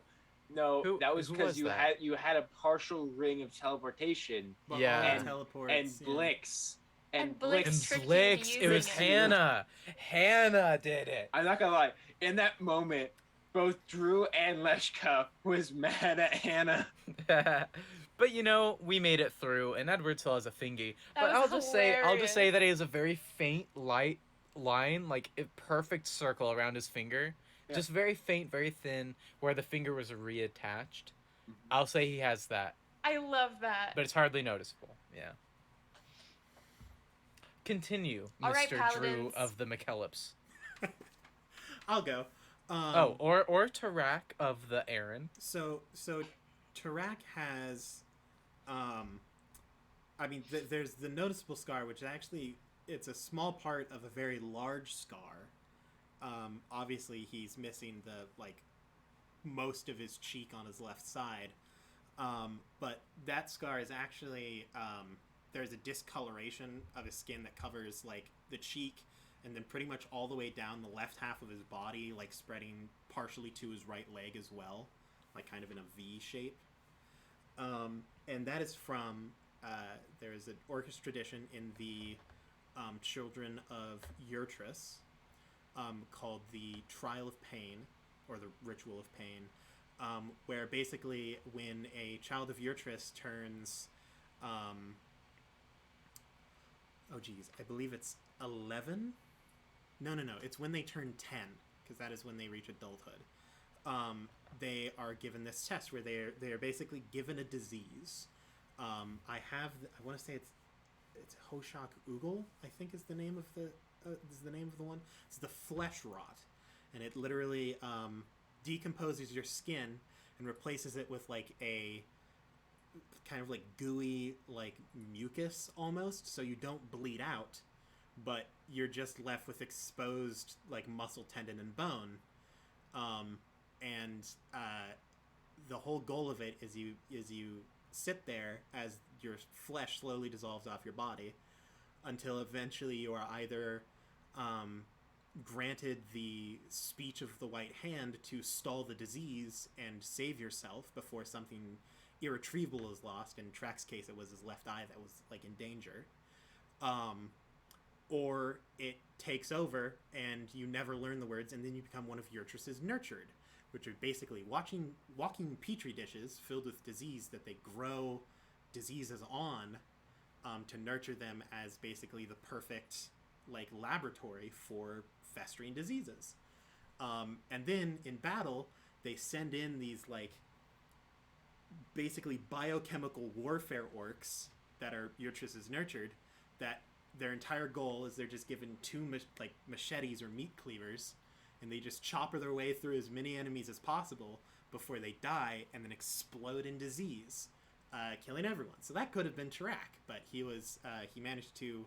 No, that was because you had a partial ring of teleportation. Yeah. And Blix. And Blix. It was Hannah. Hannah did it. I'm not gonna lie. In that moment, both Drew and Leshka was mad at Hannah. But we made it through, and Edward still has a thingy. That But I'll was just say that it is a very faint light line, like a perfect circle around his finger. Yeah. Just very faint, very thin, where the finger was reattached. Mm-hmm. I'll say he has that. I love that. But it's hardly noticeable. Yeah. Continue, All Mr. Right, Drew of the McKellips. I'll go. Or Tarak of the Aaron. So Tarak has, there's the noticeable scar, which actually it's a small part of a very large scar. Obviously he's missing most of his cheek on his left side. But that scar is actually, there's a discoloration of his skin that covers the cheek and then pretty much all the way down the left half of his body, spreading partially to his right leg as well, kind of in a V shape. And that is from, there is an Orcish tradition in the children of Urtris, called the Trial of Pain, or the Ritual of Pain, where basically when a child of Urtris turns, oh geez, I believe it's 11? No, it's when they turn 10, because that is when they reach adulthood. They are given this test where they are basically given a disease. I want to say it's Hoshak Ugal, I think is the name of the one. It's the flesh rot, and it literally decomposes your skin and replaces it with like a kind of like gooey like mucus almost, so you don't bleed out, but you're just left with exposed like muscle, tendon, and bone. And the whole goal of it is you sit there as your flesh slowly dissolves off your body until eventually you are either granted the speech of the White Hand to stall the disease and save yourself before something irretrievable is lost. In Track's case, it was his left eye that was like in danger. Or it takes over and you never learn the words, and then you become one of Urtris's nurtured, which are basically walking petri dishes filled with disease that they grow diseases on, to nurture them as basically the perfect like laboratory for festering diseases. And then in battle, they send in these like basically biochemical warfare orcs that are Urtris's nurtured, that their entire goal is they're just given two machetes or meat cleavers, and they just chopper their way through as many enemies as possible before they die and then explode in disease, killing everyone. So that could have been Tarak, but he managed to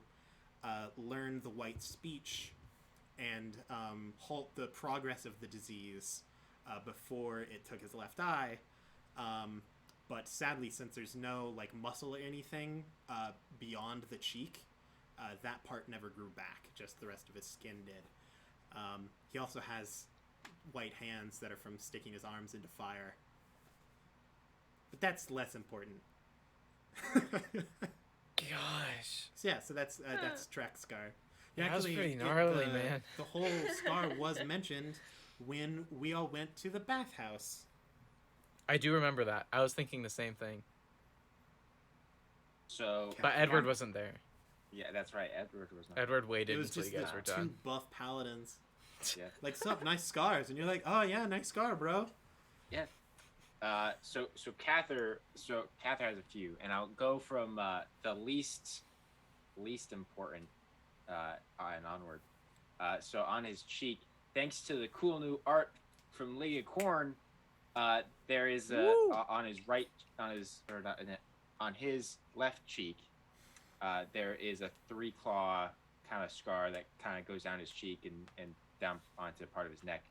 learn the white speech and halt the progress of the disease before it took his left eye. But sadly, since there's no like muscle or anything beyond the cheek, that part never grew back. Just the rest of his skin did. He also has white hands that are from sticking his arms into fire. But that's less important. Gosh. So yeah, so that's Track Scar. That was pretty gnarly, man. The whole scar was mentioned when we all went to the bathhouse. I do remember that. I was thinking the same thing. So, But Edward wasn't there. yeah, that's right. Edward was not. Edward waited It was until just you guys were two done. buff paladins. Yeah. Like, sup, nice scars, and you're like, oh yeah, nice scar, bro. Yeah. So Cather has a few, and I'll go from the least important and onward. So on his cheek, thanks to the cool new art from League of Corn, there is on his left cheek, there is a 3-claw kind of scar that kind of goes down his cheek and down onto part of his neck.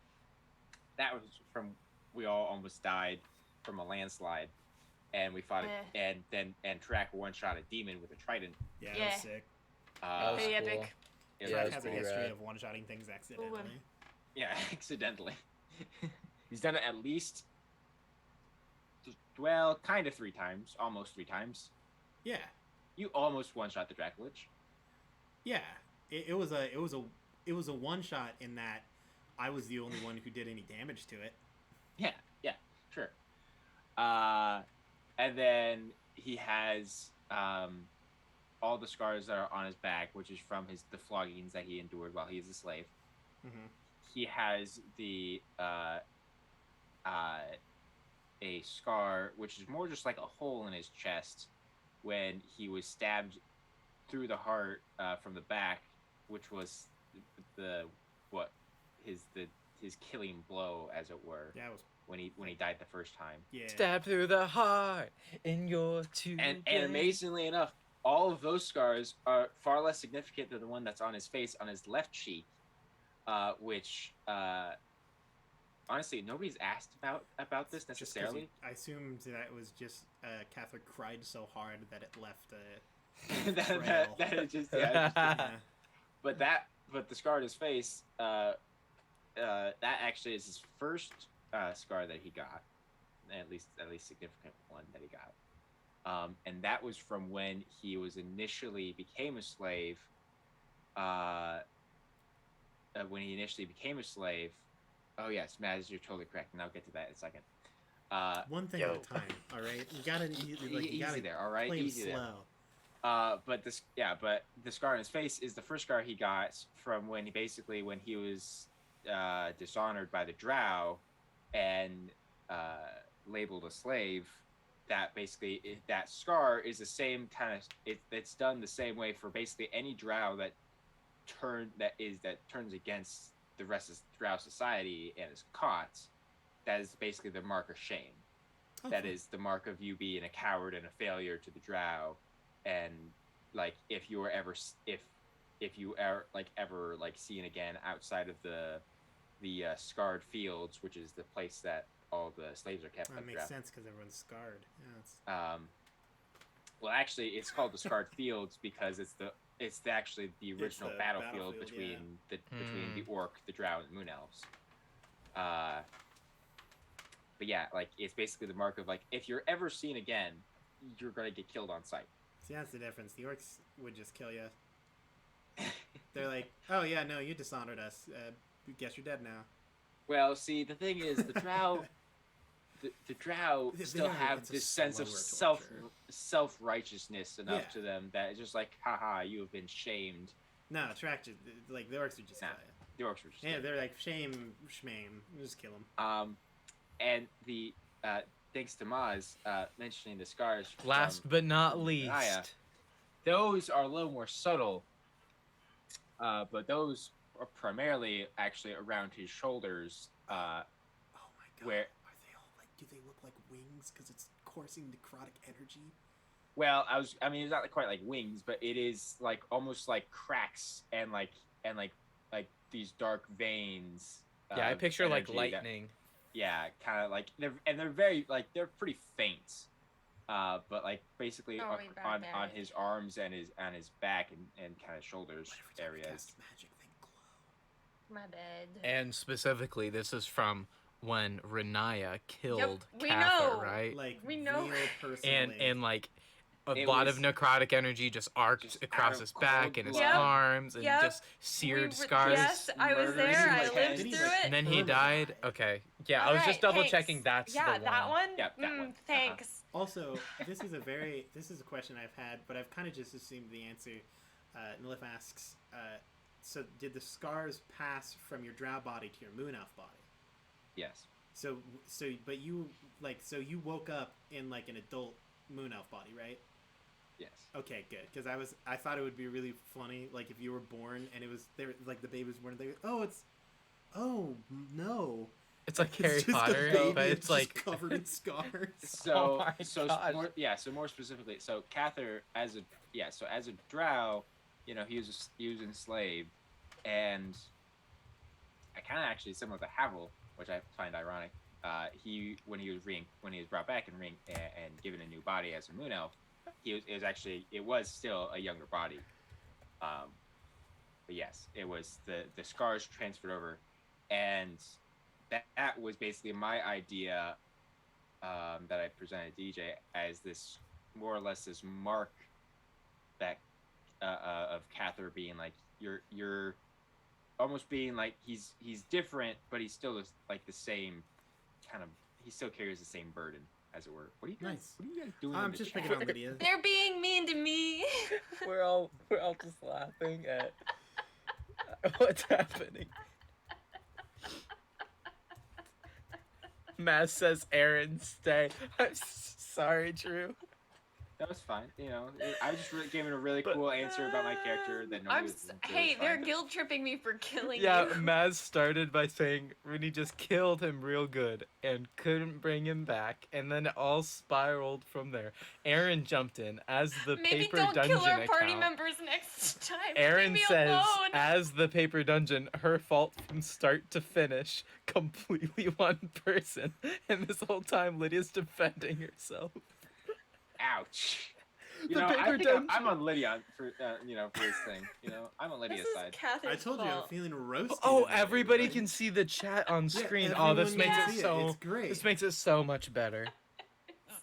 That was from we all almost died from a landslide, and we fought it, and Track one-shot a demon with a trident. Yeah, Yeah. that was sick. That was Pretty cool. epic. It Yeah, Track that's has a pretty history rad. of one-shotting things accidentally. Yeah, accidentally. He's done it at least, well, kind of 3 times, almost 3 times. Yeah, You almost one-shot the Dracolich. yeah. It was a one-shot in that I was the only one who did any damage to it. Yeah, sure. And then he has all the scars that are on his back, which is from the floggings that he endured while he is a slave. Mm-hmm. He has a scar, which is more just like a hole in his chest when he was stabbed through the heart from the back, which was his killing blow, as it were. Yeah, it was. When he died the first time. Yeah. Stab through the heart in your two. And amazingly enough, all of those scars are far less significant than the one that's on his face, on his left cheek, which honestly nobody's asked about this Just 'cause necessarily. I assumed that it was just Catherine cried so hard that it left a that it just yeah. but the scar on his face, that actually is his first scar that he got, at least significant one that he got, and that was from when he was initially became a slave, when he initially became a slave. Oh yes, Maz, you're totally correct, and I'll get to that in a second. One thing Yo. at a time. All right, you gotta you Easy gotta there, all right, play 'em easy there. slow. But the scar on his face is the first scar he got from when he was dishonored by the Drow and labeled a slave. That scar is the same kind of it's done the same way for basically any Drow that turns against the rest of Drow society and is caught. That is basically the mark of shame. That is the mark of you being a coward and a failure to the Drow. And like if you are ever seen again outside of the scarred fields, which is the place that all the slaves are kept. That makes sense because everyone's scarred. Yeah, well, actually, it's called the scarred fields because it's actually the original the battlefield battlefield, between the orc, the drow, and the moon elves. But yeah, like it's basically the mark of like if you're ever seen again, you're gonna get killed on sight. see, that's the difference. The orcs would just kill you. They're like, oh yeah, no, you dishonored us. Guess you're dead now. Well, see, the thing is, the drow, the drow still have this sense of self righteousness enough to them that it's just like, haha, you have been shamed. No, attraction. Like the orcs would just kill you. The orcs were just yeah, they're like shame, shmame. Just kill them. And the thanks to Maz mentioning the scars. Last but not least, Naya, those are a little more subtle, but those are primarily actually around his shoulders. Oh my god! Where are they all like? Do they look like wings? Because it's coursing necrotic energy. Well, it's not quite like wings, but it is like almost like cracks and like these dark veins. Yeah, I picture like energy lightning. Yeah, kind of like they're very like they're pretty faint, but like basically on his arms and his back and kind of shoulders areas. Magic, they glow. My bad. And specifically, this is from when Renaya killed we Cather, know. right? Like We know. real personally. And like a It lot was of necrotic energy just arced just across out his of back cold and his blood. arms and Yep. just seared scars. Yes, I was Murdering there. I his lived head. through it. And then he died. Okay. Yeah, I was just Alright, double checking thanks. that's yeah, the that one. Yep, that one. Thanks. Also, this is a question I've had, but I've kind of just assumed the answer. Nilif asks, so did the scars pass from your drow body to your moon elf body? Yes. But you woke up in like an adult moon elf body, right? Yes. Okay, good. Because I thought it would be really funny, like if you were born and it was there, like the baby was born, they oh no. It's like It's Harry just a Potter, baby, but it's it's just like covered in scars. So Oh my gosh. so more specifically, so Cather as a drow, he was enslaved, and I kind of actually similar to Havel, which I find ironic. When he was brought back and given a new body as a moon elf, it was still a younger body. But yes, it was the scars transferred over, and that was basically my idea that I presented DJ as this more or less this mark that of Cather being like you're almost being like he's different, but he's still like the same kind of he still carries the same burden, as it were. What are you guys doing? I'm in the just chat? picking on Lydia. They're being mean to me. we're all just laughing at what's happening. Maz says, "Aaron, stay." I'm sorry, Drew. That was fine. I just gave it a really cool answer about my character that nobody was. Hey, they're guilt tripping me for killing Yeah, you. Maz started by saying Rooney just killed him real good and couldn't bring him back, and then it all spiraled from there. Aaron jumped in as the Maybe paper don't dungeon kill our party account. members next time. Aaron Leave me says, alone. as the paper dungeon, her fault from start to finish, completely one person, and this whole time Lydia's defending herself. Ouch. The I paper think dungeon. I'm on Lydia for this thing. I'm on This Lydia's is side. Cather's I told you I'm fault. feeling roasted. Oh, today, everybody can see the chat on Yeah, screen. everyone This can makes see it so. It's great. This makes it so much better.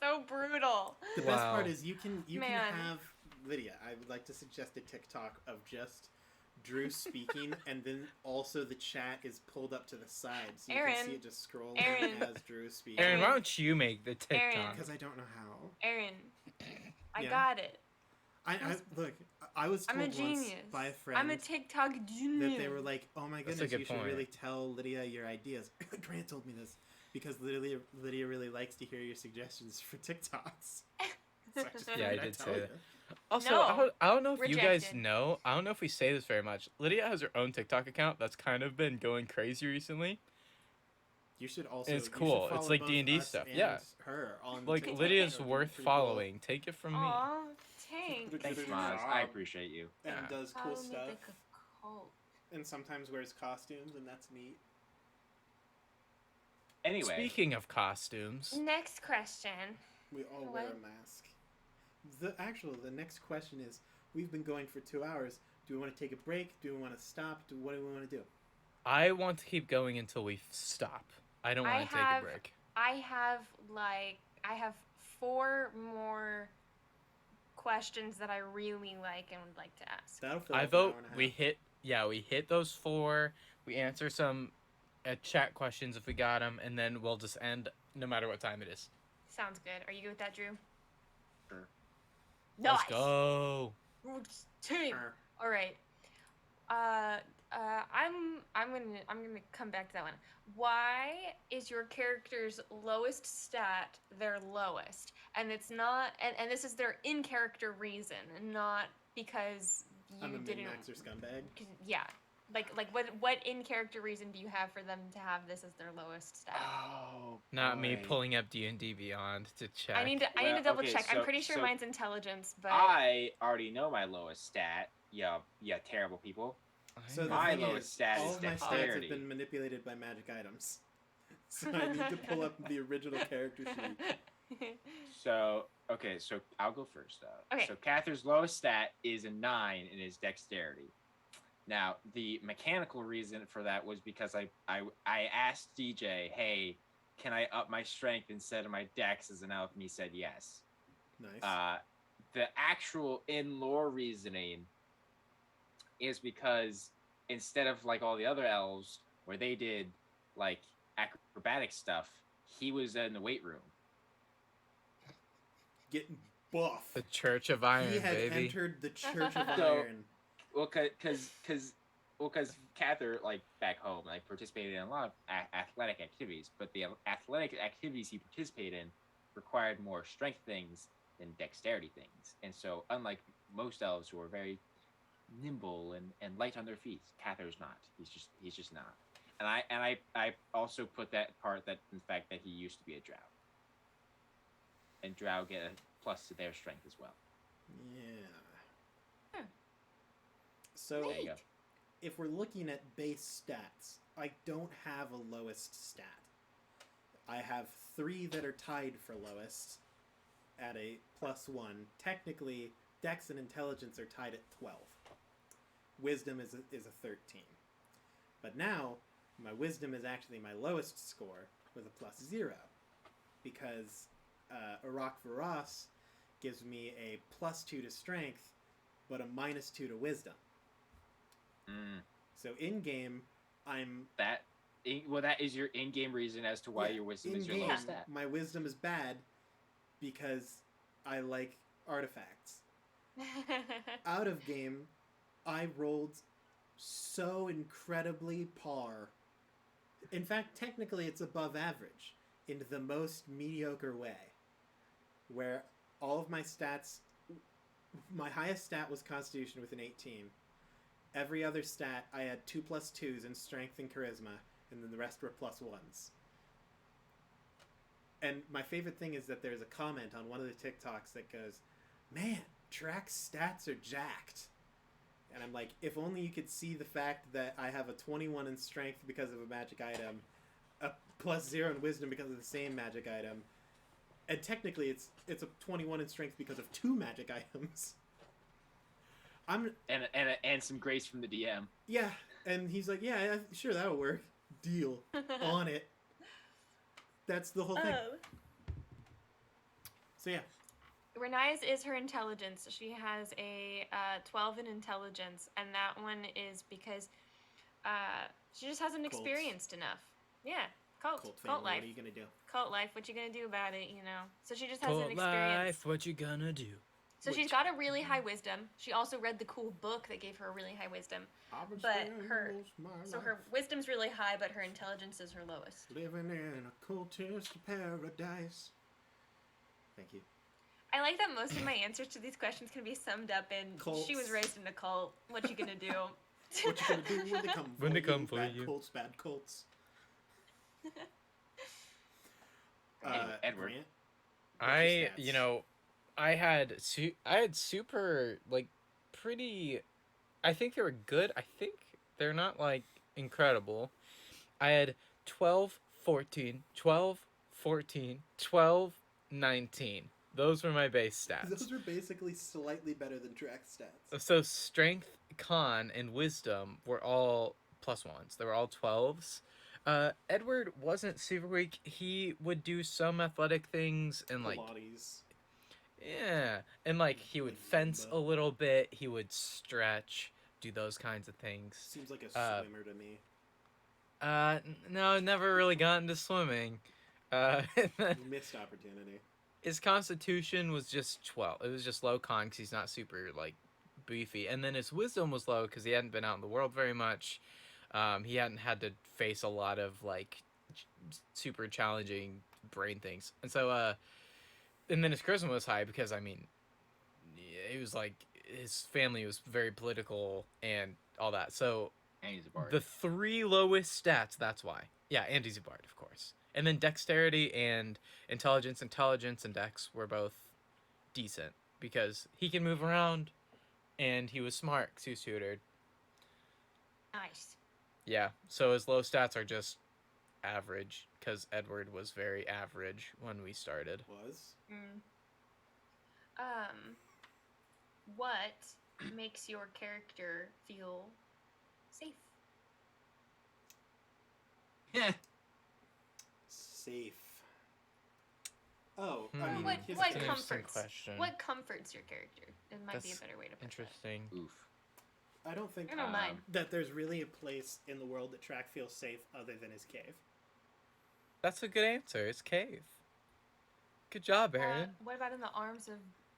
So brutal. The best Wow. part is you can Man. have Lydia. I would like to suggest a TikTok of just Drew speaking, and then also the chat is pulled up to the side, so you Aaron. can see it just scrolling Aaron. as Drew is speaking. Aaron, why don't you make the Aaron. TikTok? Because I don't know how. Aaron, I Yeah. got it. I look. I was I'm told a once genius. by a friend I'm a TikTok genius. that they were like, "Oh my That's a goodness, good you should point. really tell Lydia your ideas." Grant told me this because Lydia really likes to hear your suggestions for TikToks. So I just Yeah, I figured I'd did tell say you. that. Also, No. I don't know if you guys Rejected. know. I don't know if we say this very much. Lydia has her own TikTok account that's kind of been going crazy recently. You should also. It's you should cool. It's follow like both D&D us stuff. and Yeah. her on Like TikTok. Lydia's That would be worth pretty cool. following. Take it from me. Aw, thanks. Thanks, Good Maz. job. I appreciate you. And Yeah. does Follow cool me stuff, like a cult. and sometimes wears costumes, and that's neat. Anyway, Speaking of costumes, Next question. We all What? wear a mask. The next question is: we've been going for 2 hours. Do we want to take a break? Do we want to stop? What do we want to do? I want to keep going until we stop. I don't I want to take have- a break. I have 4 more questions that I really like and would like to ask. That'll fill I up an vote hour and a we half. hit those 4. We answer some chat questions if we got them, and then we'll just end no matter what time it is. Sounds good. Are you good with that, Drew? Sure. Nice. Let's go. Team. Arr. All right. I'm gonna come back to that one. Why is your character's lowest stat their lowest? And it's not, and this is their in character reason, not because I'm you a didn't. min-maxer scumbag. Yeah. Like what in character reason do you have for them to have this as their lowest stat? Oh, Not me boy. pulling up D&D Beyond to check. I need to Well, double okay, check. I'm so- pretty sure so mine's intelligence, but I already know my lowest stat. Yeah, terrible people. So the My thing lowest is, stat all is of my stats have dexterity. been manipulated by magic items. So I need to pull up the original character sheet. So I'll go first though. Okay. So Catherine's lowest stat is a 9 in his dexterity. Now the mechanical reason for that was because I asked DJ, hey, can I up my strength instead of my dex as an elf, and he said yes. Nice. The actual in-lore reasoning is because instead of like all the other elves where they did like acrobatic stuff, he was in the weight room. Getting buff. The Church of Iron, He had baby. entered the Church of So- Iron. Well, because Cather, like back home, like participated in a lot of athletic activities, but the athletic activities he participated in required more strength things than dexterity things. And so, unlike most elves who are very nimble and light on their feet, Cather's not. He's just not. And I also put that part that in fact that he used to be a drow. And drow get a plus to their strength as well. Yeah. Hmm. So There you go. if we're looking at base stats, I don't have a lowest stat. I have 3 that are tied for lowest at a +1. Technically, Dex and Intelligence are tied at 12. Wisdom is a 13. But now, my Wisdom is actually my lowest score with a +0. Because Arak Varas gives me a +2 to Strength, but a -2 to Wisdom. So in-game, I'm... That is your in-game reason as to why Yeah, your wisdom is your in-game, lowest stat. my Wisdom is bad because I like artifacts. Out of game, I rolled so incredibly par. In fact, technically it's above average in the most mediocre way. Where all of my stats... My highest stat was Constitution with an 18. Every other stat, I had 2 +2s in Strength and Charisma, and then the rest were +1s. And my favorite thing is that there's a comment on one of the TikToks that goes, "Man, Drax's stats are jacked." And I'm like, if only you could see the fact that I have a 21 in Strength because of a magic item, a +0 in Wisdom because of the same magic item, and technically it's a 21 in Strength because of 2 magic items. And some grace from the DM. Yeah, and he's like, yeah, sure, that'll work. Deal. On it. That's the whole thing. Oh. So yeah, Renaya's is her intelligence. She has a 12 in intelligence, and that one is because she just hasn't Cults. experienced enough. Yeah, cult family, life. what are you gonna do? Cult life. What you gonna do about it? You know. So she just hasn't Cult experienced. life, what you gonna do? So she's got a really high wisdom. She also read the cool book that gave her a really high wisdom. But her wisdom's really high, but her intelligence is her lowest. Living in a cultist paradise. Thank you. I like that most of my answers to these questions can be summed up in Cults. She was raised in a cult. What you gonna do? What you gonna do when they come for When they you? come for Bad you. cults, bad cults. Edward. Grant, what's your stats? I had super, like, pretty, I think they were good. I think they're not, like, incredible. I had 12, 14, 12, 14, 12, 19. Those were my base stats. Those are basically slightly better than track stats. So strength, con, and wisdom were all +1s. They were all 12s. Edward wasn't super weak. He would do some athletic things and, like, Pilates. yeah, and, like, he would fence a little bit. He would stretch, do those kinds of things. Seems like a swimmer to me. No, never really got into swimming. And then Missed opportunity. his constitution was just 12. It was just low con because he's not super, like, beefy. And then his wisdom was low because he hadn't been out in the world very much. He hadn't had to face a lot of, like, super challenging brain things. And so, and then his charisma was high because, I mean, it was like his family was very political and all that. So And he's a bard. the 3 lowest stats, that's why. Yeah, and he's a bard, of course. And then dexterity and intelligence and dex were both decent because he can move around and he was smart because he was tutored. Nice. Yeah, so his low stats are just average because Edward was very average when we started. Was? What makes your character feel safe? Safe. Oh, I Hmm. mean, What his what That's an interesting comforts? question. What comforts your character? It might be a That's better way to put Interesting. Oof. I don't think I don't know mine. that there's really a place in the world that Track feels safe other than his cave. That's a good answer. It's cave. Good job, Aaron. What about in the arms of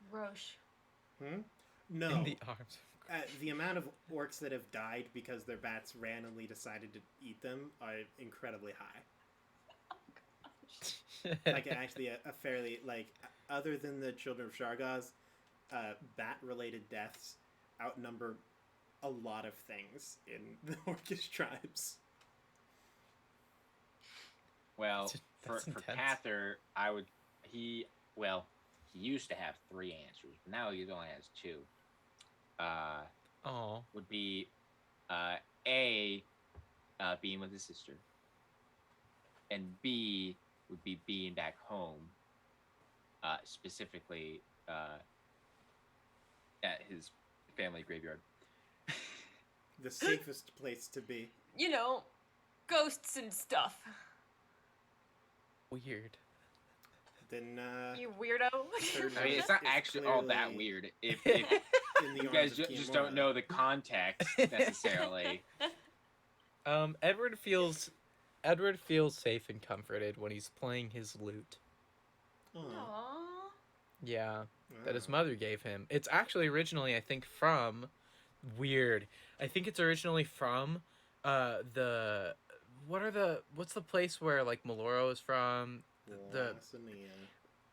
Roche? No. In the arms. The amount of orcs that have died because their bats randomly decided to eat them are incredibly high. Like, actually, a fairly, like, other than the children of Shargaz, bat-related deaths outnumber a lot of things in the orcish tribes. Well, That's for intense. Cather, he used to have 3 answers. Now he only has 2. Oh. Would be A, being with his sister, and B would be being back home, specifically at his family graveyard. The safest place to be. You know, ghosts and stuff. Weird. Then, You weirdo. I mean, it's not It's actually all that clearly- weird if in the you arms guys of just Kiamora. don't know the context necessarily. Edward feels safe and comforted when he's playing his lute. Aw. Aww. Yeah, that his Ah. mother gave him. It's actually originally, I think, from weird. I think it's originally from what's the place where, like, Maloro is from? Lasania.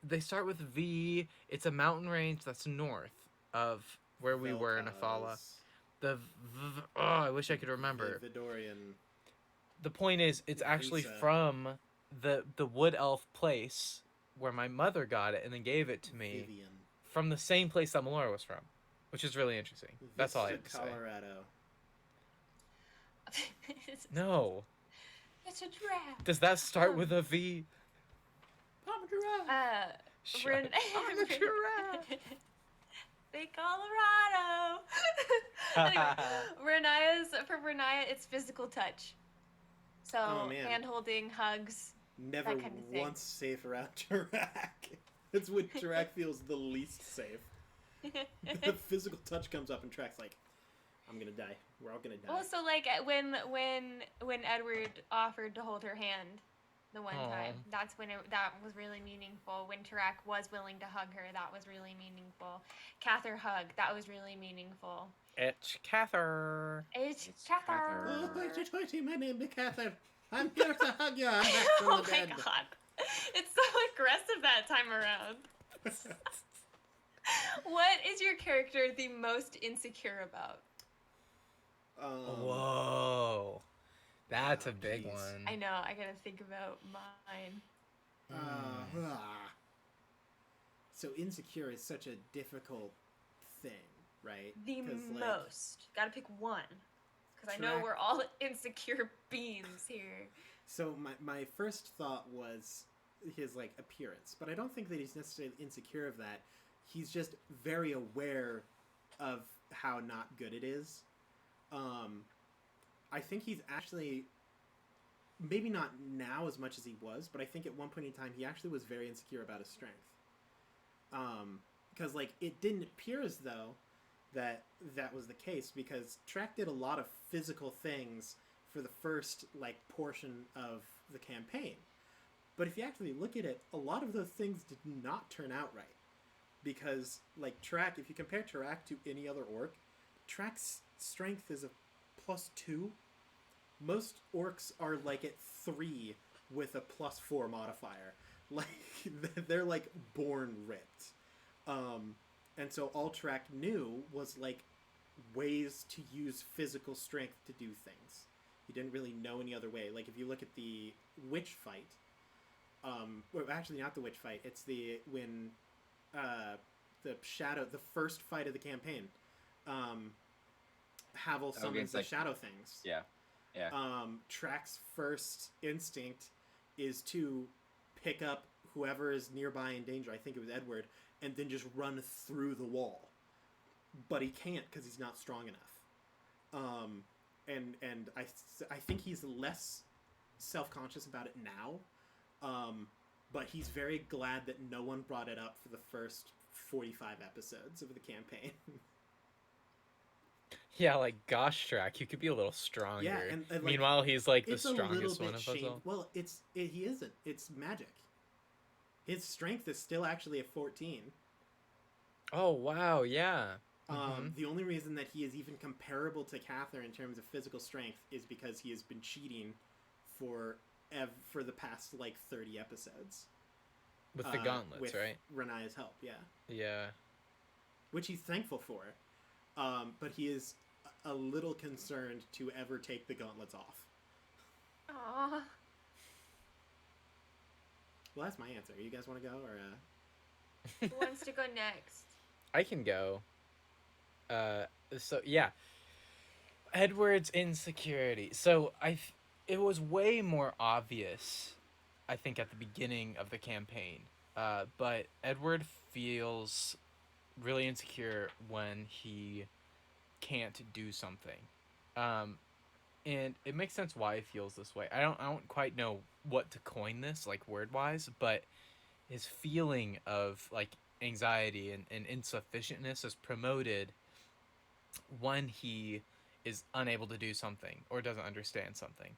They start with V. It's a mountain range that's north of where we were in Afala. I wish I could remember. Vidorian. The point is, it's actually Visa. from the wood elf place where my mother got it and then gave it to me Vivian. from the same place that Melora was from, which is really interesting. That's all I have to Vista, say. Colorado. No. It's a draft. Does that start with a V? I'm a giraffe. Shut Ren- up. I'm a giraffe. Big Colorado. Anyway, for Renaya, it's physical touch. So Oh, man. hand holding, hugs. Never that kind of thing. once safe around Jirak. It's when Tarak feels the least safe. The physical touch comes up and Tarak's like, I'm gonna die. We're all gonna die. Well, so like when Edward offered to hold her hand the one Aw. time, that's when that was really meaningful. When Tarak was willing to hug her, that was really meaningful. Cather hug, that was really meaningful. It's Cather. It's It's Cather. Oh, hoity toity, my name is Catherine. I'm here to hug you. I'm back from Oh the my dead. god. It's so aggressive that time around. What is your character the most insecure about? Whoa. That's a big geez. one. I know, I gotta think about mine. So insecure is such a difficult thing, right? The 'Cause, like, most. Gotta pick one. Because I know Track- we're all insecure beings here. So my first thought was his like appearance, but I don't think that he's necessarily insecure of that. He's just very aware of how not good it is. I think he's actually maybe not now as much as he was, but I think at one point in time he actually was very insecure about his strength. Because like it didn't appear as though that was the case, because Trek did a lot of physical things for the first like portion of the campaign. But if you actually look at it, a lot of those things did not turn out right. Because like Trek, if you compare Tarak to any other orc, Trak's strength is a +2. Most orcs are like at 3 with a +4 modifier. Like they're like born ripped. And so all Tarak knew was like ways to use physical strength to do things. He didn't really know any other way. Like if you look at the witch fight, well, actually not the witch fight. It's when the first fight of the campaign. Havel summons against, the like, shadow things. Yeah. Trak's first instinct is to pick up whoever is nearby in danger. I think it was Edward, and then just run through the wall. But he can't because he's not strong enough. And I think he's less self-conscious about it now. But he's very glad that no one brought it up for the first 45 episodes of the campaign. Yeah, like gosh, Track, you could be a little stronger. Yeah, and, like, meanwhile, he's like the it's a little strongest one bit of us all. Well, he isn't. It's magic. His strength is still actually a 14. Oh wow, yeah. Mhm. The only reason that he is even comparable to Cather in terms of physical strength is because he has been cheating for the past like 30 episodes. With the gauntlets, with right? Renaya's help, yeah. Yeah. Which he's thankful for. But he is a little concerned to ever take the gauntlets off. Aww. Well, that's my answer. You guys want to go, or Who wants to go next? I can go. So yeah. Edward's insecurity. So it was way more obvious, I think, at the beginning of the campaign. But Edward feels really insecure when he can't do something. And it makes sense why he feels this way. I don't quite know what to coin this, like word wise, but his feeling of like anxiety and insufficientness is promoted when he is unable to do something or doesn't understand something.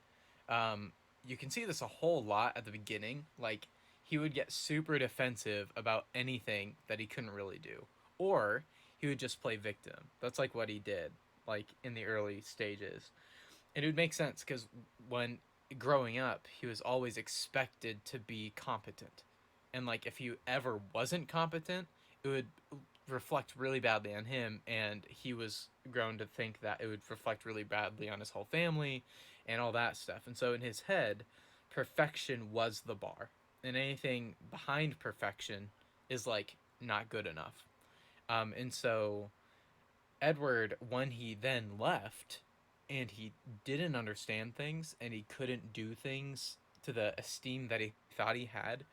You can see this a whole lot at the beginning. Like he would get super defensive about anything that he couldn't really do, or he would just play victim. That's like what he did, like in the early stages. And it would make sense because when growing up, he was always expected to be competent. And like if he ever wasn't competent, it would reflect really badly on him, and he was grown to think that it would reflect really badly on his whole family and all that stuff. And so in his head, perfection was the bar. And anything behind perfection is like not good enough. And so Edward, when he then left and he didn't understand things and he couldn't do things to the esteem that he thought he had,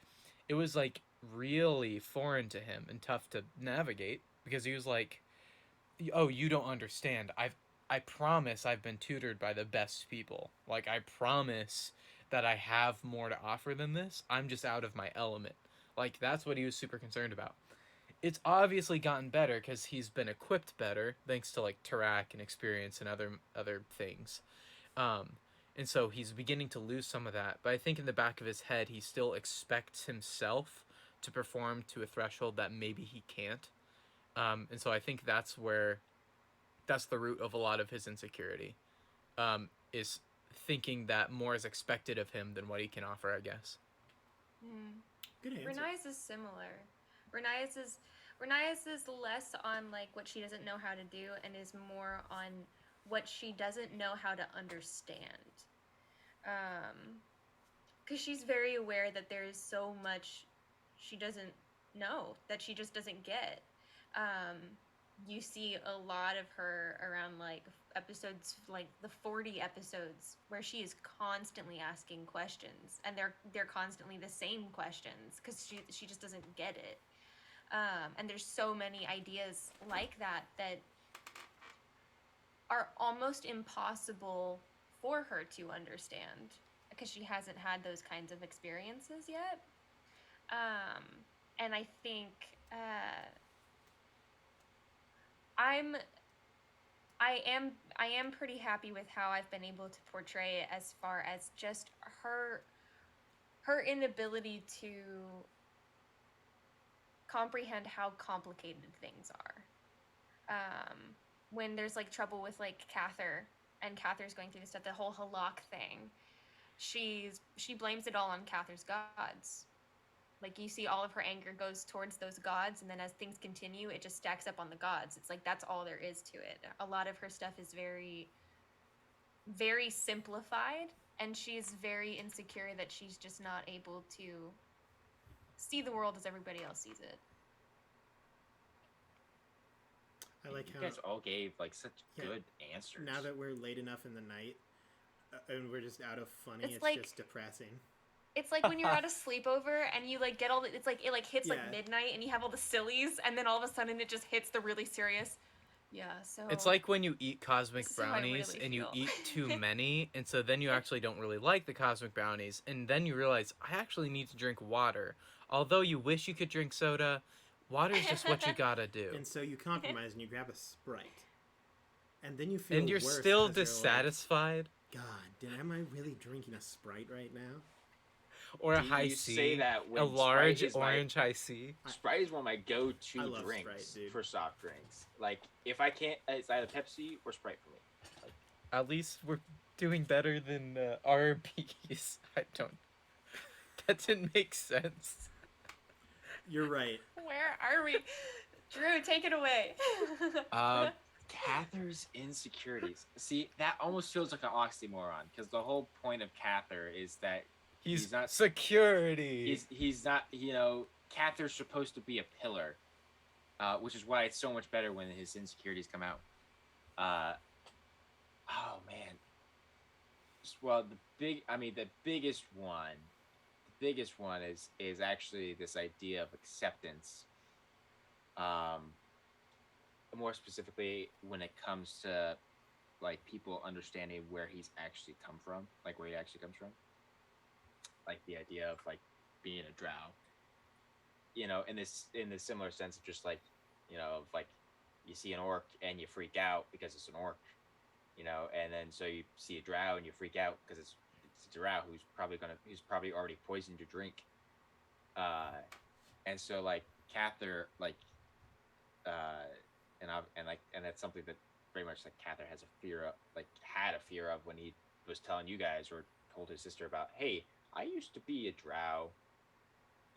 it was like really foreign to him and tough to navigate, because he was like, oh, you don't understand. I promise I've been tutored by the best people. Like I promise that I have more to offer than this. I'm just out of my element. Like, that's what he was super concerned about. It's obviously gotten better because he's been equipped better thanks to like Tarak and experience and other things. Um, and so he's beginning to lose some of that. But I think in the back of his head, he still expects himself to perform to a threshold that maybe he can't. And so I think that's the root of a lot of his insecurity. Is thinking that more is expected of him than what he can offer, I guess. Good answer. Renai's is similar. Renai's is less on like what she doesn't know how to do and is more on what she doesn't know how to understand. Because she's very aware that there is so much she doesn't know, that she just doesn't get. You see a lot of her around like episodes, like the 40 episodes, where she is constantly asking questions, and they're constantly the same questions because she just doesn't get it. And there's so many ideas like that are almost impossible for her to understand because she hasn't had those kinds of experiences yet. And I think I am pretty happy with how I've been able to portray it as far as just her inability to comprehend how complicated things are. When there's like trouble with like Cather, and Cather's going through this stuff, the whole Halak thing, she blames it all on Cather's gods. Like, you see all of her anger goes towards those gods, and then as things continue, it just stacks up on the gods. It's like, that's all there is to it. A lot of her stuff is very, very simplified, and she's very insecure that she's just not able to see the world as everybody else sees it. I like how you guys all gave like such good answers. Now that we're late enough in the night and we're just out of funny, it's like, just depressing. It's like when you're at a sleepover and you like get all the, it's like it like hits like midnight and you have all the sillies, and then all of a sudden it just hits the really serious. Yeah, so it's like when you eat cosmic brownies really and feel. you eat too many, and so then you actually don't really like the cosmic brownies, and then you realize I actually need to drink water. Although you wish you could drink soda, water's just what you gotta do. And so you compromise and you grab a Sprite. And then you feel and you're worse still 'cause you're dissatisfied. like, God, am I really drinking a Sprite right now? Or a Do high you C, say that when a large Sprite is orange high C. Sprite is one of my I go-to love drinks Sprite, dude. for soft drinks. Like, if I can't, it's either Pepsi or Sprite for me. Like, At least we're doing better than RBs. I don't. That didn't make sense. You're right. Where are we? Drew, take it away. Cather's insecurities. See, that almost feels like an oxymoron, because the whole point of Cather is that He's not security. He's not. Cather's supposed to be a pillar, which is why it's so much better when his insecurities come out. Oh man. Well, the biggest one is actually this idea of acceptance. More specifically, when it comes to like people understanding where he's actually come from, like where he actually comes from. Like the idea of like being a drow, in the similar sense of just like, of like you see an orc and you freak out because it's an orc, and then so you see a drow and you freak out because it's a drow who's probably already poisoned your drink, and so like Cather like, and that's something that very much like Cather has had a fear of when he was telling you guys or told his sister about, hey, I used to be a drow.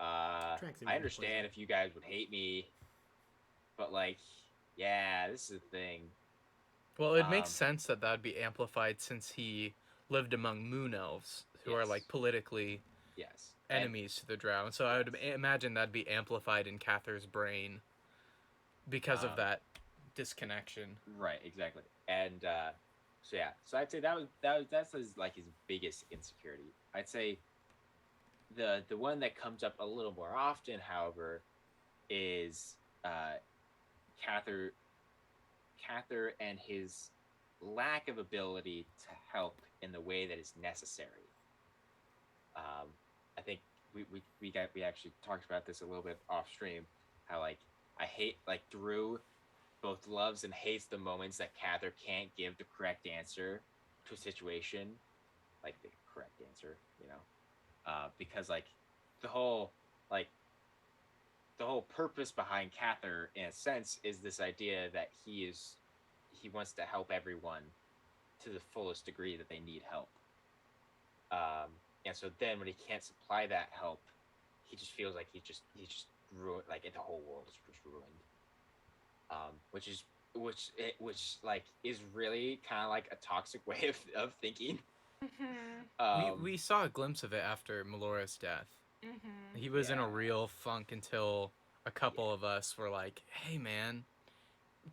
I understand if you guys would hate me, but like, yeah, this is a thing. Well, it makes sense that would be amplified since he lived among moon elves who are like politically enemies to the drow, and so I would imagine that'd be amplified in Cather's brain because of that disconnection. Right, exactly, and so I'd say that's his biggest insecurity. I'd say the one that comes up a little more often, however, is Cather and his lack of ability to help in the way that is necessary. I think we actually talked about this a little bit off stream. How like I hate like Drew both loves and hates the moments that Cather can't give the correct answer to a situation, like the correct answer, because like the whole like the whole purpose behind Cather, in a sense, is this idea that he wants to help everyone to the fullest degree that they need help. And so then when he can't supply that help, he just feels like he just ruined, like the whole world is just ruined. Which like is really kind of like a toxic way of thinking. We saw a glimpse of it after Melora's death. He was in a real funk until a couple of us were like, "Hey, man,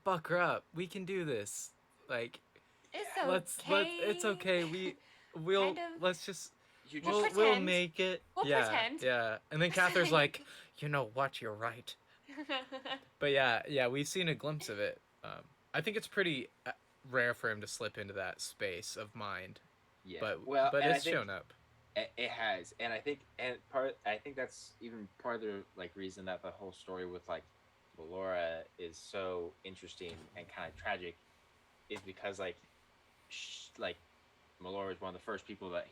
buck her up. We can do this. Like, It's it's okay. We'll Kind of. let's just You We'll just we'll pretend. make it. We'll yeah, pretend. yeah. And then Cather's like, you know what? You're right. But yeah, we've seen a glimpse of it. I think it's pretty rare for him to slip into that space of mind. yeah. But Well, and it's shown up. It has, and I think that's even part of the like reason that the whole story with like Melora is so interesting and kind of tragic, is because like Melora is one of the first people that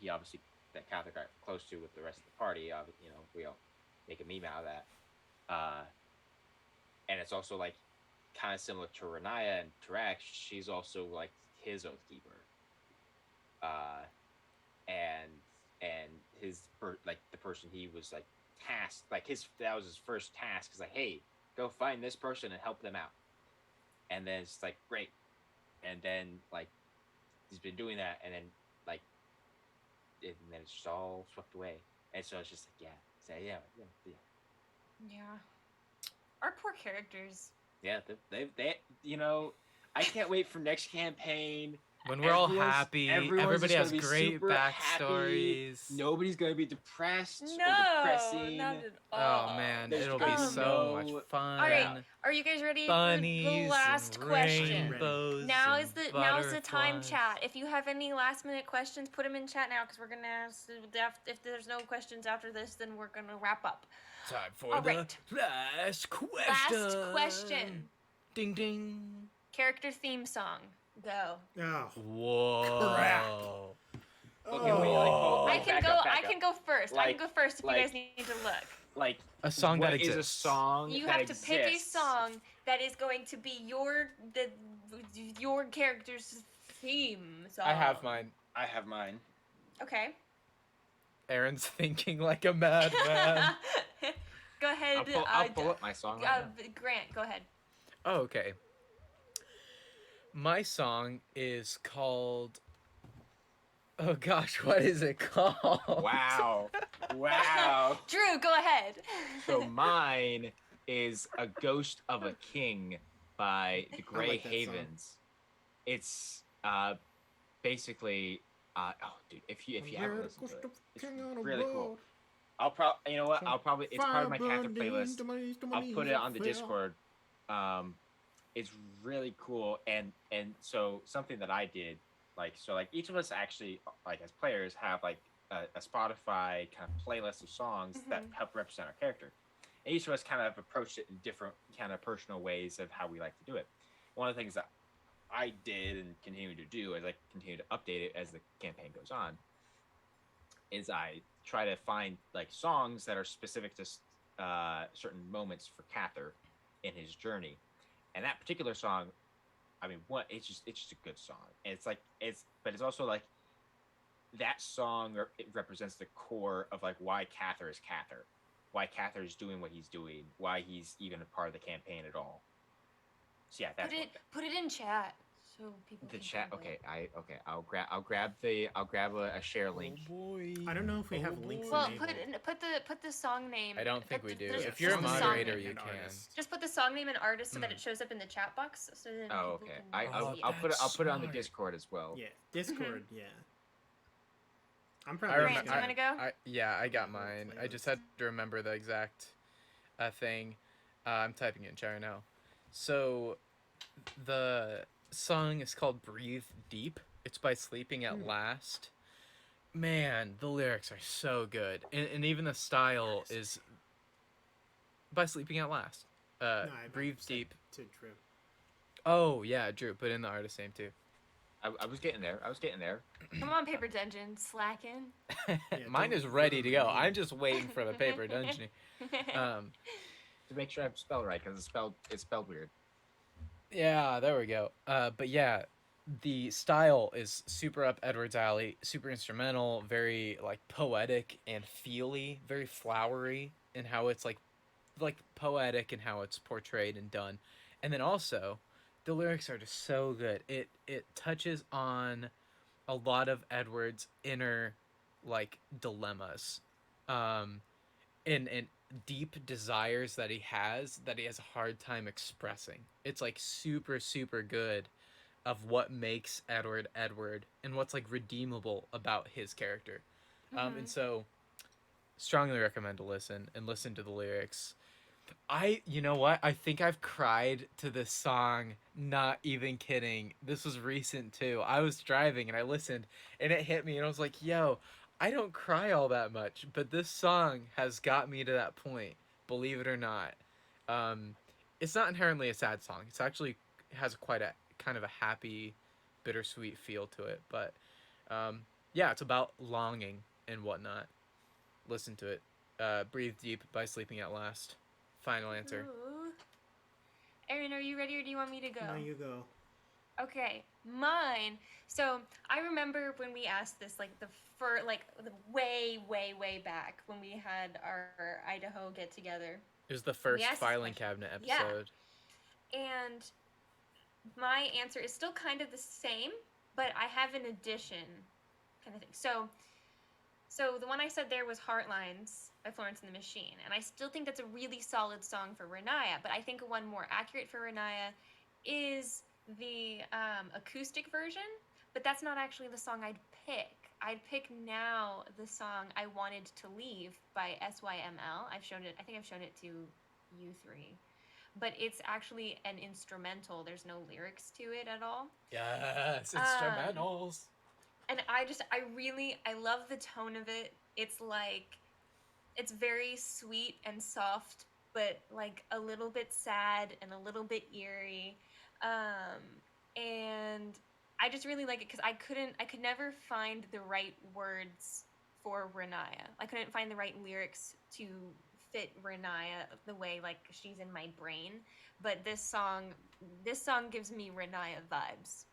Catholic got close to with the rest of the party. We all make a meme out of that. And it's also like kind of similar to Renaya and Tarak. She's also like his oath keeper. And like the person he was like tasked, like that was his first task, is like, hey, go find this person and help them out. And then it's like, great. And then like he's been doing that, and then like and then it's just all swept away. And so it's just like, yeah. Yeah. Our poor characters. Yeah, they I can't wait for next campaign. When we're all Everyone's- happy, everyone's everybody just has gonna be great super happy. backstories. Nobody's gonna be depressed or No, depressing. not at all. Oh man, There's it'll gonna be be so no- much fun. All right, are you guys ready Bunnies for the last and question? rainbows Now and is the time, butterflies. chat. If you have any last minute questions, put them in chat now, because we're gonna ask. If there's no questions after this, then we're gonna wrap up. Time for All the right. last question. Last question. Ding ding. Character theme song. Go. Oh, Whoa. Crap. Okay, wait, like, hold- I back can up, go. back I up. can go first. I Like- can go first if like- you guys need to look. Like A song what that is exists. a song You that have to pick a exists? song that is going to be your character's theme song. I have mine. I have mine. Okay. Aaron's thinking like a madman. Go ahead. I'll pull up my song right now. Grant, go ahead. Oh, okay. My song is called. Oh gosh, what is it called? Wow. Wow. Drew, go ahead. So mine is A Ghost of a King by the Grey like that song. Havens. It's basically oh dude, if you haven't listened to it, it's really cool. I'll probably it's part of my Cather playlist. I'll put it on the Discord. It's really cool, and so something that I did, like each of us actually, like as players, have like a Spotify kind of playlist of songs that help represent our character. And each of us kind of approached it in different kind of personal ways of how we like to do it. One of the things that I did and continue to do as I continue to update it as the campaign goes on is I try to find like songs that are specific to certain moments for Cather in his journey. And that particular song, I mean, it's just a good song. And but it's also like that song it represents the core of like why Cather is Cather, why Cather is doing what he's doing, why he's even a part of the campaign at all. So yeah, that's Put it in chat so people. the can chat. find it. Okay, I'll grab a share link. boy. I don't know if we have links Well, enabled. put the song name. I don't think we do. there's If you're a just the song moderator, name. you And can. artist. Just put the song name and artist so that it shows up in the chat box. So then Oh, people okay. can Oh, see I'll it. put it. I'll That's put it on the smart. Discord as well. Yeah, Discord. Yeah. I'm I probably Grant, just do you gonna. wanna go? I got mine. I just had to remember the exact thing. I'm typing it in chat right now. So, the song is called "Breathe Deep." It's by Sleeping at Last. Man, the lyrics are so good, and even the style is by sleeping at last. No, I Breathe said deep. to Drew. Oh yeah, Drew. Put in the artist name too. I was getting there. I was getting there. Come on, Paper Dungeon, slacking. Mine don't is ready to ruin go. my name. I'm just waiting for the paper dungeon. To make sure I'm spelled right, because it's spelled weird. Yeah, there we go. But yeah, the style is super up Edward's alley, super instrumental, very like poetic and feely, very flowery in how it's like poetic and how it's portrayed and done. And then also, the lyrics are just so good. It touches on a lot of Edward's inner like dilemmas. Um and deep desires that he has a hard time expressing. It's like super super good of what makes Edward Edward and what's like redeemable about his character. And so strongly recommend to listen to the lyrics. You know what? I think I've cried to this song. Not even kidding. This was recent too. I was driving and I listened and it hit me and I was like, yo, I don't cry all that much, but this song has got me to that point, believe it or not. Um, it's not inherently a sad song. It's actually has quite a kind of a happy, bittersweet feel to it. But yeah, it's about longing and whatnot. Listen to it. Breathe Deep by Sleeping at Last. Final answer. Ooh. Erin, are you ready or do you want me to go? No, you go. Okay, mine. So I remember when we asked this, like the way back when we had our Idaho get together. It was the first asked this filing question. cabinet Yeah. episode. And my answer is still kind of the same, but I have an addition kind of thing. So the one I said there was Heartlines by Florence and the Machine, and I still think that's a really solid song for Renaya, but I think one more accurate for Renaya is the acoustic version, but that's not actually the song I'd pick. I'd pick now the song I Wanted to Leave by SYML. I think I've shown it to you three. But it's actually an instrumental. There's no lyrics to it at all. Yes, instrumentals. And I love the tone of it. It's like, it's very sweet and soft, but like a little bit sad and a little bit eerie. And I just really like it because I could never find the right words for Renaya. I couldn't find the right lyrics to fit Renaya the way like she's in my brain. But this song gives me Renaya vibes.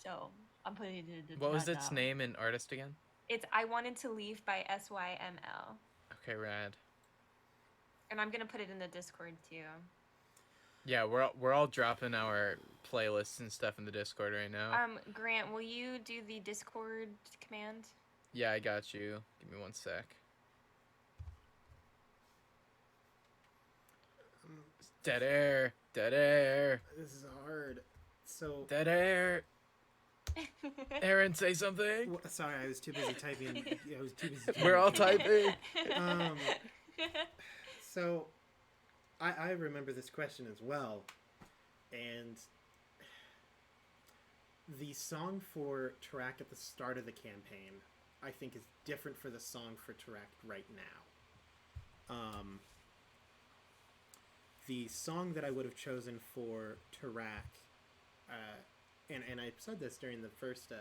So I'm putting it in the What was not its now. name and artist again? It's I Wanted to Leave by SYML. Okay, rad. And I'm gonna put it in the Discord too. Yeah, we're all dropping our playlists and stuff in the Discord right now. Grant, will you do the Discord command? Yeah, I got you. Give me one sec. Dead air. Dead air. This is hard. So. Dead air. Aaron, say something. Sorry, I was too busy typing. I was too busy. We're all typing. So, I remember this question as well, and the song for Tarak at the start of the campaign, I think, is different for the song for Tarak right now. The song that I would have chosen for Tarak, and I said this during the first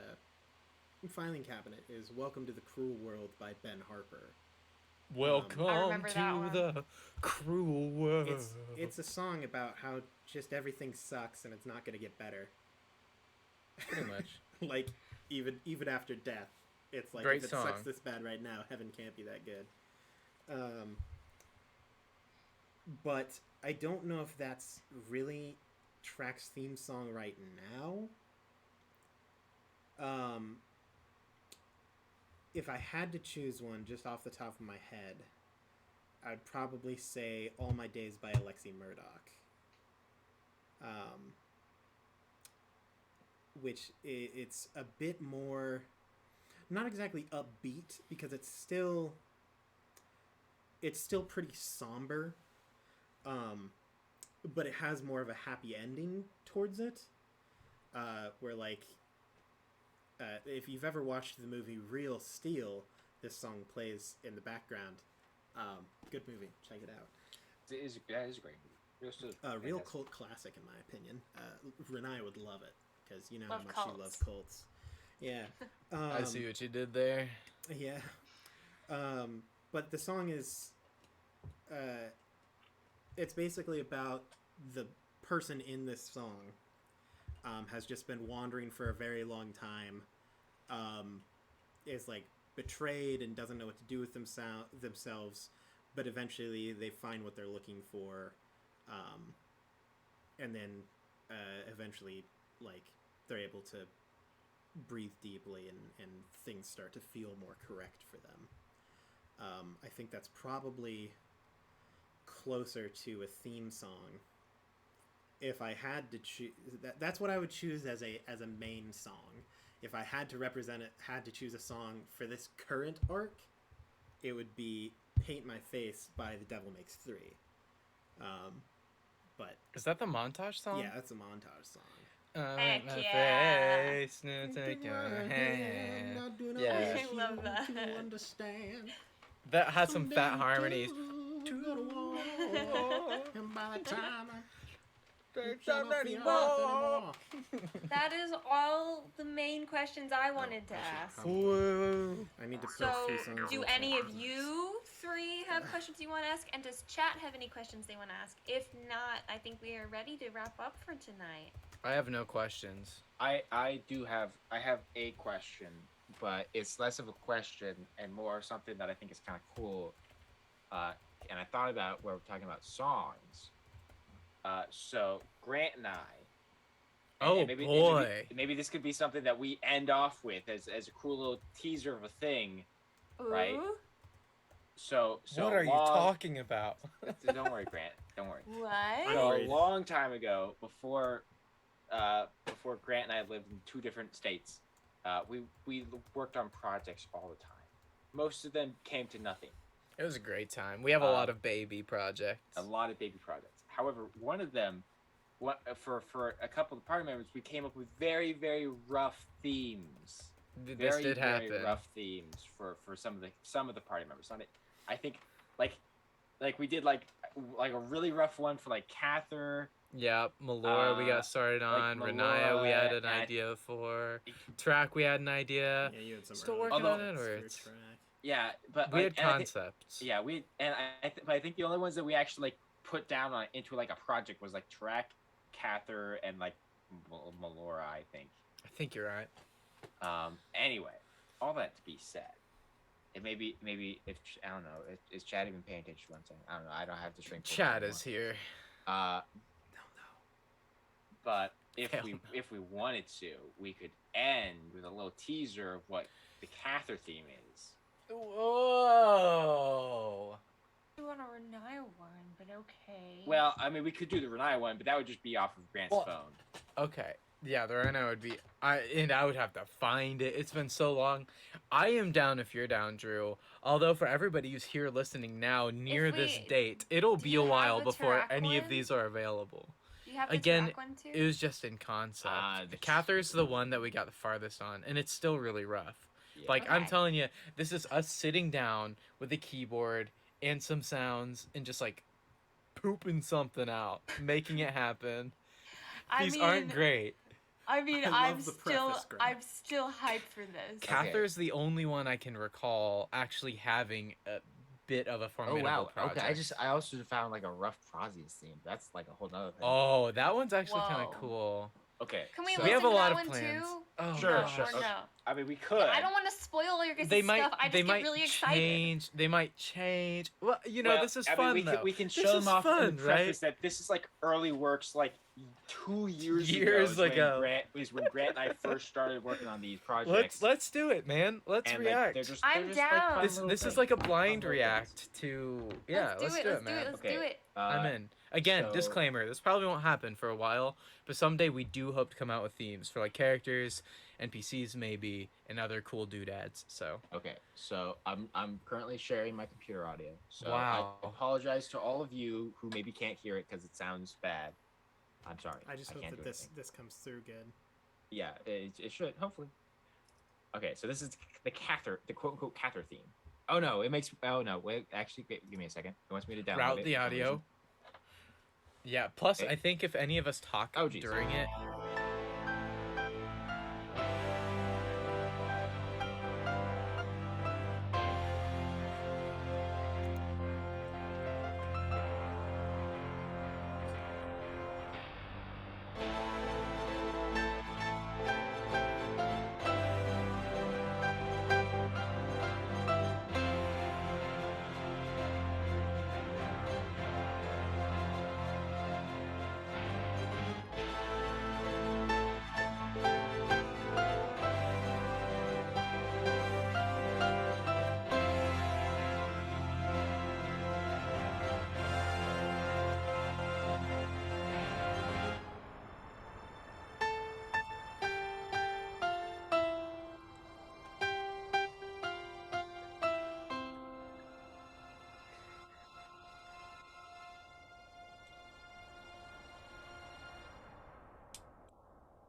filing cabinet, is "Welcome to the Cruel World" by Ben Harper. Welcome to the cruel world. It's a song about how just everything sucks and it's not going to get better. Pretty much. Like, even after death, it's like, Great if it song. sucks this bad right now, heaven can't be that good. But I don't know if that's really Trak's theme song right now. If I had to choose one just off the top of my head, I'd probably say All My Days by Alexi Murdoch. Which it's a bit more, not exactly upbeat, because it's still pretty somber, but it has more of a happy ending towards it, where like if you've ever watched the movie Real Steel, this song plays in the background. Good movie. Check it out. That is a great movie. Real Steel. Real cult classic, in my opinion. Renai would love it because you know Love how much cults. she loves cults. Yeah. I see what you did there. Yeah. But the song is, it's basically about the person in this song has just been wandering for a very long time, is like betrayed and doesn't know what to do with themselves, but eventually they find what they're looking for, and then eventually like they're able to breathe deeply and things start to feel more correct for them. I think that's probably closer to a theme song. If I had to choose, that's what I would choose as a main song. If I had to represent it, had to choose a song for this current arc, it would be "Paint My Face" by The Devil Makes Three. But Is that the montage song? yeah, that's a montage song. Heck My yeah. face, no, take your hand. Yeah. I love that. To understand. That had some fat harmonies. And by the time That is all the main questions I wanted to ask. Whoa. I need to put So, three songs do in any of sentence. you three have questions you want to ask? And does chat have any questions they want to ask? If not, I think we are ready to wrap up for tonight. I have no questions. I have a question, but it's less of a question and more something that I think is kind of cool. And I thought about where we're talking about songs. So Grant and I. Oh, boy. Maybe this could be something that we end off with as a cool little teaser of a thing. Right. Ooh, So What are you talking about? Don't worry, Grant. Don't worry. what? So a worried. long time ago, before Grant and I lived in two different states, we worked on projects all the time. Most of them came to nothing. It was a great time. We have a lot of baby projects. A lot of baby projects. However, one of them, for a couple of party members, we came up with very, very rough themes. This Very, did happen. very rough themes for some of the party members. I think like we did like a really rough one for like Cather. Yeah, Melora we got started on. like Renaya we had Melora an and- idea for. Track we had an idea. Yeah, you had some Still early working on ones for Edwards. track. Yeah, but We like, had and I thi- concepts. Yeah, but I think the only ones that we actually like put down into like a project was like Track, Cather, and like Melora, I think. I think you're right. Anyway, all that to be said, it maybe if I don't know, is Chad even paying attention to what I'm saying? I don't know. I don't have to shrink. Chad is here. Uh, No. but if Hell we no. if we wanted to, we could end with a little teaser of what the Cather theme is. Whoa. I want a Renaya one, but okay. Well, I mean, we could do the Renai one, but that would just be off of Grant's Well- phone. Okay. Yeah, the Rhino would be. I would have to find it. It's been so long. I am down if you're down, Drew. Although for everybody who's here listening now, near this we- date, it'll do be you a have while the before track any of one? these are available. Do you have the again, track one too? It was just in concept. The Cather's the one that we got the farthest on, and it's still really rough. Yeah. Like, I'm Okay. telling you, this is us sitting down with a keyboard and some sounds and just, like, pooping something out, making it happen. These aren't great. I mean, I I'm love the still, preface, Grant. I'm still hyped for this. Cather's the only one I can recall actually having a bit of a Oh formidable wow. project. Okay. I also found like a rough Prozzies theme. That's like a whole nother thing. Oh, that one's actually kind Whoa. of cool. Okay. Can we so- We listen have a to lot that of one plans. too? Oh, Sure, no, sure. Or no? I mean, we could. I don't want to spoil all your guys' They might. stuff. I just They get might really excited. change. They might change. Well, you know, Well, this is I mean, fun we though. Can, we can This show is them off fun, in the preface right? that this is like early works, like 2 years Years ago. ago. Is when Grant and I first started working on these projects. Let's do it, man. Let's and, react. Like, they're just, I'm they're just, like, down. fun this little this is things. like a blind Fun little things. react to yeah. Let's do it, man. Let's Okay. do it. I'm in. Again, so- disclaimer, this probably won't happen for a while, but someday we do hope to come out with themes for like characters, NPCs maybe, and other cool doodads. So Okay, so I'm currently sharing my computer audio. So Wow. I apologize to all of you who maybe can't hear it because it sounds bad. I'm sorry. I just hope can't that do this anything. this comes through good. Yeah, it should hopefully. Okay, so this is the quote unquote Cather theme. Oh no, it makes. Oh no, wait. Actually, wait, give me a second. It wants me to download Route it the for some audio. reason. Yeah. Plus, Okay. I think if any of us talk Oh, geez. during it,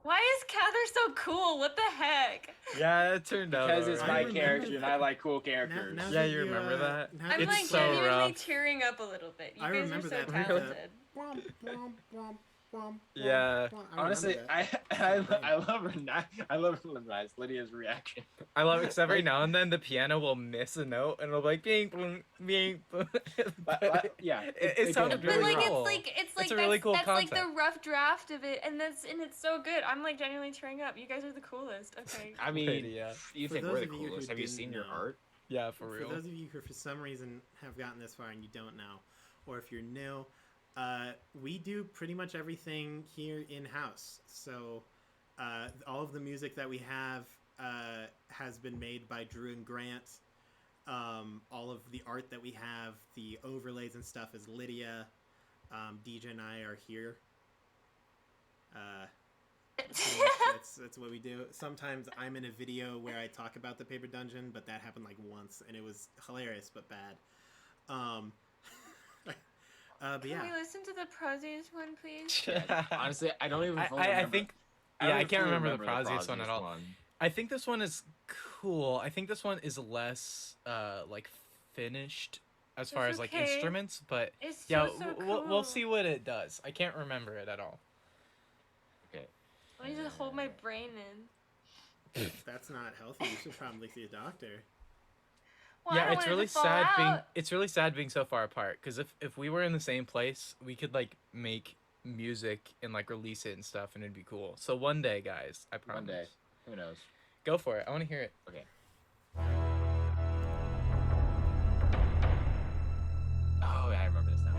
Why is Cather so cool? What the heck? yeah, it turned out. Because it's I my alright. remember character and I like cool characters. Now Yeah, that you remember that? now I'm that It's like you so say- genuinely rough. tearing up a little bit. You I guys remember are so that. talented. Yeah. Honestly, I love her. I love Lydia's reaction. I love it because every now and then the piano will miss a note and it'll be like bing boom bing boom. Yeah, It sounded But really like cool. it's like a really that's, cool that's like the concept. rough draft of it, and it's so good. I'm like genuinely tearing up. You guys are the coolest. Okay. I mean, Lydia. you For think those we're the of you who coolest? Have you didn't seen your know- art? Yeah, for For real. those of you who for some reason have gotten this far and you don't know, or if you're new, we do pretty much everything here in house. So all of the music that we have has been made by Drew and Grant. All of the art that we have, the overlays and stuff, is Lydia. DJ and I are here. Pretty much that's what we do. Sometimes I'm in a video where I talk about the paper dungeon, but that happened like once and it was hilarious but bad. But Can yeah, we listen to the Prosius one, please? Honestly, I don't even. fully I remember. think I yeah, don't I even can't fully remember the Prosius one at all. one. I think this one is cool. I think this one is less like finished as far That's as like okay. instruments, but It's yeah, so we'll cool. see what it does. I can't remember it at all. Okay. Let me just hold my brain in. that's not healthy. You should probably see a doctor. Well, I Yeah, don't it's want it really to fall sad out. being so far apart. Because if we were in the same place, we could like make music and like release it and stuff, and it'd be cool. So one day, guys, I promise. One day. Who knows? Go for it. I want to hear it. Okay. Oh, yeah, I remember this now.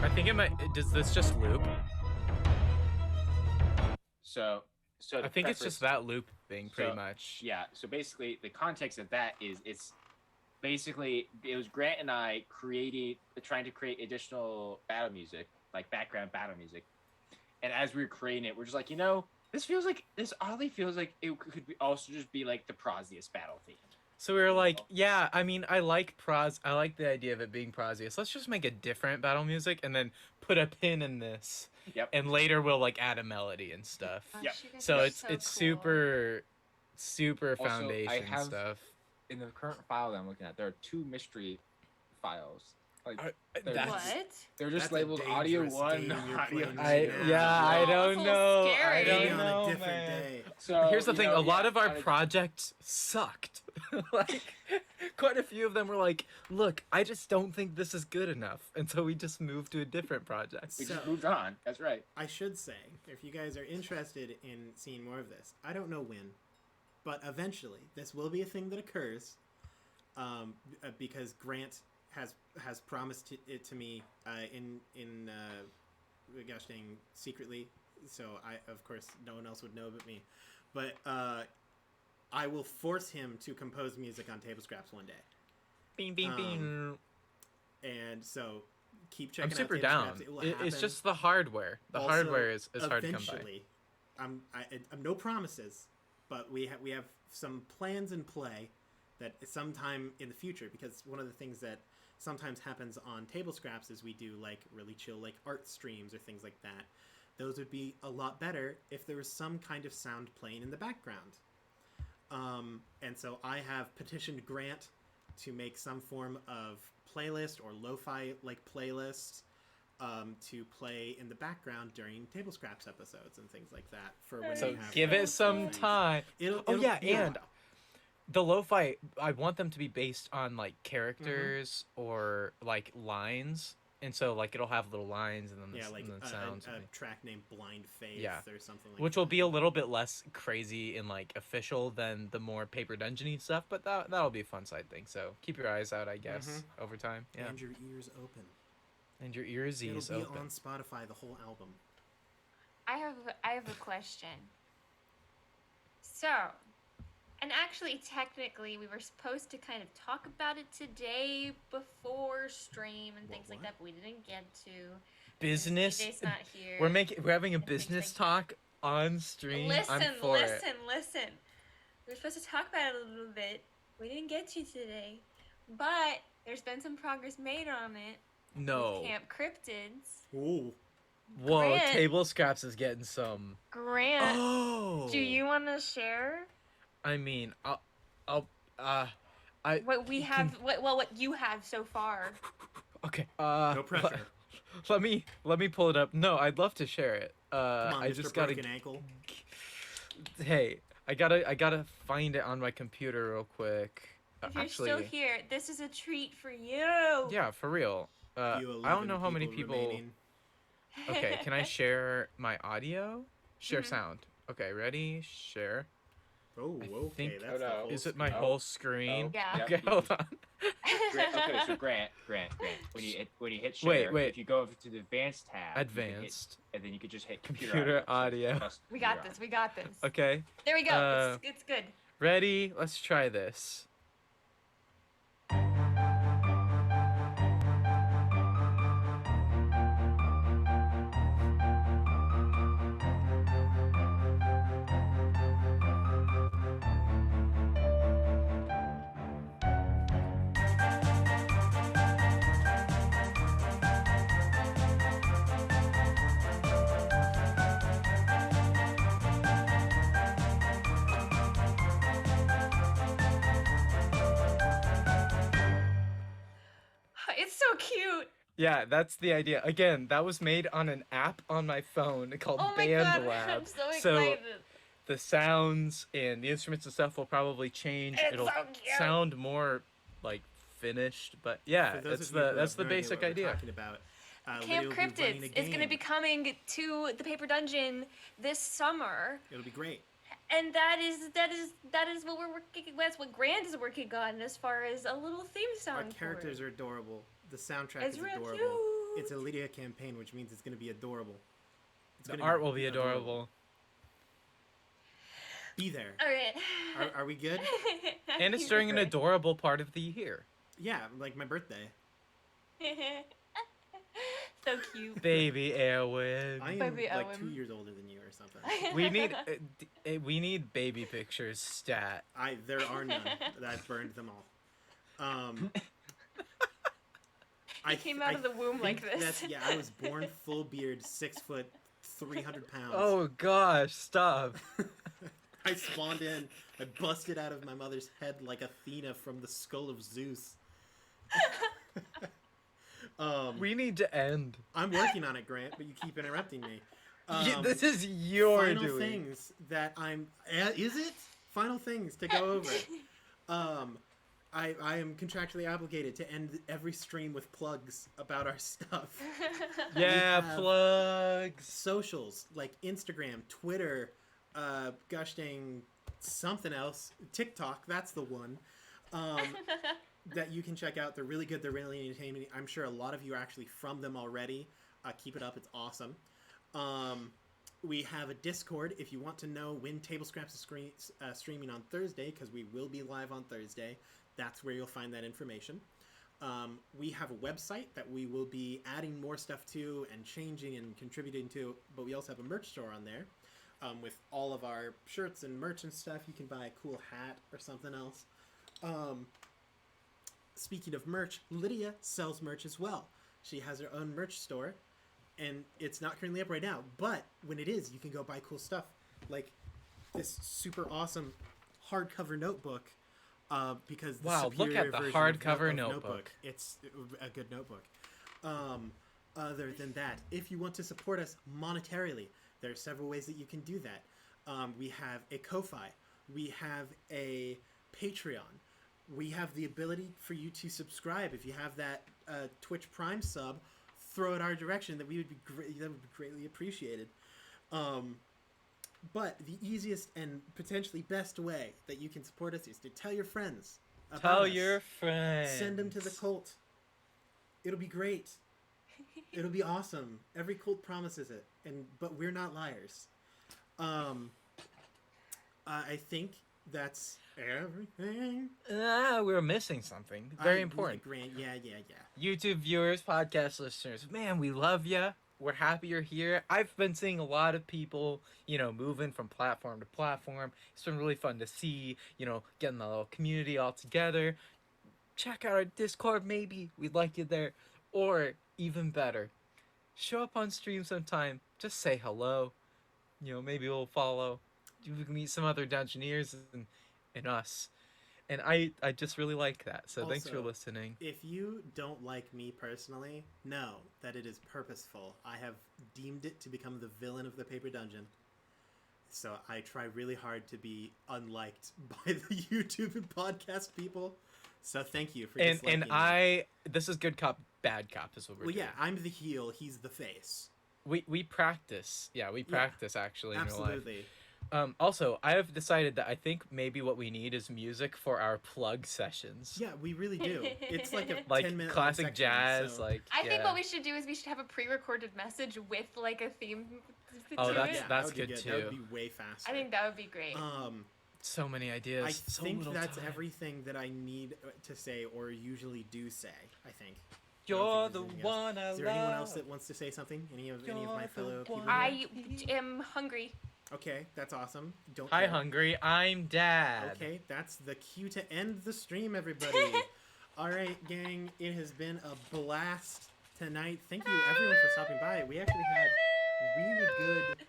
I think it might. Does this just loop? So I think it's just that loop thing, pretty much. Yeah. So basically, the context of that is it's basically it was Grant and I trying to create additional battle music, like background battle music, and as we were creating it, we're just like, this oddly feels like it could also just be like the Prosius battle theme. So we were like, yeah, I mean, I like the idea of it being Prosius. Let's just make a different battle music and then put a pin in this. Yep. And later we'll like add a melody and stuff. Gosh, Yep. you guys So are it's so it's cool. super Also, I foundation have- stuff. In the current file that I'm looking at, there are 2 mystery files. Like That's- What? they're just That's a labeled audio dangerous 1, game you're audio playing 2. right now. I Oh, don't it's a know. little scary. I don't Maybe on know, a different man. day. So Here's the thing: a lot of our kinda- projects sucked. Like, quite a few of them were like, "Look, I just don't think this is good enough," and so we just moved to a different project. we just So- moved on. That's right. I should say, if you guys are interested in seeing more of this, I don't know when, but eventually this will be a thing that occurs, because Grant has promised it to me in gushing secretly, so of course no one else would know but me. But I will force him to compose music on Table Scraps one day. Bing, bing, bing. And so keep checking I'm out super Table down. Scraps. It will It's happen. just the hardware. The Also, hardware is hard to come by. eventually, I'm no promises, but we have some plans in play that sometime in the future, because one of the things that sometimes happens on Table Scraps is we do like really chill like art streams or things like that. Those would be a lot better if there was some kind of sound playing in the background. And so I have petitioned Grant to make some form of playlist or lo-fi like playlist to play in the background during Table Scraps episodes and things like that. For when So we have give it some these. time. It'll, Yeah, and the lo-fi, I want them to be based on like characters or like lines, and so like it'll have little lines and then the, yeah, like and the sounds, a track named Blind Faith Yeah. or something like which that. will be a little bit less crazy and like official than the more paper dungeony stuff, but that'll be a fun side thing. So keep your eyes out, I guess, over time. Yeah, And your ears open. and your ears It'll be open. on Spotify, the whole album. I have a question. So, and actually, technically, we were supposed to kind of talk about it today before stream and things like What? that, but we didn't get to. Business. DJ's not here. We're having a and things business like talk on stream. I'm for it. Listen. We were supposed to talk about it a little bit. We didn't get to today, but there's been some progress made on it. No. With Camp Cryptids. Ooh. Whoa, Grant. Table Scraps is getting some. Grant, Oh. do you want to share I mean, I. what we have? What you have so far? Okay. No pressure. Let me pull it up. No, I'd love to share it. Come on, I Mr. just gotta. Broken Ankle. Hey, I gotta find it on my computer real quick. If you're Actually, still here, this is a treat for you. yeah, for real. You I don't 11 know how many people. remaining. Okay, can I share my audio? Share Mhm. sound. Okay, ready? Share. Oh, I okay, think- that's Oh, the no. whole Is it my screen. whole screen? Yeah. Okay, hold on. Okay, so Grant. When you hit share, Wait. if you go over to the advanced tab, you can hit- Advanced. and then you could just hit Computer audio. plus We got computer this. We got this. Okay, There we go. Uh, It's good. ready? Let's try this. It's so cute. Yeah, that's the idea. Again, that was made on an app on my phone called Oh my Band god, Lab. I'm so excited. The sounds and the instruments and stuff will probably change. It's It'll so cute. sound more like finished, but yeah, For those that's of you who the have no idea basic what we're idea. talking about, Camp Lydia will be running Cryptids a is going to be game. coming to the Paper Dungeon this summer, It'll be great. and that is what we're working. That's what Grant is working on as far as a little theme song. Our characters are adorable. The soundtrack It's is real adorable. cute. It's a Lydia campaign, which means it's going to be adorable. It's The gonna art will be adorable. Be there. All right. Are we good? And it's during an Great. adorable part of the year. Yeah, like my birthday. So cute. Baby Erwin. I am Baby like Owen. 2 years older than you or something. We need baby pictures stat. There are none. I've burned them all. He came out of the womb like think this. I was born full beard, 6 foot, 300 pounds. Oh gosh, stop. I spawned in. I busted out of my mother's head like Athena from the skull of Zeus. We need to end. I'm working on it, Grant, but you keep interrupting me. This is your final doing. things that I'm. Is it final things to go over? I am contractually obligated to end every stream with plugs about our stuff. Yeah, have- plugs. Socials like Instagram, Twitter, gosh dang, something else, TikTok. That's the one. That you can check out. They're really good. They're really entertaining. I'm sure a lot of you are actually from them already. Keep it up. It's awesome. We have a Discord if you want to know when Table Scraps is streaming on Thursday, because we will be live on Thursday. That's where you'll find that information. We have a website that we will be adding more stuff to and changing and contributing to, but we also have a merch store on there with all of our shirts and merch and stuff. You can buy a cool hat or something else. Speaking of merch, Lydia sells merch as well. She has her own merch store, and it's not currently up right now, but when it is, you can go buy cool stuff like this super awesome hardcover notebook. Because the Wow, look superior at the version hardcover of notebook. It's a good notebook. Other than that, if you want to support us monetarily, there are several ways that you can do that. We have a Ko-Fi. We have a Patreon. We have the ability for you to subscribe. If you have that Twitch Prime sub, throw it our direction. That would be greatly appreciated. But the easiest and potentially best way that you can support us is to tell your friends about Tell us. your friends. Send them to the cult. It'll be great. It'll be awesome. Every cult promises it, but we're not liars. I think that's everything. We're missing something very important. Yeah. YouTube viewers, podcast listeners, man, we love ya. We're happy you're here. I've been seeing a lot of people, moving from platform to platform. It's been really fun to see, getting the little community all together. Check out our Discord, maybe. We'd like you there. Or, even better, show up on stream sometime. Just say hello. Maybe we'll follow. We can meet some other Dungeoneers and us. And I just really like that. So thanks for Also, listening. If you don't like me personally, know that it is purposeful. I have deemed it to become the villain of the Paper Dungeon. So I try really hard to be unliked by the YouTube and podcast people. So thank you for disliking me. This is good cop, bad cop is what we're doing. Yeah, I'm the heel, he's the face. We practice. Yeah, we practice actually in real life. Absolutely. Also, I have decided that I think maybe what we need is music for our plug sessions. Yeah, we really do. It's like a Like 10-minute classic section, jazz, so- like I think yeah. what we should do is we should have a pre-recorded message with like a theme Oh, to that's- it. that that's would be good That would too. be way faster. I think that would be great. So many ideas. I so think little that's time. everything that I need to say or usually do say, I think. You're think the there's anything one I Is there anyone else love. that wants to say something? Any of my You're the fellow people? one. here? I am hungry. Okay, that's awesome. Don't Hi, care. hungry. I'm Dad. Okay, that's the cue to end the stream, everybody. All right, gang, it has been a blast tonight. Thank you, everyone, for stopping by. We actually had really good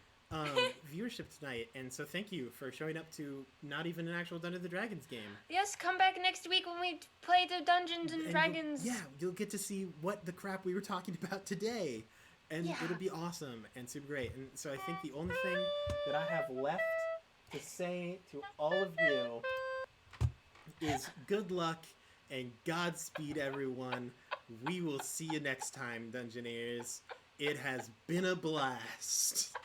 viewership tonight, and so thank you for showing up to not even an actual Dungeons & Dragons game. Yes, come back next week when we play the Dungeons and Dragons. You'll get to see what the crap we were talking about today. And Yeah. it'll be awesome and super great. And so I think the only thing that I have left to say to all of you is good luck and Godspeed, everyone. We will see you next time, Dungeoneers. It has been a blast.